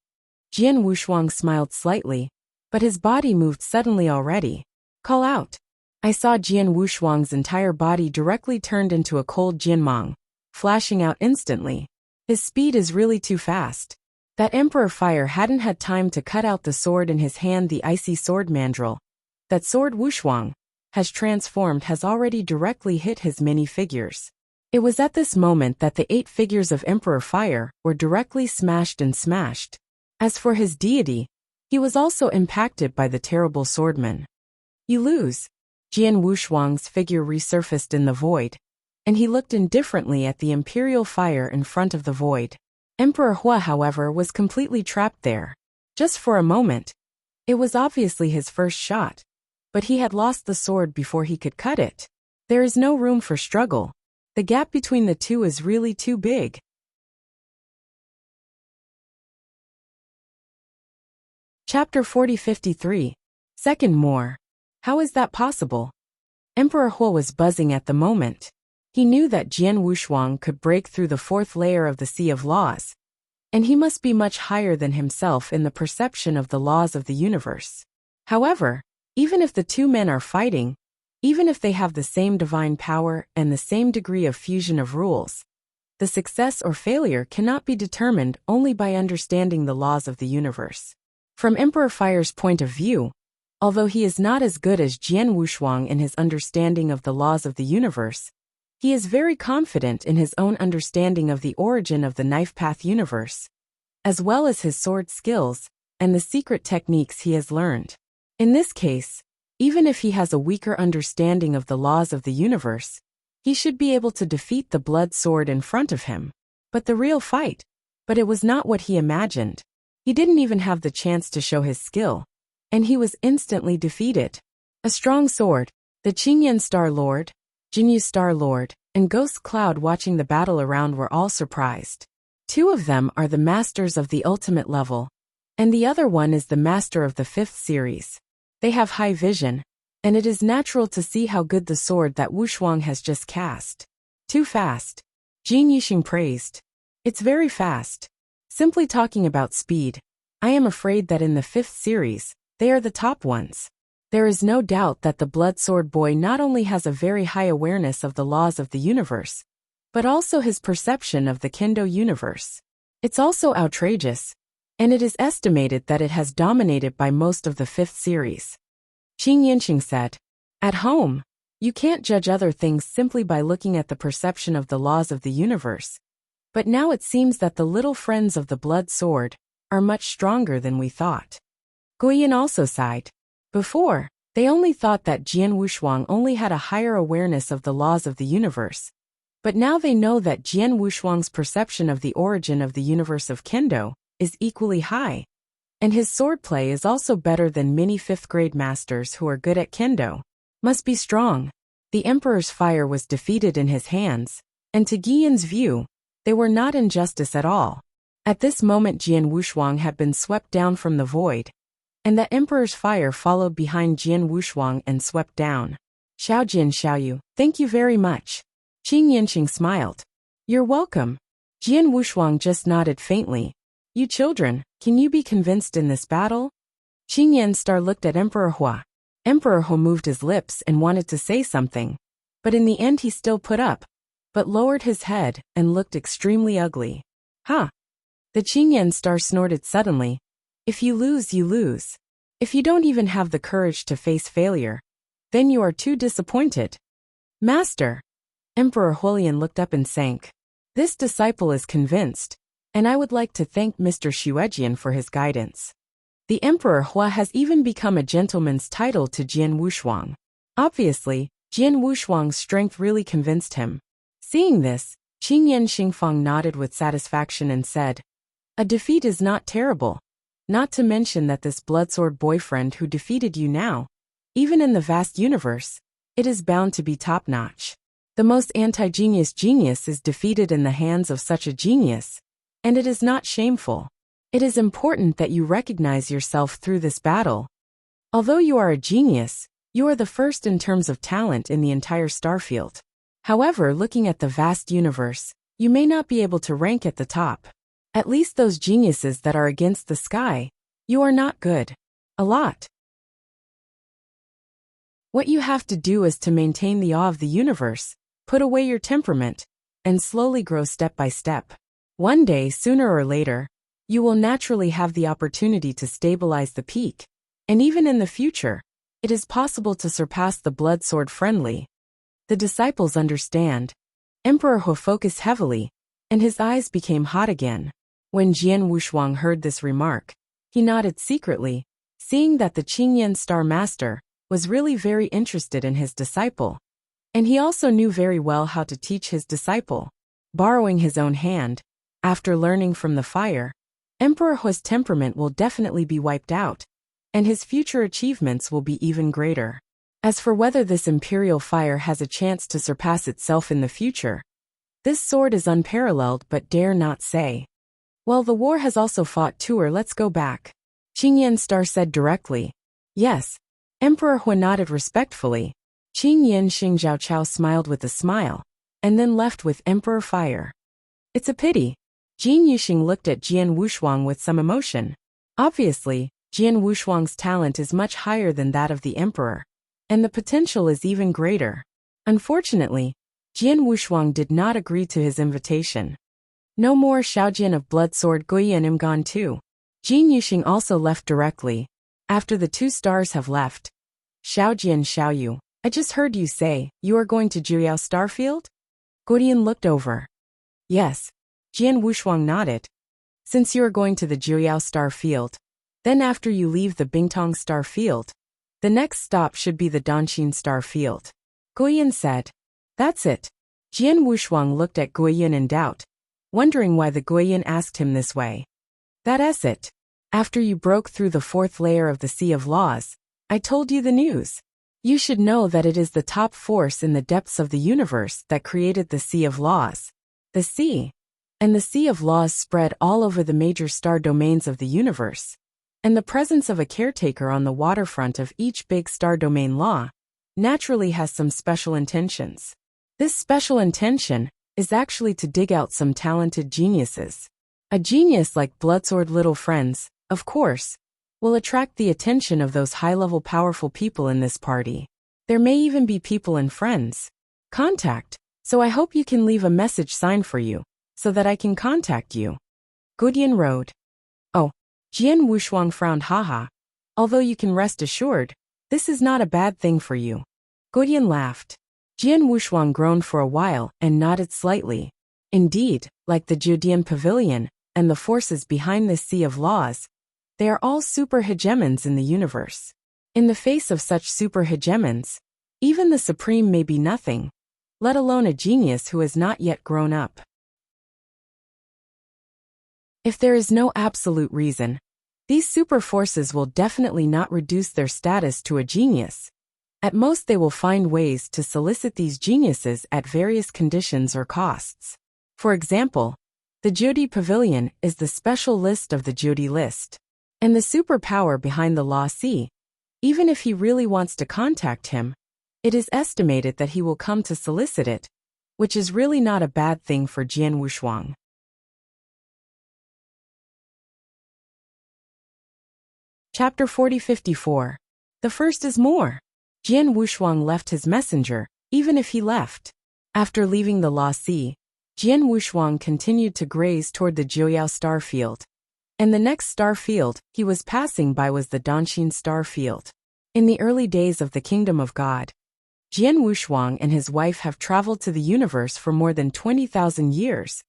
Speaker 1: Jian Wushuang smiled slightly, but his body moved suddenly already. Call out. I saw Jian Wushuang's entire body directly turned into a cold Jinmang, flashing out instantly. His speed is really too fast. That Emperor Fire hadn't had time to cut out the sword in his hand. The icy sword mandrel that sword Wushuang has transformed has already directly hit his many figures. It was at this moment that the 8 figures of Emperor Fire were directly smashed and smashed. As for his deity, he was also impacted by the terrible Swordsman. You lose. Jian Wushuang's figure resurfaced in the void, and he looked indifferently at the imperial fire in front of the void. Emperor Hua, however, was completely trapped there. Just for a moment. It was obviously his first shot, but he had lost the sword before he could cut it. There is no room for struggle. The gap between the two is really too big. Chapter 40-53. Second more. How is that possible? Emperor Hua was buzzing at the moment. He knew that Jian Wushuang could break through the fourth layer of the Sea of Laws, and he must be much higher than himself in the perception of the laws of the universe. However, even if the two men are fighting, even if they have the same divine power and the same degree of fusion of rules, the success or failure cannot be determined only by understanding the laws of the universe. From Emperor Fire's point of view, although he is not as good as Jian Wushuang in his understanding of the laws of the universe, he is very confident in his own understanding of the origin of the knife path universe, as well as his sword skills and the secret techniques he has learned. In this case, even if he has a weaker understanding of the laws of the universe, he should be able to defeat the blood sword in front of him. But it was not what he imagined. He didn't even have the chance to show his skill, and he was instantly defeated. A strong sword, the Qingyan Star Lord, Jinyu Star Lord, and Ghost Cloud watching the battle around were all surprised. Two of them are the masters of the ultimate level, and the other one is the master of the 5th series. They have high vision, and it is natural to see how good the sword that Wushuang has just cast. Too fast. Jin Yixing praised. It's very fast. Simply talking about speed, I am afraid that in the 5th series, they are the top ones. There is no doubt that the Blood Sword Boy not only has a very high awareness of the laws of the universe, but also his perception of the Kendo universe. It's also outrageous, and it is estimated that it has dominated by most of the 5th series. Qing Yinqing said, "At home, you can't judge other things simply by looking at the perception of the laws of the universe. But now it seems that the little friends of the Blood Sword are much stronger than we thought." Guiyan also sighed. Before, they only thought that Jian Wushuang only had a higher awareness of the laws of the universe. But now they know that Jian Wushuang's perception of the origin of the universe of Kendo is equally high. And his swordplay is also better than many 5th grade masters who are good at Kendo. Must be strong. The Emperor's fire was defeated in his hands, and to Guiyan's view, they were not injustice at all. At this moment Jian Wushuang had been swept down from the void, and the Emperor's fire followed behind Jian Wushuang and swept down. Xiaojin Xiaoyu, thank you very much. Qing Yinqing smiled. You're welcome. Jian Wushuang just nodded faintly. You children, can you be convinced in this battle? Qing Yanstar looked at Emperor Hua. Emperor Hua moved his lips and wanted to say something, but in the end he still put up, but lowered his head and looked extremely ugly. Ha! The Qingyan Star snorted suddenly. If you lose, you lose. If you don't even have the courage to face failure, then you are too disappointed. Master! Emperor Huolian looked up and sank. This disciple is convinced, and I would like to thank Mr. Xuejian for his guidance. The Emperor Hua has even become a gentleman's title to Jian Wushuang. Obviously, Jian Wushuang's strength really convinced him. Seeing this, Qingyan Xingfang nodded with satisfaction and said, "A defeat is not terrible. Not to mention that this bloodsword boyfriend who defeated you now, even in the vast universe, it is bound to be top-notch. The most anti-genius genius is defeated in the hands of such a genius, and it is not shameful. It is important that you recognize yourself through this battle. Although you are a genius, you are the first in terms of talent in the entire starfield. However, looking at the vast universe, you may not be able to rank at the top. At least those geniuses that are against the sky, you are not good. A lot. What you have to do is to maintain the awe of the universe, put away your temperament, and slowly grow step by step. One day, sooner or later, you will naturally have the opportunity to stabilize the peak, and even in the future, it is possible to surpass the blood sword friendly. The disciples understand. Emperor He focused heavily, and his eyes became hot again. When Jian Wushuang heard this remark, he nodded secretly, seeing that the Qingyan Star Master was really very interested in his disciple. And he also knew very well how to teach his disciple. Borrowing his own hand, After learning from the fire, Emperor Hu's temperament will definitely be wiped out, and his future achievements will be even greater. As for whether this imperial fire has a chance to surpass itself in the future, this sword is unparalleled but dare not say. Well, the war has also fought too, let's go back. Qingyan Star said directly. Yes. Emperor Hu nodded respectfully. Qingyan Xingzhaochao smiled with a smile, and then left with Emperor Fire. It's a pity. Jin Yuxing looked at Jian Wushuang with some emotion. Obviously, Jian Wushuang's talent is much higher than that of the emperor, and the potential is even greater. Unfortunately, Jian Wushuang did not agree to his invitation. No more Xiaojian of Blood Sword Guiyan am gone too. Jin Yuxing also left directly. After the two stars have left. Xiaojian Xiaoyu, I just heard you say, you are going to Juyao Starfield? Guiyan looked over. Yes. Jian Wushuang nodded. Since you are going to the Juyao Star Field, then after you leave the Bingtong Star Field, the next stop should be the Donxin Star Field. Guiyan said. That's it. Jian Wushuang looked at Guiyan in doubt, wondering why the Guiyan asked him this way. That's it. After you broke through the fourth layer of the Sea of Laws, I told you the news. You should know that it is the top force in the depths of the universe that created the Sea of Laws. The sea. And the Sea of Laws spread all over the major star domains of the universe. And the presence of a caretaker on the waterfront of each big star domain law naturally has some special intentions. This special intention is actually to dig out some talented geniuses. A genius like Bloodsword Little Friends, of course, will attract the attention of those high-level powerful people in this party. There may even be people and friends. Contact, so I hope you can leave a message sign for you, so that I can contact you. Guiyan wrote. Oh, Jian Wushuang frowned haha. Although you can rest assured, this is not a bad thing for you. Guiyan laughed. Jian Wushuang groaned for a while and nodded slightly. Indeed, like the Judian Pavilion and the forces behind this Sea of Laws, they are all super hegemons in the universe. In the face of such super hegemons, even the Supreme may be nothing, let alone a genius who has not yet grown up. If there is no absolute reason, these super forces will definitely not reduce their status to a genius. At most they will find ways to solicit these geniuses at various conditions or costs. For example, the Jyoti Pavilion is the special list of the Jyoti list. And the superpower behind the Law Sea, even if he really wants to contact him, it is estimated that he will come to solicit it, which is really not a bad thing for Jian Wushuang. Chapter 4054. The first is more. Jian Wushuang left his messenger, even if he left. After leaving the Law Sea, Jian Wushuang continued to graze toward the Juyao Star Field. And the next star field he was passing by was the Donxin Star Field. In the early days of the Kingdom of God, Jian Wushuang and his wife have traveled to the universe for more than 20,000 years.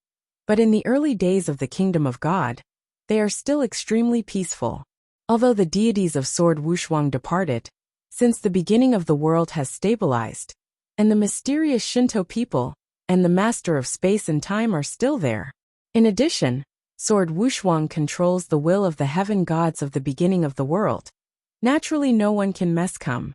Speaker 1: But in the early days of the Kingdom of God, they are still extremely peaceful. Although the deities of Sword Wushuang departed, since the beginning of the world has stabilized, and the mysterious Shinto people and the Master of Space and Time are still there. In addition, Sword Wushuang controls the will of the heaven gods of the beginning of the world. Naturally no one can mess come.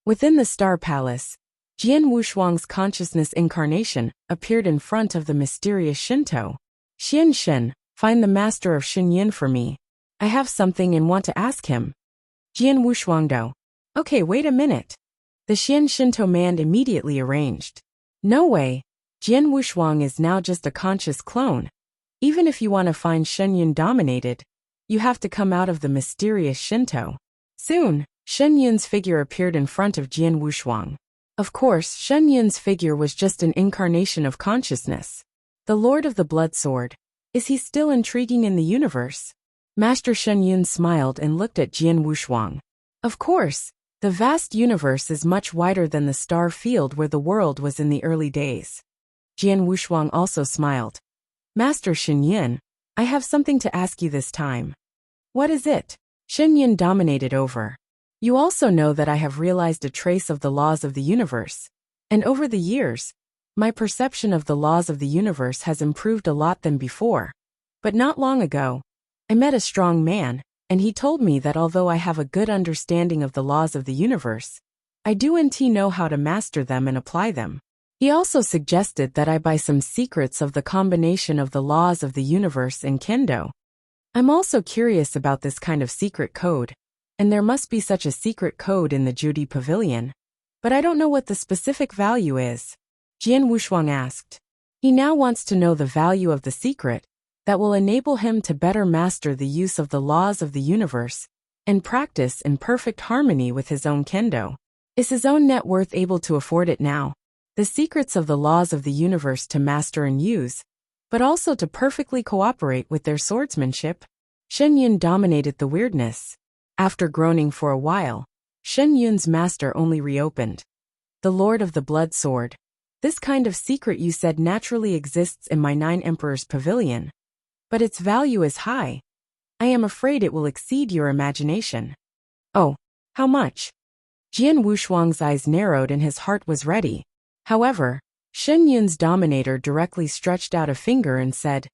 Speaker 1: Within the Star Palace, Jian Wushuang's consciousness incarnation appeared in front of the mysterious Shinto. Xian Shen, find the Master of Xinyin for me. I have something and want to ask him. Jian Wushuang do. Okay, wait a minute. The Xian Shinto man immediately arranged. No way. Jian Wushuang is now just a conscious clone. Even if you want to find Shenyun dominated, you have to come out of the mysterious Shinto. Soon, Shenyun's figure appeared in front of Jian Wushuang. Of course, Shenyun's figure was just an incarnation of consciousness. The Lord of the Blood Sword. Is he still intriguing in the universe? Master Shenyun smiled and looked at Jian Wushuang. Of course, the vast universe is much wider than the star field where the world was in the early days. Jian Wushuang also smiled. Master Shenyun, I have something to ask you this time. What is it? Shenyun dominated over. You also know that I have realized a trace of the laws of the universe. And over the years, My perception of the laws of the universe has improved a lot than before. But not long ago, I met a strong man, and he told me that although I have a good understanding of the laws of the universe, I don't know how to master them and apply them. He also suggested that I buy some secrets of the combination of the laws of the universe in Kendo. I'm also curious about this kind of secret code, and there must be such a secret code in the Judy Pavilion. But I don't know what the specific value is. Jian Wushuang asked. He now wants to know the value of the secret that will enable him to better master the use of the laws of the universe and practice in perfect harmony with his own Kendo. Is his own net worth able to afford it now? The secrets of the laws of the universe to master and use, but also to perfectly cooperate with their swordsmanship? Shen Yun dominated the weirdness. After groaning for a while, Shen Yun's master only reopened. The Lord of the Blood Sword. This kind of secret you said naturally exists in my 9 Emperors Pavilion. But its value is high. I am afraid it will exceed your imagination. Oh, how much? Jian Wushuang's eyes narrowed and his heart was ready. However, Shen Yun's dominator directly stretched out a finger and said,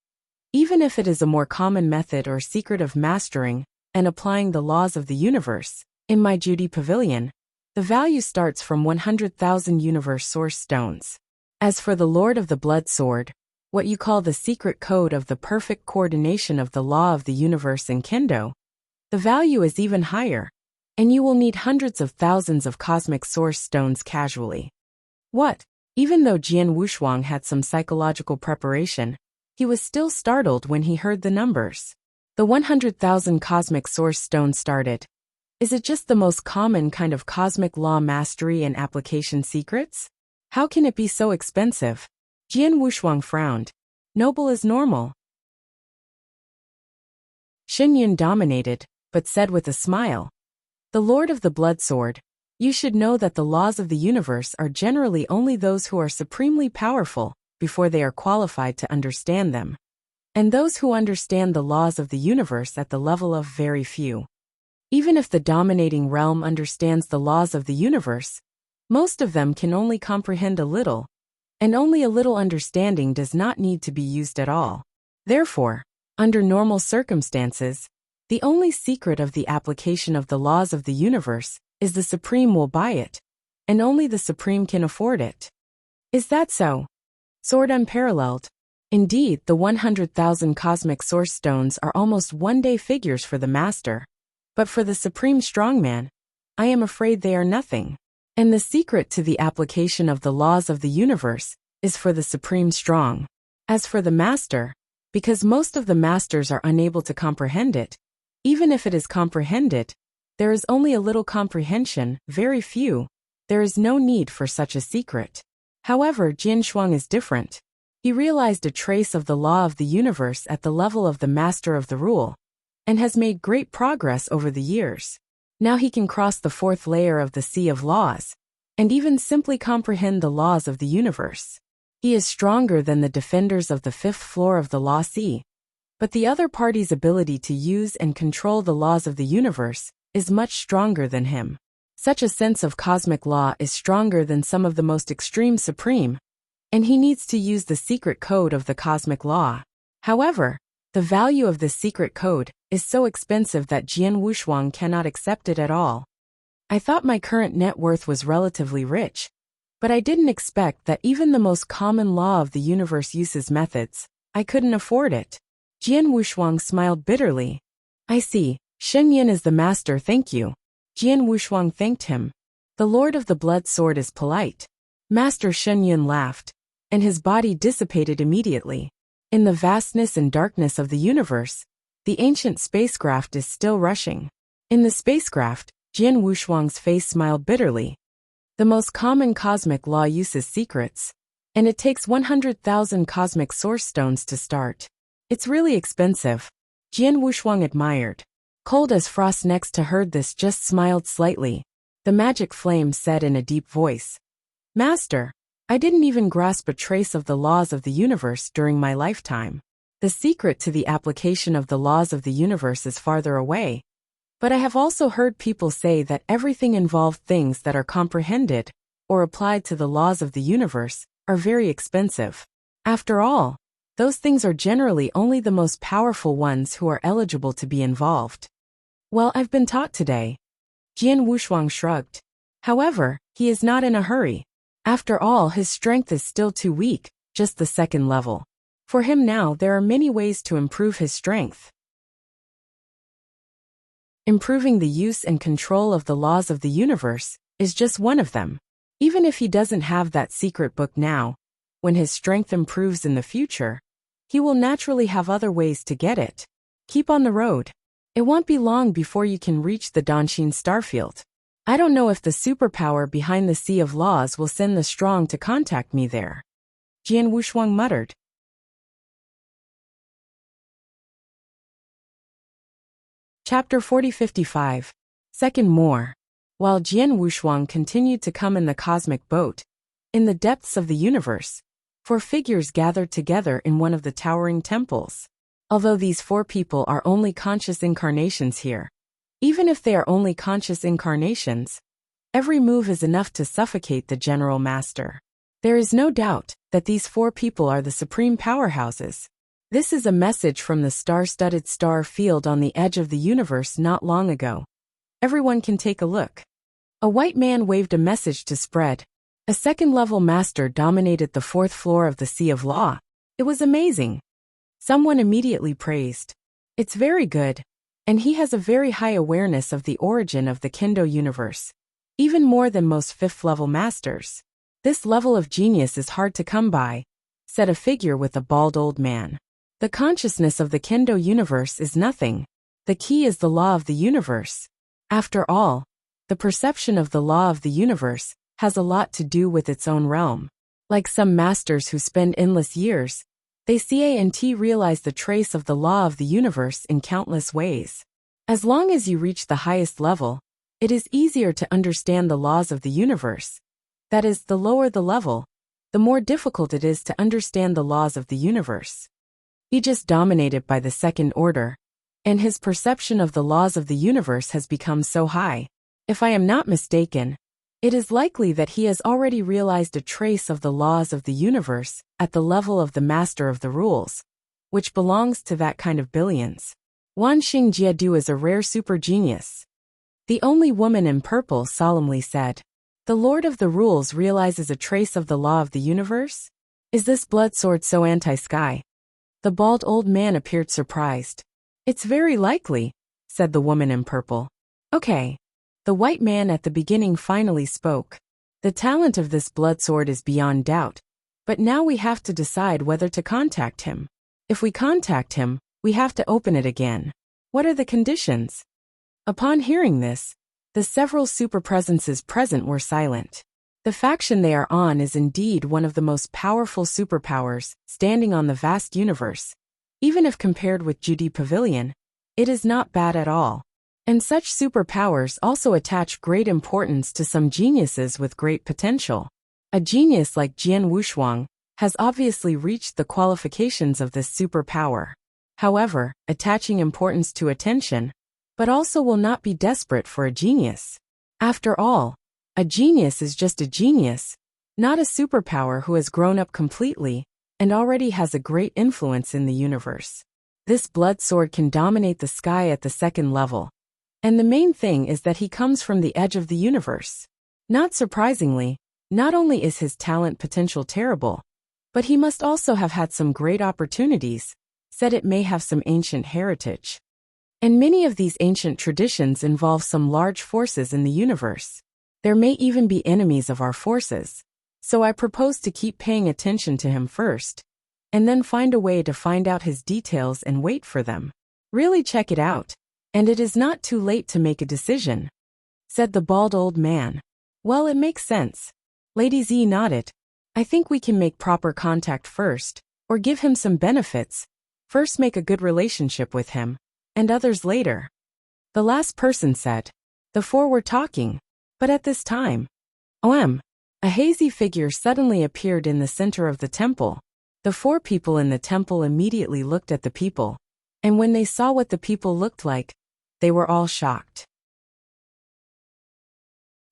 Speaker 1: even if it is a more common method or secret of mastering and applying the laws of the universe, in my Judy Pavilion, the value starts from 100,000 universe source stones. As for the Lord of the Blood Sword, what you call the secret code of the perfect coordination of the law of the universe in Kendo, the value is even higher, and you will need hundreds of thousands of cosmic source stones casually. What? Even though Jian Wushuang had some psychological preparation, he was still startled when he heard the numbers. The 100,000 cosmic source stones started. Is it just the most common kind of cosmic law mastery and application secrets? How can it be so expensive? Jian Wushuang frowned. Noble is normal. Shen Yun dominated, but said with a smile. The Lord of the Blood Sword, you should know that the laws of the universe are generally only those who are supremely powerful before they are qualified to understand them, and those who understand the laws of the universe at the level of very few. Even if the dominating realm understands the laws of the universe, most of them can only comprehend a little, and only a little understanding does not need to be used at all. Therefore, under normal circumstances, the only secret of the application of the laws of the universe is the Supreme will buy it, and only the Supreme can afford it. Is that so? Sword unparalleled. Indeed, the 100,000 cosmic source stones are almost one-day figures for the master. But for the Supreme Strongman, I am afraid they are nothing. And the secret to the application of the laws of the universe is for the Supreme Strong. As for the master, because most of the masters are unable to comprehend it, even if it is comprehended, there is only a little comprehension, very few. There is no need for such a secret. However, Jian Shuang is different. He realized a trace of the law of the universe at the level of the master of the rule, and has made great progress over the years. Now he can cross the 4th layer of the sea of laws, and even simply comprehend the laws of the universe. He is stronger than the defenders of the 5th floor of the law sea. But the other party's ability to use and control the laws of the universe is much stronger than him. Such a sense of cosmic law is stronger than some of the most extreme supreme, and he needs to use the secret code of the cosmic law. However, the value of this secret code is so expensive that Jian Wushuang cannot accept it at all. I thought my current net worth was relatively rich, but I didn't expect that even the most common law of the universe uses methods. I couldn't afford it. Jian Wushuang smiled bitterly. I see. Shen Yun is the master, thank you. Jian Wushuang thanked him. The Lord of the Blood Sword is polite. Master Shen Yun laughed, and his body dissipated immediately. In the vastness and darkness of the universe, the ancient spacecraft is still rushing. In the spacecraft, Jian Wushuang's face smiled bitterly. The most common cosmic law uses secrets, and it takes 100,000 cosmic source stones to start. It's really expensive. Jian Wushuang admired. Cold as frost next to heard this just smiled slightly. The magic flame said in a deep voice, Master, I didn't even grasp a trace of the laws of the universe during my lifetime. The secret to the application of the laws of the universe is farther away. But I have also heard people say that everything involved things that are comprehended or applied to the laws of the universe are very expensive. After all, those things are generally only the most powerful ones who are eligible to be involved. Well, I've been taught today. Jian Wushuang shrugged. However, he is not in a hurry. After all, his strength is still too weak, just the second level. For him now, there are many ways to improve his strength. Improving the use and control of the laws of the universe is just one of them. Even if he doesn't have that secret book now, when his strength improves in the future, he will naturally have other ways to get it. Keep on the road. It won't be long before you can reach the Danshin starfield. I don't know if the superpower behind the Sea of Laws will send the strong to contact me there. Jian Wushuang muttered. Chapter 4055. Second More. While Jian Wushuang continued to come in the cosmic boat, in the depths of the universe, 4 figures gathered together in one of the towering temples. Although these 4 people are only conscious incarnations here, even if they are only conscious incarnations, every move is enough to suffocate the General Master. There is no doubt that these 4 people are the supreme powerhouses. This is a message from the star-studded star field on the edge of the universe not long ago. Everyone can take a look. A white man waved a message to spread. A second-level master dominated the 4th floor of the Sea of Law. It was amazing. Someone immediately praised. It's very good. And he has a very high awareness of the origin of the Kendo universe. Even more than most 5th-level masters. This level of genius is hard to come by, said a figure with a bald old man. The consciousness of the Kendo universe is nothing. The key is the law of the universe. After all, the perception of the law of the universe has a lot to do with its own realm. Like some masters who spend endless years, they can't realize the trace of the law of the universe in countless ways. As long as you reach the highest level, it is easier to understand the laws of the universe. That is, the lower the level, the more difficult it is to understand the laws of the universe. He just dominated by the second order, and his perception of the laws of the universe has become so high. If I am not mistaken, it is likely that he has already realized a trace of the laws of the universe at the level of the Master of the Rules, which belongs to that kind of billions. Wan Xing Jiadu is a rare super genius. The only woman in purple solemnly said. The Lord of the Rules realizes a trace of the law of the universe? Is this blood sword so anti-sky? The bald old man appeared surprised. It's very likely, said the woman in purple. Okay. The white man at the beginning finally spoke. The talent of this blood sword is beyond doubt, but now we have to decide whether to contact him. If we contact him, we have to open it again. What are the conditions? Upon hearing this, the several super presences present were silent. The faction they are on is indeed one of the most powerful superpowers standing on the vast universe. Even if compared with Judy Pavilion, it is not bad at all. And such superpowers also attach great importance to some geniuses with great potential. A genius like Jian Wushuang has obviously reached the qualifications of this superpower. However, attaching importance to attention, but also will not be desperate for a genius. After all, a genius is just a genius, not a superpower who has grown up completely and already has a great influence in the universe. This blood sword can dominate the sky at the second level. And the main thing is that he comes from the edge of the universe. Not surprisingly, not only is his talent potential terrible, but he must also have had some great opportunities, said it may have some ancient heritage. And many of these ancient traditions involve some large forces in the universe. There may even be enemies of our forces, so I propose to keep paying attention to him first, and then find a way to find out his details and wait for them. Really check it out, and it is not too late to make a decision, said the bald old man. Well, it makes sense. Lady Z nodded. I think we can make proper contact first, or give him some benefits. First make a good relationship with him, and others later. The last person said. The 4 were talking. But at this time, a hazy figure suddenly appeared in the center of the temple. The 4 people in the temple immediately looked at the people, and when they saw what the people looked like, they were all shocked.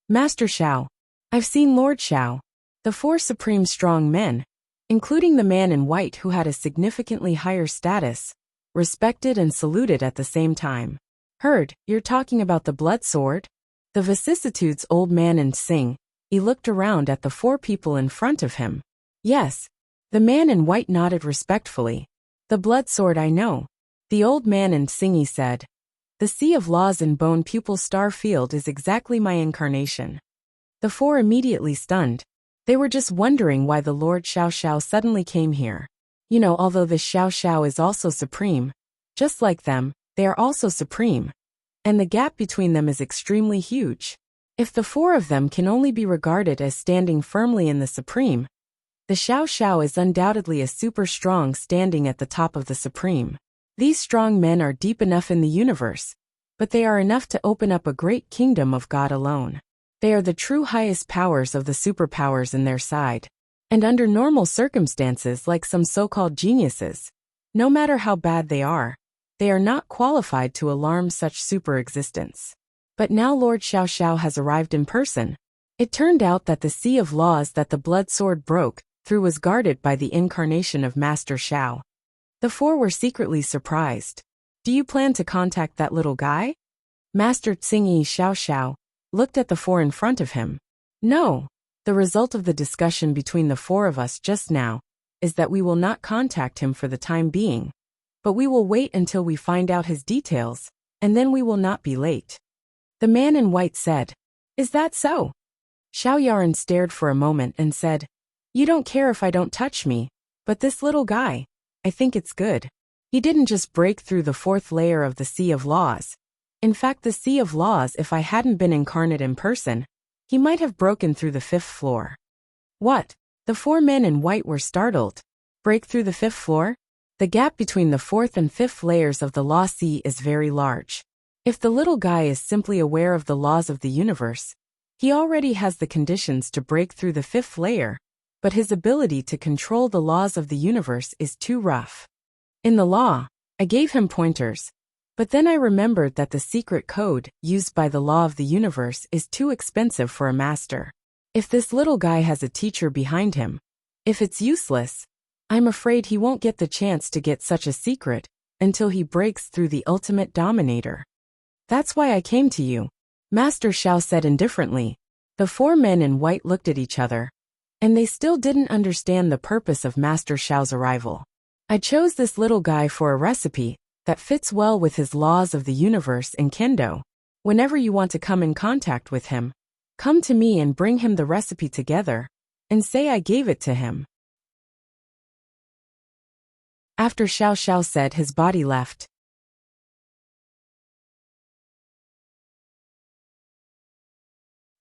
Speaker 1: Master Xiao. I've seen Lord Xiao. The four supreme strong men, including the man in white who had a significantly higher status, respected and saluted at the same time. Heard, you're talking about the blood sword? The vicissitudes old man in Sing, he looked around at the four people in front of him. Yes. The man in white nodded respectfully. The blood sword I know. The old man in Singy said. The Sea of Laws in Bone Pupil Star Field is exactly my incarnation. The four immediately stunned. They were just wondering why the Lord Xiao Xiao suddenly came here. You know, although the Xiao Xiao is also supreme, just like them, they are also supreme. And the gap between them is extremely huge. If the four of them can only be regarded as standing firmly in the supreme, the Xiao Xiao is undoubtedly a super strong standing at the top of the supreme. These strong men are deep enough in the universe, but they are enough to open up a great kingdom of God alone. They are the true highest powers of the superpowers in their side. And under normal circumstances like some so-called geniuses, no matter how bad they are not qualified to alarm such super existence. But now Lord Xiao Xiao has arrived in person. It turned out that the Sea of Laws that the blood sword broke through was guarded by the incarnation of Master Xiao. The four were secretly surprised. Do you plan to contact that little guy? Master Tsingy Xiao Xiao looked at the four in front of him. No. The result of the discussion between the four of us just now is that we will not contact him for the time being. But we will wait until we find out his details, and then we will not be late. The man in white said. Is that so? Xiao Yaran stared for a moment and said, You don't care if I don't touch me, but this little guy, I think it's good. He didn't just break through the fourth layer of the Sea of Laws. In fact, the Sea of Laws, if I hadn't been incarnate in person, he might have broken through the fifth floor. What? The four men in white were startled. Break through the fifth floor? The gap between the fourth and fifth layers of the Law Sea is very large. If the little guy is simply aware of the laws of the universe, he already has the conditions to break through the fifth layer, but his ability to control the laws of the universe is too rough. In the law, I gave him pointers, but then I remembered that the secret code used by the law of the universe is too expensive for a master. If this little guy has a teacher behind him, if it's useless, I'm afraid he won't get the chance to get such a secret until he breaks through the ultimate dominator. That's why I came to you, Master Xiao said indifferently. The four men in white looked at each other, and they still didn't understand the purpose of Master Xiao's arrival. I chose this little guy for a recipe that fits well with his laws of the universe in Kendo. Whenever you want to come in contact with him, come to me and bring him the recipe together, and say I gave it to him. After Xiao Xiao said, his body left.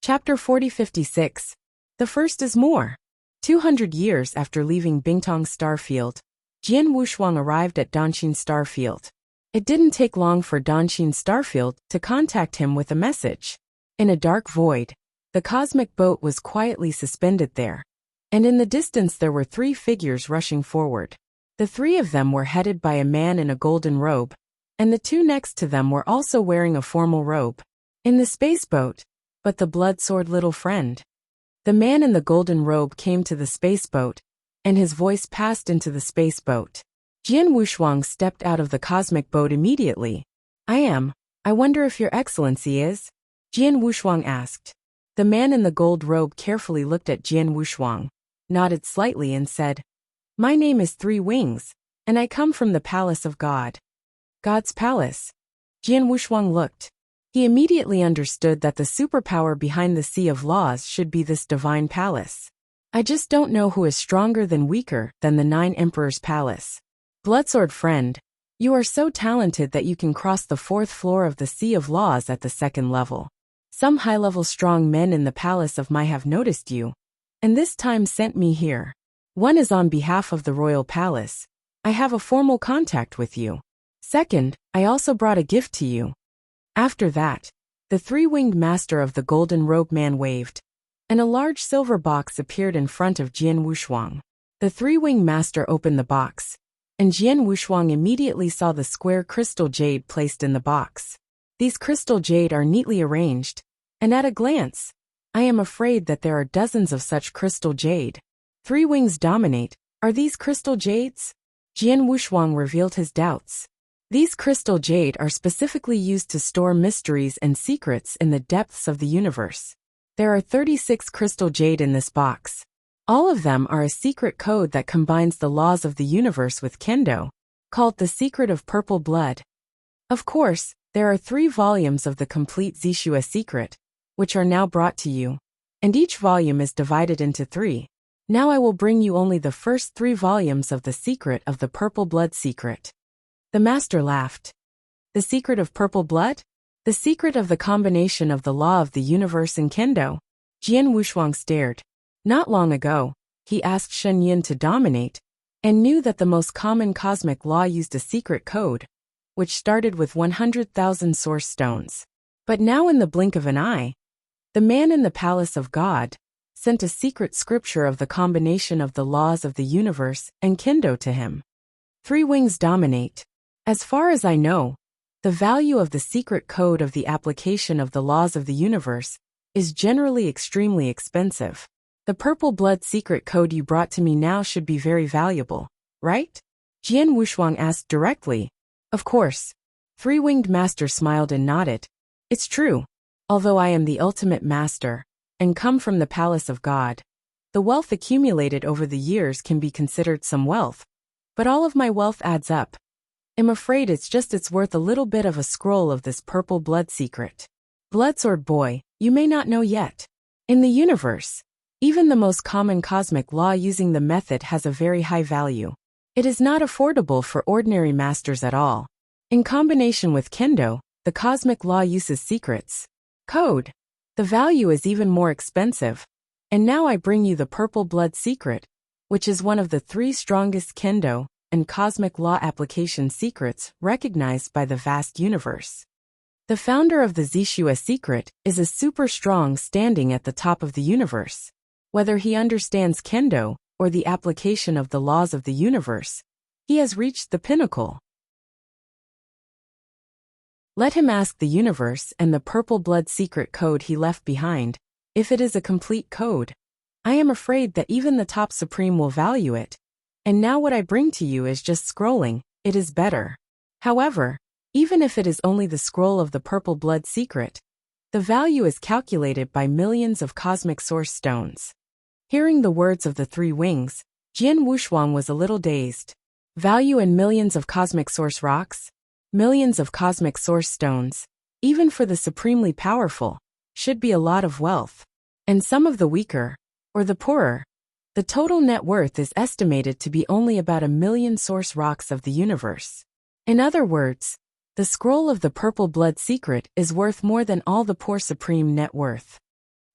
Speaker 1: Chapter 4056. The first is more. 200 years after leaving Bingtong Starfield, Jian Wushuang arrived at Danxin Starfield. It didn't take long for Danxin Starfield to contact him with a message. In a dark void, the cosmic boat was quietly suspended there, and in the distance there were three figures rushing forward. The three of them were headed by a man in a golden robe, and the two next to them were also wearing a formal robe. In the space boat, but the blood sword little friend. The man in the golden robe came to the space boat, and his voice passed into the space boat. Jian Wushuang stepped out of the cosmic boat immediately. I wonder if your excellency is? Jian Wushuang asked. The man in the gold robe carefully looked at Jian Wushuang, nodded slightly and said, My name is Three Wings, and I come from the palace of God. God's palace? Jian Wushuang looked. He immediately understood that the superpower behind the Sea of Laws should be this divine palace. I just don't know who is stronger than weaker than the Nine Emperors' palace. Bloodsword friend, you are so talented that you can cross the fourth floor of the Sea of Laws at the second level. Some high-level strong men in the palace of Mai have noticed you, and this time sent me here. One is on behalf of the royal palace. I have a formal contact with you. Second, I also brought a gift to you. After that, the three-winged master of the golden robe man waved, and a large silver box appeared in front of Jian Wushuang. The three-winged master opened the box, and Jian Wushuang immediately saw the square crystal jade placed in the box. These crystal jade are neatly arranged, and at a glance, I am afraid that there are dozens of such crystal jade. Three wings dominate. Are these crystal jades? Jian Wushuang revealed his doubts. These crystal jade are specifically used to store mysteries and secrets in the depths of the universe. There are 36 crystal jade in this box. All of them are a secret code that combines the laws of the universe with kendo, called the Secret of Purple Blood. Of course, there are 3 volumes of the complete Zixue secret, which are now brought to you, and each volume is divided into 3. Now I will bring you only the first 3 volumes of the Secret of the Purple Blood secret. The master laughed. The Secret of Purple Blood? The secret of the combination of the law of the universe and kendo? Jian Wushuang stared. Not long ago, he asked Shen Yin to dominate, and knew that the most common cosmic law used a secret code, which started with 100,000 source stones. But now in the blink of an eye, the man in the palace of God sent a secret scripture of the combination of the laws of the universe and kendo to him. 3 wings dominate. As far as I know, the value of the secret code of the application of the laws of the universe is generally extremely expensive. The Purple Blood secret code you brought to me now should be very valuable, right? Jian Wushuang asked directly. Of course. Three-winged master smiled and nodded. It's true. Although I am the ultimate master, and come from the palace of God, the wealth accumulated over the years can be considered some wealth, but all of my wealth adds up. I'm afraid it's worth a little bit of a scroll of this Purple Blood secret. Bloodsword boy, you may not know yet. In the universe, even the most common cosmic law using the method has a very high value. It is not affordable for ordinary masters at all. In combination with kendo, the cosmic law uses secrets. Code. The value is even more expensive. And now I bring you the Purple Blood secret, which is one of the 3 strongest kendo and cosmic law application secrets recognized by the vast universe. The founder of the Zixue secret is a super strong standing at the top of the universe. Whether he understands kendo or the application of the laws of the universe, he has reached the pinnacle. Let him ask the universe and the Purple Blood secret code he left behind, if it is a complete code. I am afraid that even the top supreme will value it. And now what I bring to you is just scrolling, it is better. However, even if it is only the scroll of the Purple Blood secret, the value is calculated by millions of cosmic source stones. Hearing the words of the 3 wings, Jian Wushuang was a little dazed. Value in millions of cosmic source rocks? Millions of cosmic source stones, even for the supremely powerful, should be a lot of wealth. And some of the weaker, or the poorer, the total net worth is estimated to be only about 1 million source rocks of the universe. In other words, the scroll of the Purple Blood secret is worth more than all the poor supreme net worth.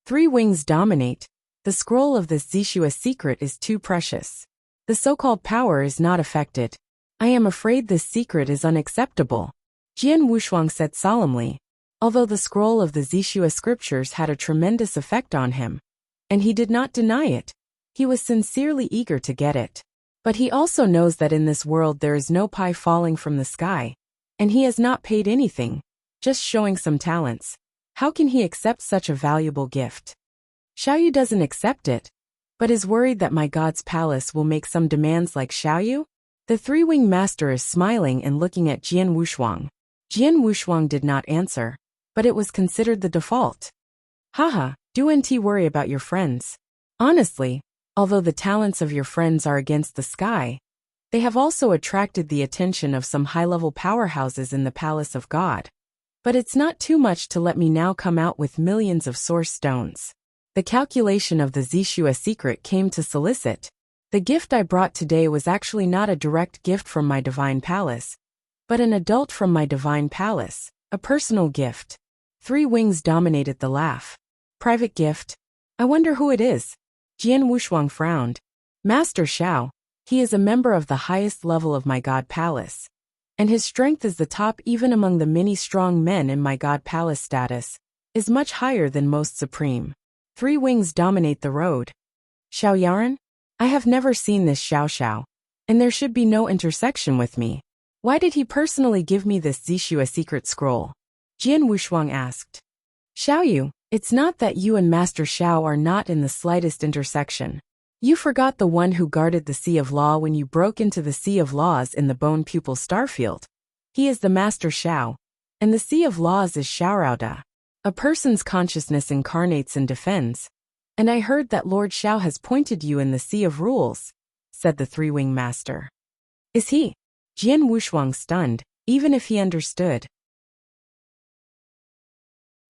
Speaker 1: 3 wings dominate. The scroll of this Zixue secret is too precious. The so-called power is not affected. I am afraid this secret is unacceptable, Jian Wushuang said solemnly. Although the scroll of the Zixue scriptures had a tremendous effect on him, and he did not deny it, he was sincerely eager to get it. But he also knows that in this world there is no pie falling from the sky, and he has not paid anything, just showing some talents. How can he accept such a valuable gift? Xiaoyu doesn't accept it, but is worried that my god's palace will make some demands like Xiaoyu? The 3-wing master is smiling and looking at Jian Wushuang. Jian Wushuang did not answer, but it was considered the default. Haha, don't worry about your friends. Honestly, although the talents of your friends are against the sky, they have also attracted the attention of some high-level powerhouses in the palace of God. But it's not too much to let me now come out with millions of source stones. The calculation of the Zixue secret came to solicit. The gift I brought today was actually not a direct gift from my divine palace, but an adult from my divine palace, a personal gift. 3 wings dominated the laugh. Private gift? I wonder who it is. Jian Wushuang frowned. Master Xiao, he is a member of the highest level of my god palace, and his strength is the top even among the many strong men in my god palace status, is much higher than most supreme. 3 wings dominate the road. Xiao Yaran? I have never seen this Xiao, and there should be no intersection with me. Why did he personally give me this Zixue secret scroll? Jian Wushuang asked. Xiaoyu, It's not that you and Master Xiao are not in the slightest intersection. You forgot the one who guarded the Sea of Law when you broke into the Sea of Laws in the Bone Pupil Starfield. He is the Master Xiao, and the Sea of Laws is Xiaorao. A person's consciousness incarnates and defends. And I heard that Lord Xiao has pointed you in the Sea of Rules, said the three-wing master. Is he? Jian Wushuang stunned, even if he understood.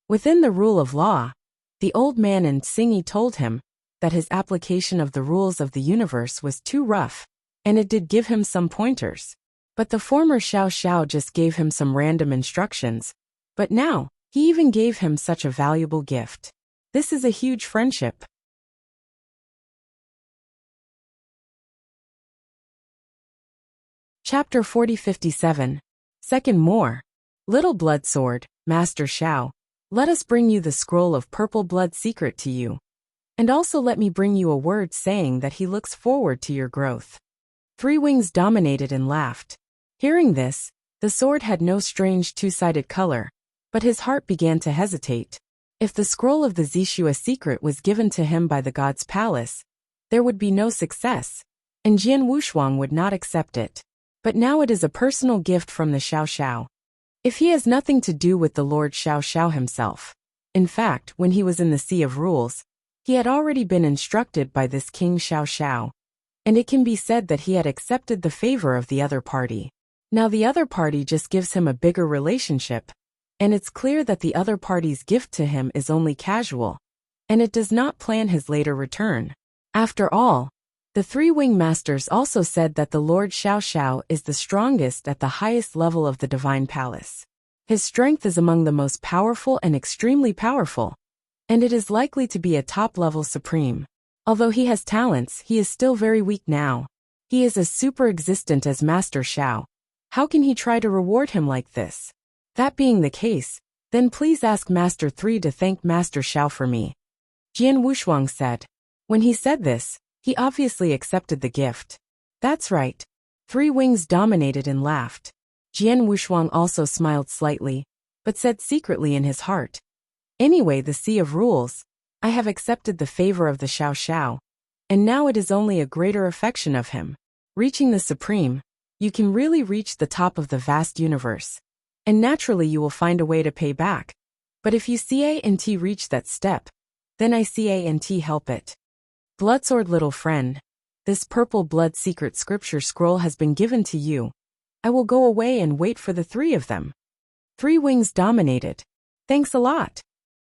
Speaker 1: Within the rule of law, the old man in Xingyi told him that his application of the rules of the universe was too rough, and it did give him some pointers. But the former Xiao Xiao just gave him some random instructions, but now, he even gave him such a valuable gift. This is a huge friendship. Chapter 4057. Second more. Little Blood Sword, Master Xiao, let us bring you the scroll of purple blood secret to you. And also let me bring you a word saying that he looks forward to your growth. Three Wings dominated and laughed. Hearing this, the sword had no strange two-sided color, but his heart began to hesitate. If the scroll of the Zishua secret was given to him by the god's palace, there would be no success, and Jian Wushuang would not accept it. But now it is a personal gift from the Xiao Xiao. If he has nothing to do with the Lord Xiao Xiao himself. In fact, when he was in the Sea of Rules, he had already been instructed by this King Xiao Xiao, and it can be said that he had accepted the favor of the other party. Now the other party just gives him a bigger relationship, and it's clear that the other party's gift to him is only casual, and it does not plan his later return. After all, the three-wing masters also said that the Lord Xiao Xiao is the strongest at the highest level of the divine palace. His strength is among the most powerful and extremely powerful, and it is likely to be a top-level supreme. Although he has talents, he is still very weak now. He is as super-existent as Master Xiao. How can he try to reward him like this? That being the case, then please ask Master 3 to thank Master Xiao for me. Jian Wushuang said. When he said this, he obviously accepted the gift. That's right. Three Wings dominated and laughed. Jian Wushuang also smiled slightly, but said secretly in his heart. Anyway, the Sea of Rules, I have accepted the favor of the Xiao Xiao, and now it is only a greater affection of him. Reaching the Supreme, you can really reach the top of the vast universe. And naturally you will find a way to pay back. But if you CA&T reach that step, then I CA&T help it. Bloodsword little friend, this purple blood secret scripture scroll has been given to you. I will go away and wait for the three of them. Three Wings dominated. Thanks a lot.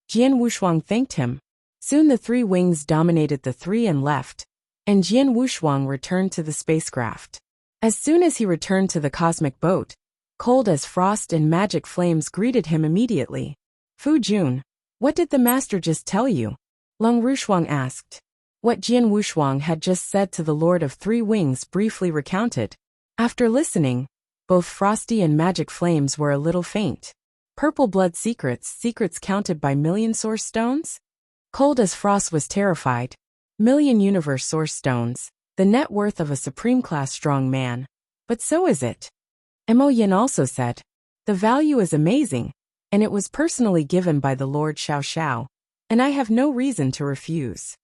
Speaker 1: Jian Wushuang thanked him. Soon the three wings dominated the three and left, and Jian Wushuang returned to the spacecraft. As soon as he returned to the cosmic boat, cold as frost and magic flames greeted him immediately. Fu Jun, what did the master just tell you? Lung Rushuang asked. What Jian Wushuang had just said to the Lord of Three Wings briefly recounted. After listening, both Frosty and Magic Flames were a little faint. Purple blood secrets counted by million source stones? Cold as Frost was terrified. Million universe source stones, the net worth of a supreme-class strong man. But so is it. Mo Yin also said. The value is amazing, and it was personally given by the Lord Xiao Xiao, and I have no reason to refuse.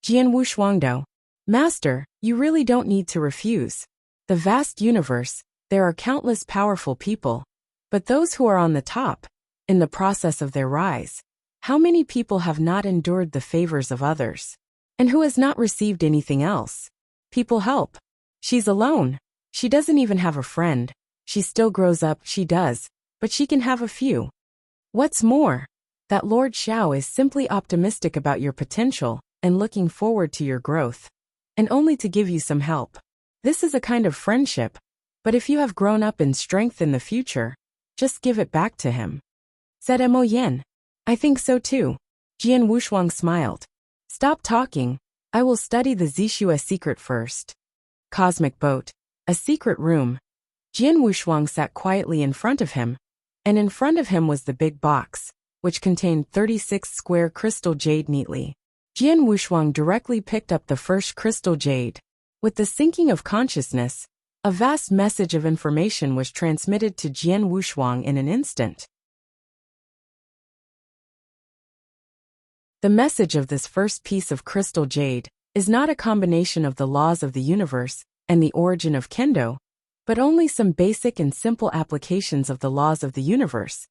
Speaker 1: Jian Wushuangdo, Master, you really don't need to refuse. The vast universe, there are countless powerful people, but those who are on the top, in the process of their rise, how many people have not endured the favors of others? And who has not received anything else? People help. She's alone. She doesn't even have a friend. She still grows up, she does, but she can have a few. What's more, that Lord Xiao is simply optimistic about your potential and looking forward to your growth, and only to give you some help. This is a kind of friendship, but if you have grown up in strength in the future, just give it back to him. Said Mo Yen. I think so too. Jian Wushuang smiled. Stop talking. I will study the Zishua secret first. Cosmic boat. A secret room. Jian Wushuang sat quietly in front of him, and in front of him was the big box, which contained 36 square crystal jade neatly. Jian Wushuang directly picked up the first crystal jade. With the sinking of consciousness, a vast message of information was transmitted to Jian Wushuang in an instant. The message of this first piece of crystal jade is not a combination of the laws of the universe and the origin of kendo, but only some basic and simple applications of the laws of the universe.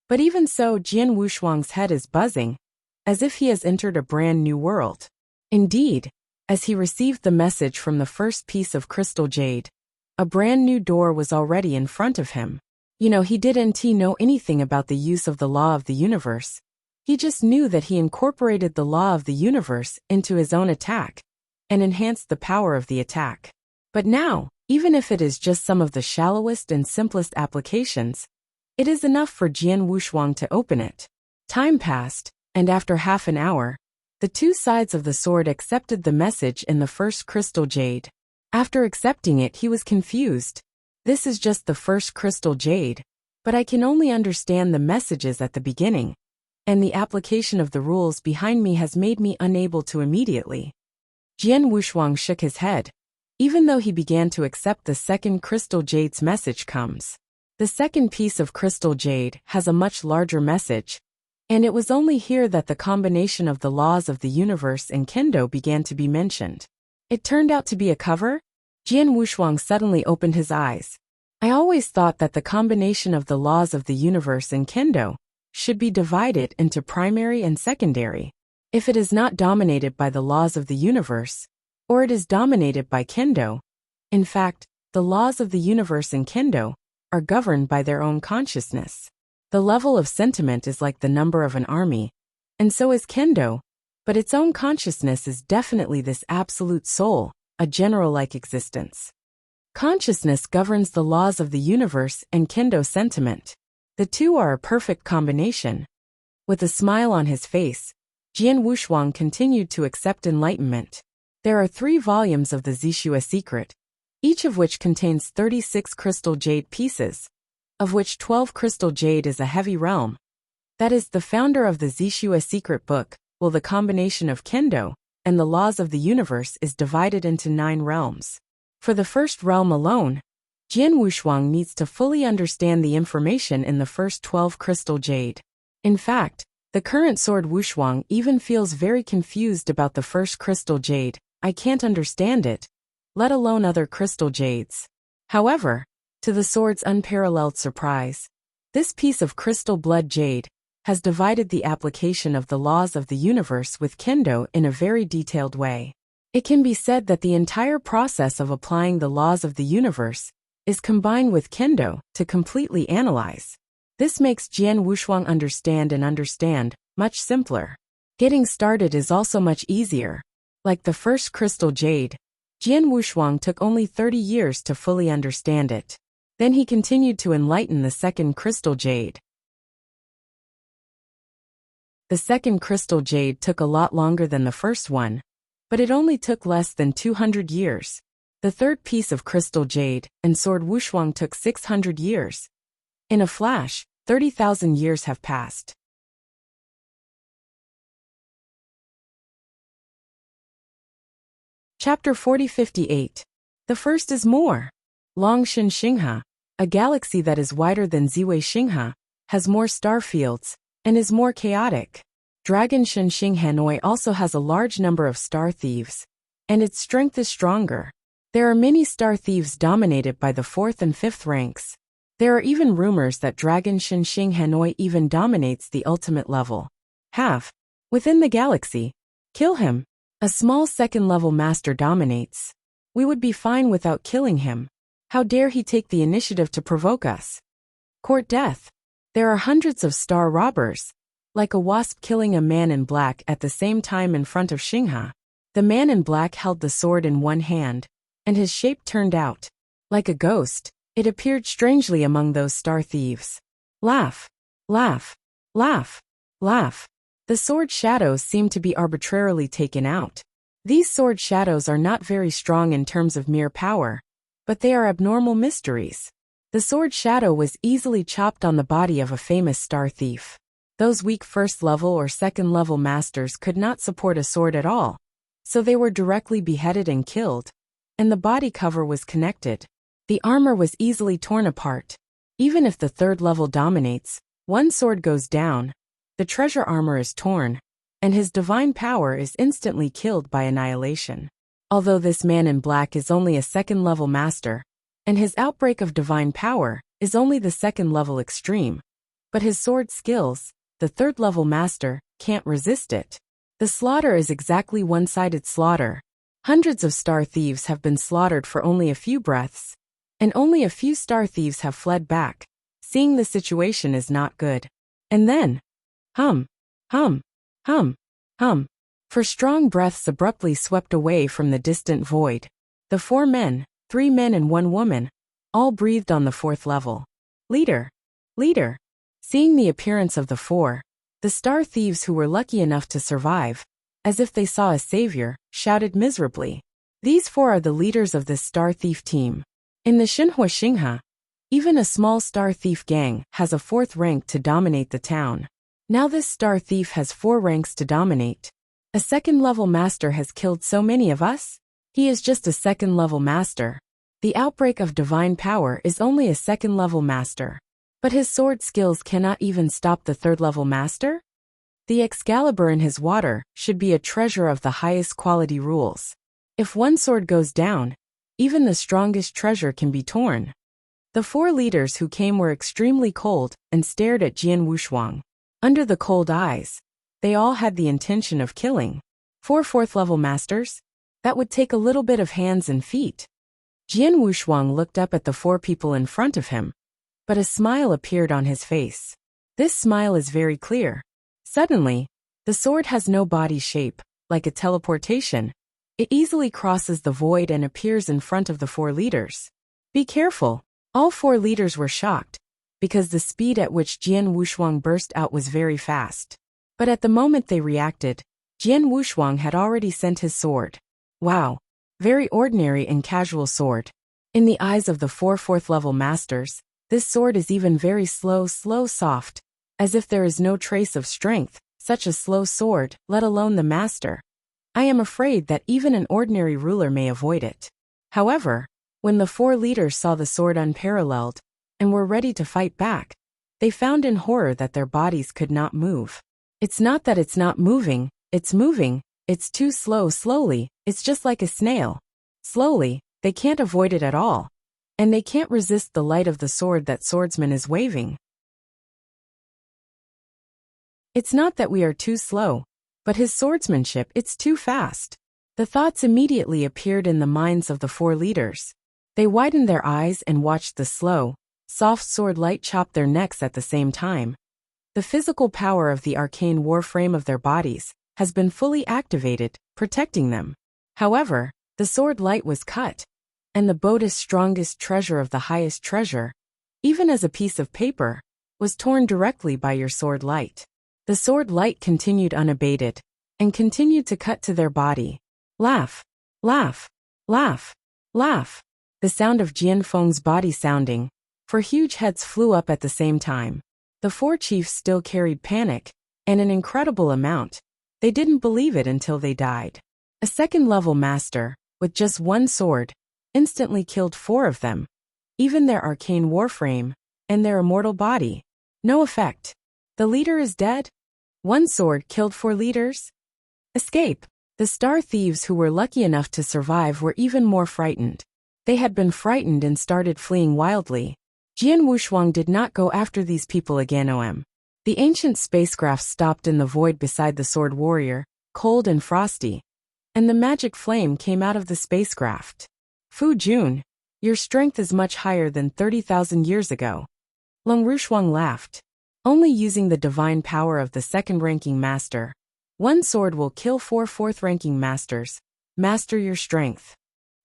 Speaker 1: But even so, Jian Wushuang's head is buzzing, as if he has entered a brand new world. Indeed, as he received the message from the first piece of crystal jade, a brand new door was already in front of him. He didn't know anything about the use of the law of the universe. He just knew that he incorporated the law of the universe into his own attack and enhanced the power of the attack. But now, even if it is just some of the shallowest and simplest applications, it is enough for Jian Wushuang to open it. Time passed, and after half an hour, the two sides of the sword accepted the message in the first crystal jade. After accepting it, he was confused. This is just the first crystal jade, but I can only understand the messages at the beginning, and the application of the rules behind me has made me unable to immediately. Jian Wushuang shook his head. Even though he began to accept the second crystal jade's message comes. The second piece of crystal jade has a much larger message, and it was only here that the combination of the laws of the universe and kendo began to be mentioned. It turned out to be a cover? Jian Wushuang suddenly opened his eyes. I always thought that the combination of the laws of the universe and kendo should be divided into primary and secondary. If it is not dominated by the laws of the universe, or it is dominated by kendo. In fact, the laws of the universe and kendo are governed by their own consciousness. The level of sentiment is like the number of an army, and so is kendo, but its own consciousness is definitely this absolute soul, a general-like existence. Consciousness governs the laws of the universe and kendo sentiment. The two are a perfect combination. With a smile on his face, Jian Wushuang continued to accept enlightenment. There are 3 volumes of the Zixue secret, each of which contains 36 crystal jade pieces, of which 12 crystal jade is a heavy realm. That is, the founder of the Zixue secret book, the combination of kendo and the laws of the universe is divided into 9 realms. For the first realm alone, Jian Wushuang needs to fully understand the information in the first 12 crystal jade. In fact, the current sword Wushuang even feels very confused about the first crystal jade. I can't understand it, let alone other crystal jades. However, to the sword's unparalleled surprise, this piece of crystal blood jade has divided the application of the laws of the universe with kendo in a very detailed way. It can be said that the entire process of applying the laws of the universe is combined with kendo to completely analyze. This makes Jian Wushuang understand much simpler. Getting started is also much easier. Like the first crystal jade, Jian Wushuang took only 30 years to fully understand it. Then he continued to enlighten the second crystal jade. The second crystal jade took a lot longer than the first one, but it only took less than 200 years. The third piece of crystal jade and sword Wushuang took 600 years. In a flash, 30,000 years have passed. Chapter 4058. The first is more. Longshan Xinghe, a galaxy that is wider than Ziwei Xinghe, has more star fields, and is more chaotic. Dragon Shenxing Hanoi also has a large number of star thieves, and its strength is stronger. There are many star thieves dominated by the 4th and 5th ranks. There are even rumors that Dragon Shenxing Hanoi even dominates the ultimate level. Within the galaxy. Kill him. A small second-level master dominates. We would be fine without killing him. How dare he take the initiative to provoke us? Court death. There are hundreds of star robbers, like a wasp killing a man in black at the same time in front of Xinghe. The man in black held the sword in one hand, and his shape turned out. Like a ghost, it appeared strangely among those star thieves. Laugh. Laugh. Laugh. Laugh. The sword shadows seem to be arbitrarily taken out. These sword shadows are not very strong in terms of mere power, but they are abnormal mysteries. The sword shadow was easily chopped on the body of a famous star thief. Those weak first-level or second-level masters could not support a sword at all, so they were directly beheaded and killed, and the body cover was connected. The armor was easily torn apart. Even if the third level dominates, one sword goes down, the treasure armor is torn, and his divine power is instantly killed by annihilation. Although this man in black is only a second-level master, and his outbreak of divine power is only the second-level extreme, but his sword skills, the third-level master, can't resist it. The slaughter is exactly one-sided slaughter. Hundreds of star thieves have been slaughtered for only a few breaths, and only a few star thieves have fled back. Seeing the situation is not good. And then, hum, hum, hum, hum, for strong breaths abruptly swept away from the distant void. The 4 men, 3 men and 1 woman, all breathed on the 4th level. Leader, leader. Seeing the appearance of the 4, the star thieves who were lucky enough to survive, as if they saw a savior, shouted miserably. These 4 are the leaders of this star thief team. In the Xinhua Xinghe, even a small star thief gang has a 4th rank to dominate the town. Now this star thief has 4 ranks to dominate. A second-level master has killed so many of us? He is just a second-level master. The outbreak of divine power is only a second-level master. But his sword skills cannot even stop the third-level master? The Excalibur in his water should be a treasure of the highest quality rules. If one sword goes down, even the strongest treasure can be torn. The 4 leaders who came were extremely cold and stared at Jian Wushuang. Under the cold eyes, they all had the intention of killing. 4 4th-level masters? That would take a little bit of hands and feet. Jian Wushuang looked up at the 4 people in front of him, but a smile appeared on his face. This smile is very clear. Suddenly, the sword has no body shape, like a teleportation. It easily crosses the void and appears in front of the 4 leaders. Be careful. All 4 leaders were shocked, because the speed at which Jian Wushuang burst out was very fast. But at the moment they reacted, Jian Wushuang had already sent his sword. Wow. Very ordinary and casual sword. In the eyes of the 4 4th-level masters, this sword is even very slow, soft, as if there is no trace of strength, such a slow sword, let alone the master. I am afraid that even an ordinary ruler may avoid it. However, when the 4 leaders saw the sword unparalleled, and were ready to fight back, they found in horror that their bodies could not move. It's not that it's not moving, it's moving, it's too slowly, it's just like a snail. Slowly, they can't avoid it at all. And they can't resist the light of the sword that Swordsman is waving. It's not that we are too slow, but his swordsmanship, it's too fast. The thoughts immediately appeared in the minds of the 4 leaders. They widened their eyes and watched the slow, soft sword light chop their necks at the same time. The physical power of the arcane warframe of their bodies has been fully activated, protecting them. However, the sword light was cut, and the boldest, strongest treasure of the highest treasure, even as a piece of paper, was torn directly by your sword light. The sword light continued unabated, and continued to cut to their body. Laugh, laugh, laugh, laugh. The sound of Jian Feng's body sounding, for huge heads flew up at the same time. The 4 chiefs still carried panic, and an incredible amount. They didn't believe it until they died. A second-level master, with just 1 sword, instantly killed 4 of them. Even their arcane warframe, and their immortal body. No effect. The leader is dead? 1 sword killed 4 leaders? Escape. The star thieves who were lucky enough to survive were even more frightened. They had been frightened and started fleeing wildly. Jian Wushuang did not go after these people again. The ancient spacecraft stopped in the void beside the sword warrior, cold and frosty. And the magic flame came out of the spacecraft. Fu Jun, your strength is much higher than 30,000 years ago. Long Rushuang laughed. Only using the divine power of the second-ranking master. 1 sword will kill 4 4th-ranking masters. Master your strength.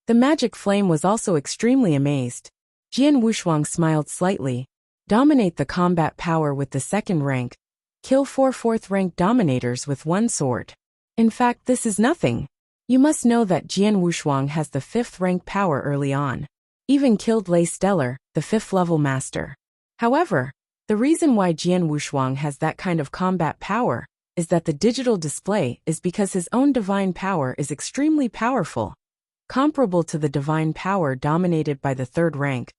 Speaker 1: The magic flame was also extremely amazed. Jian Wushuang smiled slightly. Dominate the combat power with the 2nd rank. Kill 4 4th-rank dominators with 1 sword. In fact, this is nothing. You must know that Jian Wushuang has the 5th-rank power early on. Even killed Lei Stellar, the 5th-level master. However, the reason why Jian Wushuang has that kind of combat power is that the digital display is because his own divine power is extremely powerful, comparable to the divine power dominated by the 3rd rank,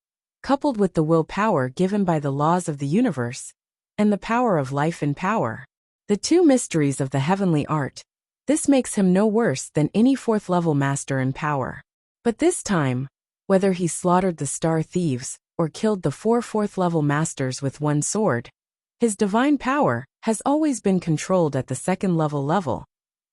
Speaker 1: coupled with the will power given by the laws of the universe, and the power of life and power. The two mysteries of the heavenly art. This makes him no worse than any fourth-level master in power. But this time, whether he slaughtered the star thieves or killed the four fourth-level masters with one sword, his divine power has always been controlled at the second-level level,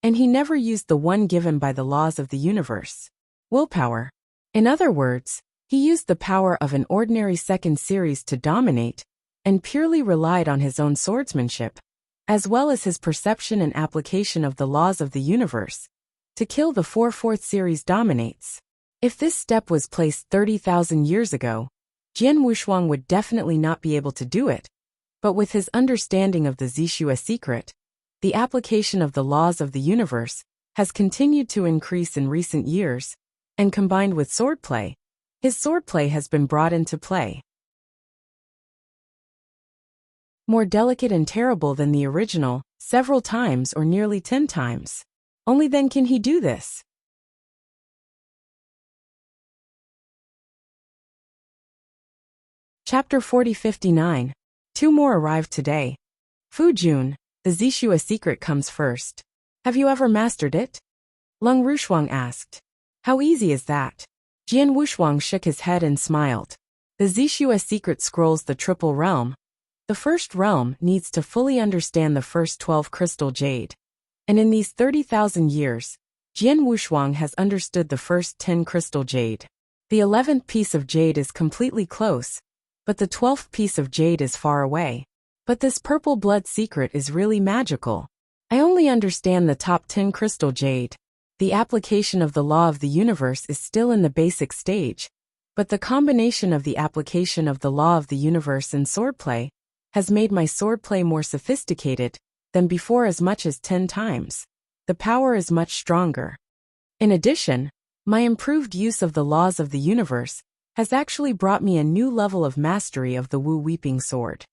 Speaker 1: and he never used the one given by the laws of the universe. Willpower. In other words, he used the power of an ordinary second series to dominate, and purely relied on his own swordsmanship, as well as his perception and application of the laws of the universe, to kill the fourth series dominates. If this step was placed 30,000 years ago, Jian Wushuang would definitely not be able to do it, but with his understanding of the Zixue secret, the application of the laws of the universe has continued to increase in recent years, and combined with swordplay, his swordplay has been brought into play. More delicate and terrible than the original, several times or nearly 10 times. Only then can he do this. Chapter 4059. Two more arrived today. Fu Jun, the Zixue secret comes first. Have you ever mastered it? Leng Rushuang asked. How easy is that? Jian Wushuang shook his head and smiled. The Zixue secret scrolls the triple realm. The first realm needs to fully understand the first 12 crystal jade. And in these 30,000 years, Jian Wushuang has understood the first 10 crystal jade. The 11th piece of jade is completely close, but the 12th piece of jade is far away. But this purple blood secret is really magical. I only understand the top 10 crystal jade. The application of the law of the universe is still in the basic stage, but the combination of the application of the law of the universe and swordplay has made my swordplay more sophisticated than before as much as 10 times. The power is much stronger. In addition, my improved use of the laws of the universe has actually brought me a new level of mastery of the Wu Weeping Sword.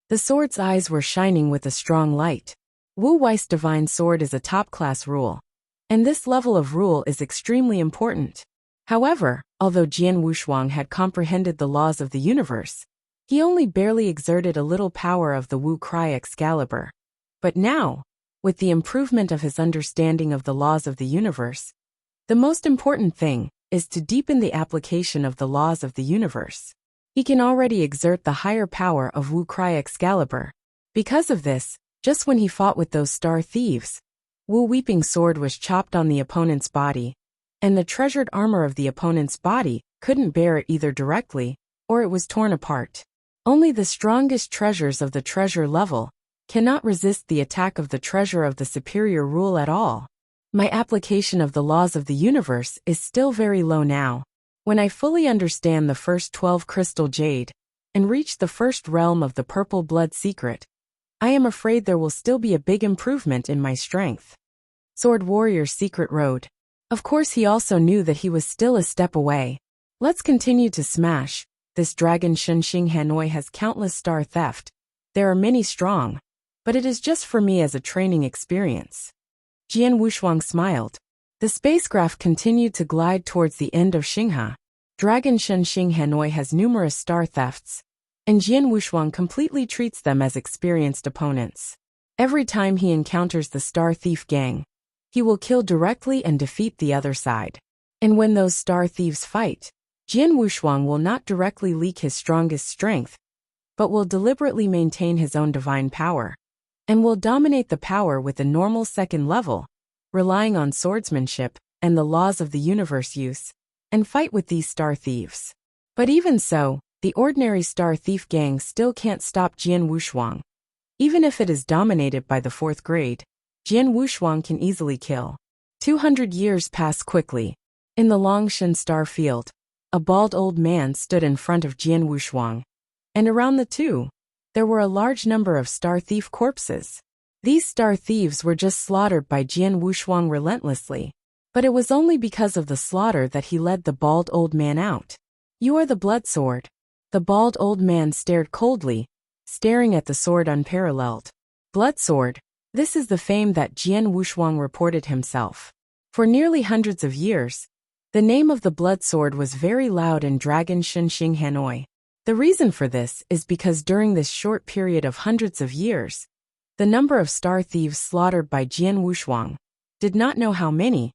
Speaker 1: The sword's eyes were shining with a strong light. Wu Wei's divine sword is a top-class rule, and this level of rule is extremely important. However, although Jian Wushuang had comprehended the laws of the universe, he only barely exerted a little power of the Wu Cry Excalibur. But now, with the improvement of his understanding of the laws of the universe, the most important thing is to deepen the application of the laws of the universe. He can already exert the higher power of Wu Cry Excalibur. Because of this, just when he fought with those star thieves, Wu Weeping Sword was chopped on the opponent's body, and the treasured armor of the opponent's body couldn't bear it either directly, or it was torn apart. Only the strongest treasures of the treasure level cannot resist the attack of the treasure of the superior rule at all. My application of the laws of the universe is still very low now. When I fully understand the first 12 crystal jade and reach the first realm of the purple blood secret, I am afraid there will still be a big improvement in my strength. Sword Warrior Secret Road. Of course he also knew that he was still a step away. Let's continue to smash. This dragon Shenxing Hanoi has countless star theft. There are many strong, but it is just for me as a training experience. Jian Wushuang smiled. The spacecraft continued to glide towards the end of Xingha. Dragon Shenxing Hanoi has numerous star thefts, and Jian Wushuang completely treats them as experienced opponents. Every time he encounters the star thief gang, he will kill directly and defeat the other side. And when those star thieves fight, Jian Wushuang will not directly leak his strongest strength, but will deliberately maintain his own divine power, and will dominate the power with a normal second level, relying on swordsmanship and the laws of the universe use, and fight with these star thieves. But even so, the ordinary star thief gang still can't stop Jian Wushuang. Even if it is dominated by the fourth grade, Jian Wushuang can easily kill. 200 years pass quickly. In the Longshan star field, a bald old man stood in front of Jian Wushuang, and around the two, there were a large number of star thief corpses. These star thieves were just slaughtered by Jian Wushuang relentlessly, but it was only because of the slaughter that he led the bald old man out. You are the blood sword. The bald old man stared coldly, staring at the sword unparalleled. Blood sword, this is the fame that Jian Wushuang reported himself. For nearly hundreds of years, the name of the blood sword was very loud in Dragon Shenxing Hanoi. The reason for this is because during this short period of hundreds of years, The number of star thieves slaughtered by Jian Wushuang did not know how many,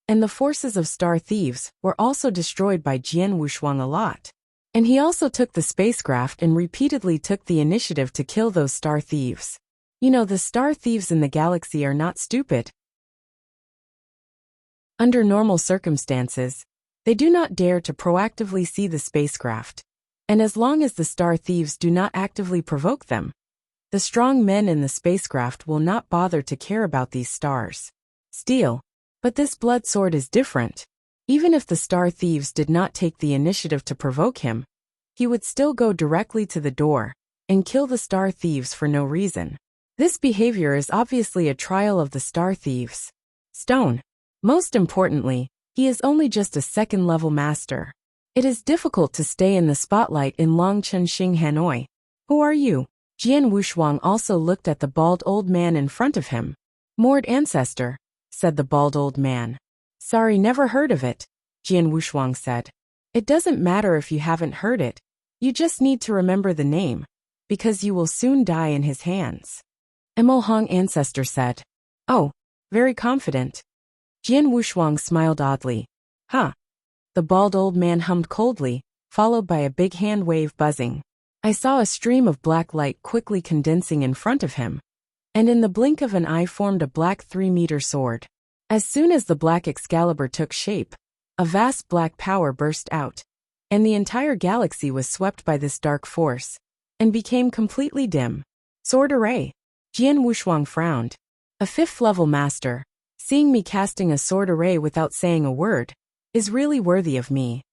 Speaker 1: and the forces of star thieves were also destroyed by Jian Wushuang a lot. And he also took the spacecraft and repeatedly took the initiative to kill those star thieves. You know, the star thieves in the galaxy are not stupid. Under normal circumstances, they do not dare to proactively see the spacecraft. And as long as the star thieves do not actively provoke them, the strong men in the spacecraft will not bother to care about these stars. Steel. But this blood sword is different. Even if the star thieves did not take the initiative to provoke him, he would still go directly to the door and kill the star thieves for no reason. This behavior is obviously a trial of the star thieves. Stone. Most importantly, he is only just a second-level master. It is difficult to stay in the spotlight in Longchenxing, Hanoi. Who are you? Jian Wushuang also looked at the bald old man in front of him. Moored ancestor, said the bald old man. Sorry, never heard of it, Jian Wushuang said. It doesn't matter if you haven't heard it. You just need to remember the name, because you will soon die in his hands. Emohong ancestor said. Oh, very confident. Jian Wushuang smiled oddly. Huh. The bald old man hummed coldly, followed by a big hand wave buzzing. I saw a stream of black light quickly condensing in front of him, and in the blink of an eye formed a black 3-meter sword. As soon as the black Excalibur took shape, a vast black power burst out, and the entire galaxy was swept by this dark force, and became completely dim. Sword array. Jian Wushuang frowned. A 5th-level master, seeing me casting a sword array without saying a word, is really worthy of me.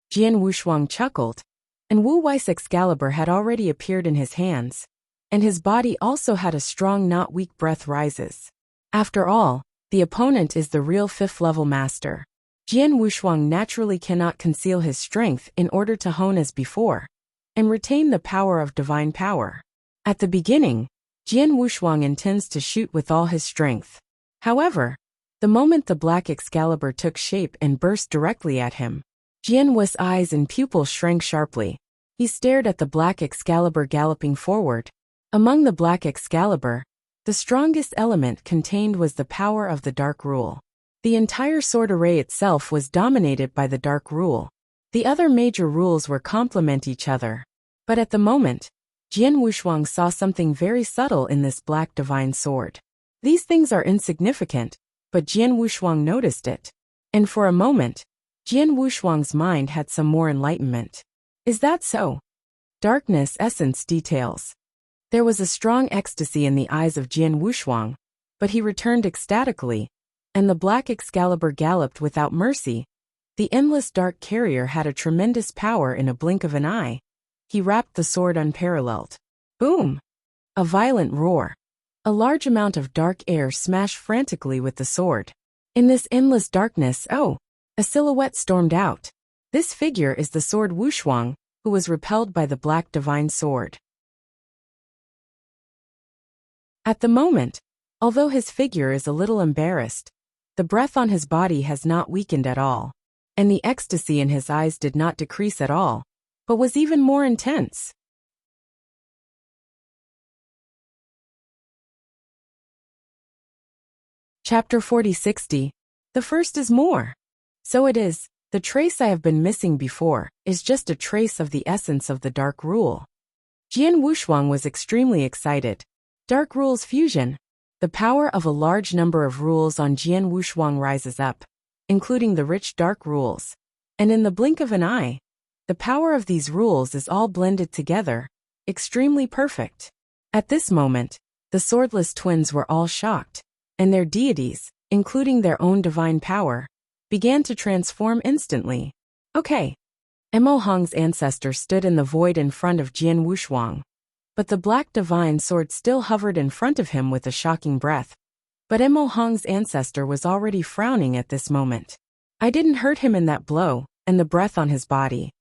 Speaker 1: Jian Wushuang chuckled, and Wu Wei's Excalibur had already appeared in his hands, and his body also had a strong not weak breath rises. After all, the opponent is the real 5th-level master. Jian Wushuang naturally cannot conceal his strength in order to hone as before, and retain the power of divine power. At the beginning, Jian Wushuang intends to shoot with all his strength. However, the moment the black Excalibur took shape and burst directly at him, Jian Wu's eyes and pupils shrank sharply. He stared at the black Excalibur galloping forward. Among the black Excalibur, the strongest element contained was the power of the Dark Rule. The entire sword array itself was dominated by the Dark Rule. The other major rules were complement each other. But at the moment, Jian Wushuang saw something very subtle in this black divine sword. These things are insignificant, but Jian Wushuang noticed it. And for a moment, Jian Wushuang's mind had some more enlightenment. Is that so? Darkness essence details. There was a strong ecstasy in the eyes of Jian Wushuang, but he returned ecstatically, and the black Excalibur galloped without mercy. The endless dark carrier had a tremendous power in a blink of an eye. He wrapped the sword unparalleled. Boom! A violent roar. A large amount of dark air smashed frantically with the sword. In this endless darkness, a silhouette stormed out. This figure is the sword Wushuang, who was repelled by the black divine sword. At the moment, although his figure is a little embarrassed, the breath on his body has not weakened at all, and the ecstasy in his eyes did not decrease at all, but was even more intense. Chapter 40-60. The first is more. So it is, the trace I have been missing before is just a trace of the essence of the Dark Rule. Jian Wushuang was extremely excited. Dark Rules fusion. The power of a large number of rules on Jian Wushuang rises up, including the rich dark rules. And in the blink of an eye, the power of these rules is all blended together, extremely perfect. At this moment, the swordless twins were all shocked, and their deities, including their own divine power, began to transform instantly. Okay. Emohong's ancestor stood in the void in front of Jian Wushuang, but the black divine sword still hovered in front of him with a shocking breath. But Emohong's ancestor was already frowning at this moment. I didn't hurt him in that blow, and the breath on his body.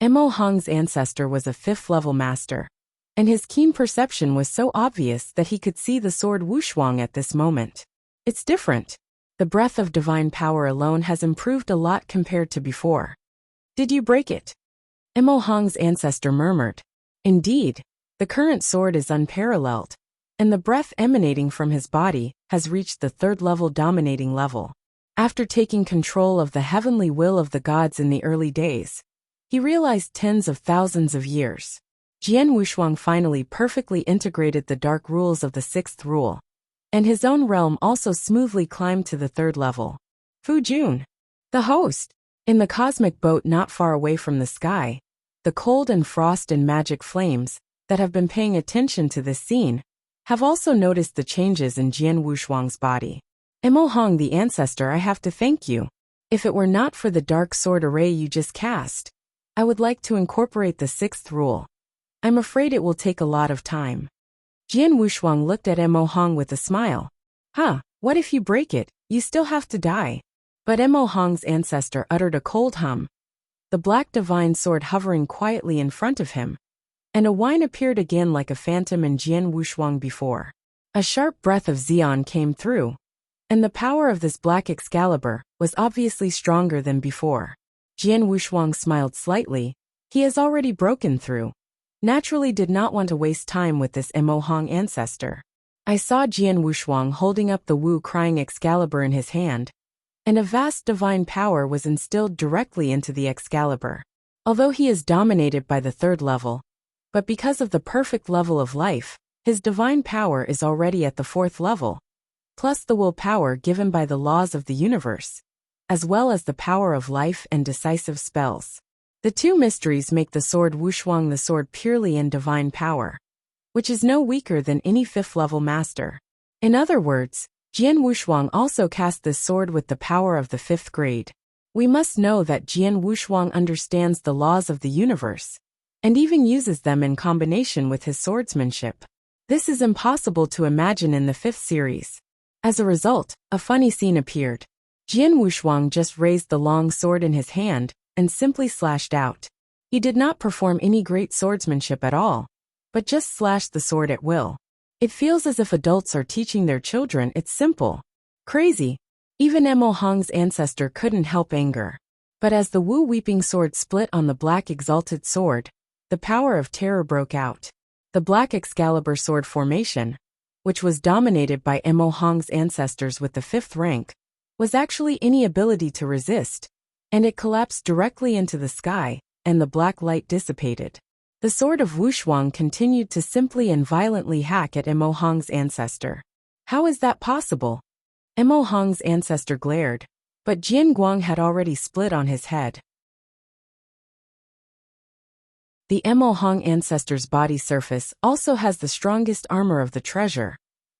Speaker 1: Emohong's ancestor was a 5th-level master, and his keen perception was so obvious that he could see the sword Wushuang at this moment. It's different. The breath of divine power alone has improved a lot compared to before. Did you break it? Emohong's ancestor murmured. Indeed, the current sword is unparalleled, and the breath emanating from his body has reached the third-level dominating level. After taking control of the heavenly will of the gods in the early days, he realized tens of thousands of years. Jian Wushuang finally perfectly integrated the dark rules of the sixth rule, and his own realm also smoothly climbed to the third level. Fu Jun, the host, in the cosmic boat not far away from the sky, the cold and frost and magic flames that have been paying attention to this scene have also noticed the changes in Jian Wushuang's body. Emo Hong, the ancestor, I have to thank you. If it were not for the dark sword array you just cast, I would like to incorporate the sixth rule. I'm afraid it will take a lot of time. Jian Wushuang looked at Emo Hong with a smile. What if you break it? You still have to die. But Emo Hong's ancestor uttered a cold hum, the black divine sword hovering quietly in front of him, and a whine appeared again like a phantom in Jian Wushuang before. A sharp breath of Xian came through, and the power of this black Excalibur was obviously stronger than before. Jian Wushuang smiled slightly. He has already broken through. Naturally did not want to waste time with this Emo Hong ancestor. I saw Jian Wushuang holding up the Wu crying Excalibur in his hand, and a vast divine power was instilled directly into the Excalibur. Although he is dominated by the third level, but because of the perfect level of life, his divine power is already at the fourth level, plus the willpower given by the laws of the universe, as well as the power of life and decisive spells. The two mysteries make the sword Wushuang the sword purely in divine power, which is no weaker than any fifth-level master. In other words, Jian Wushuang also cast this sword with the power of the fifth grade. We must know that Jian Wushuang understands the laws of the universe, and even uses them in combination with his swordsmanship. This is impossible to imagine in the fifth series. As a result, a funny scene appeared. Jian Wushuang just raised the long sword in his hand and simply slashed out. He did not perform any great swordsmanship at all, but just slashed the sword at will. It feels as if adults are teaching their children. It's simple. Crazy. Even Emo Hong's ancestor couldn't help anger. But as the Wu weeping sword split on the black exalted sword, the power of terror broke out. The black Excalibur sword formation, which was dominated by Emo Hong's ancestors with the fifth rank, was actually any ability to resist, and it collapsed directly into the sky, and the black light dissipated. The sword of Wushuang continued to simply and violently hack at Emo Hong's ancestor. How is that possible? Emo Hong's ancestor glared, but Jian Guang had already split on his head. The Emo Hong ancestor's body surface also has the strongest armor of the treasure,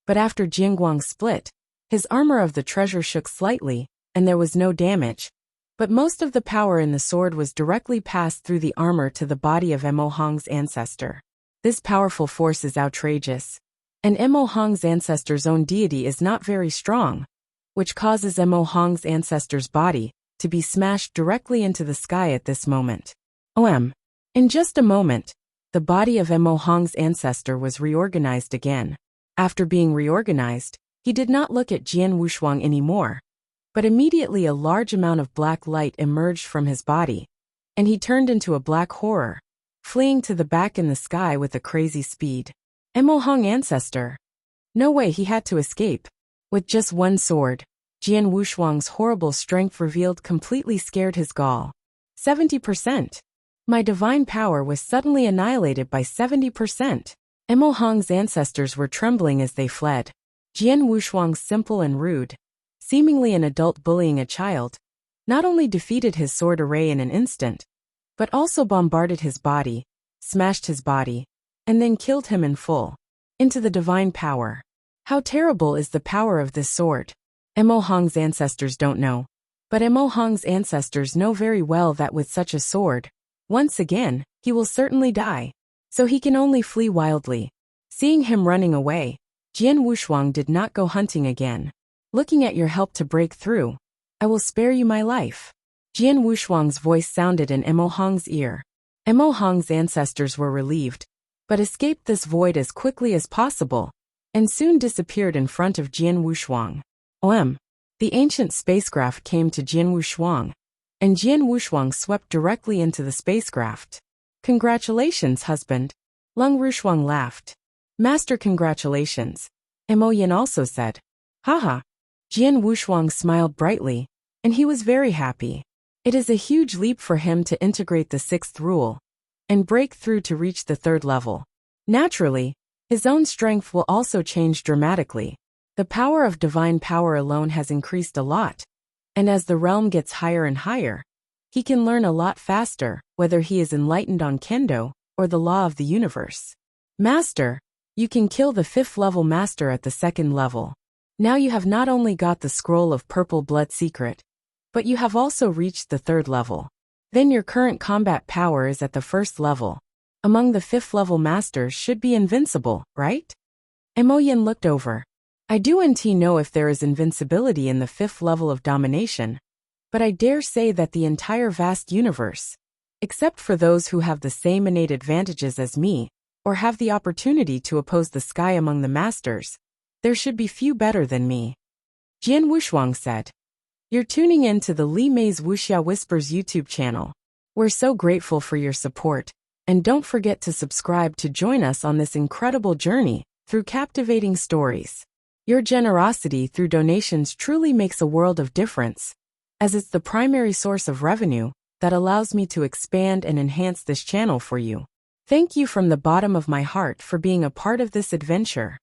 Speaker 1: but after Jian Guang split, his armor of the treasure shook slightly, and there was no damage, but most of the power in the sword was directly passed through the armor to the body of Emo Hong's ancestor. This powerful force is outrageous, and Emo Hong's ancestor's own deity is not very strong, which causes Emo Hong's ancestor's body to be smashed directly into the sky at this moment. In just a moment, the body of Emo Hong's ancestor was reorganized again. After being reorganized, he did not look at Jian Wushuang anymore, but immediately a large amount of black light emerged from his body, and he turned into a black horror, fleeing to the back in the sky with a crazy speed. Emo Hong ancestor. No way, he had to escape. With just one sword, Jian Wushuang's horrible strength revealed completely scared his gall. 70%. My divine power was suddenly annihilated by 70%. Emo Hong's ancestors were trembling as they fled. Jian Wushuang's simple and rude, seemingly an adult bullying a child, not only defeated his sword array in an instant, but also bombarded his body, smashed his body, and then killed him in full. Into the divine power. How terrible is the power of this sword? Emo Hong's ancestors don't know, but Emo Hong's ancestors know very well that with such a sword, once again, he will certainly die. So he can only flee wildly. Seeing him running away, Jian Wushuang did not go hunting again. Looking at your help to break through, I will spare you my life. Jian Wushuang's voice sounded in Emo Hong's ear. Emo Hong's ancestors were relieved, but escaped this void as quickly as possible, and soon disappeared in front of Jian Wushuang. The ancient spacecraft came to Jian Wushuang, and Jian Wushuang swept directly into the spacecraft. Congratulations, husband. Lung Wushuang laughed. Master, congratulations. Emoyin also said. Haha. Jian Wushuang smiled brightly, and he was very happy. It is a huge leap for him to integrate the sixth rule and break through to reach the third level. Naturally, his own strength will also change dramatically. The power of divine power alone has increased a lot, and as the realm gets higher and higher, he can learn a lot faster, whether he is enlightened on Kendo or the law of the universe. Master, you can kill the 5th level master at the 2nd level. Now you have not only got the scroll of purple blood secret, but you have also reached the 3rd level. Then your current combat power is at the 1st level. Among the 5th level masters should be invincible, right? Emoyin looked over. I don't know if there is invincibility in the 5th level of domination, but I dare say that the entire vast universe, except for those who have the same innate advantages as me, or have the opportunity to oppose the sky among the masters, there should be few better than me. Jian Wushuang said. You're tuning in to the Li Mei's Wuxia Whispers YouTube channel. We're so grateful for your support, and don't forget to subscribe to join us on this incredible journey through captivating stories. Your generosity through donations truly makes a world of difference, as it's the primary source of revenue that allows me to expand and enhance this channel for you. Thank you from the bottom of my heart for being a part of this adventure.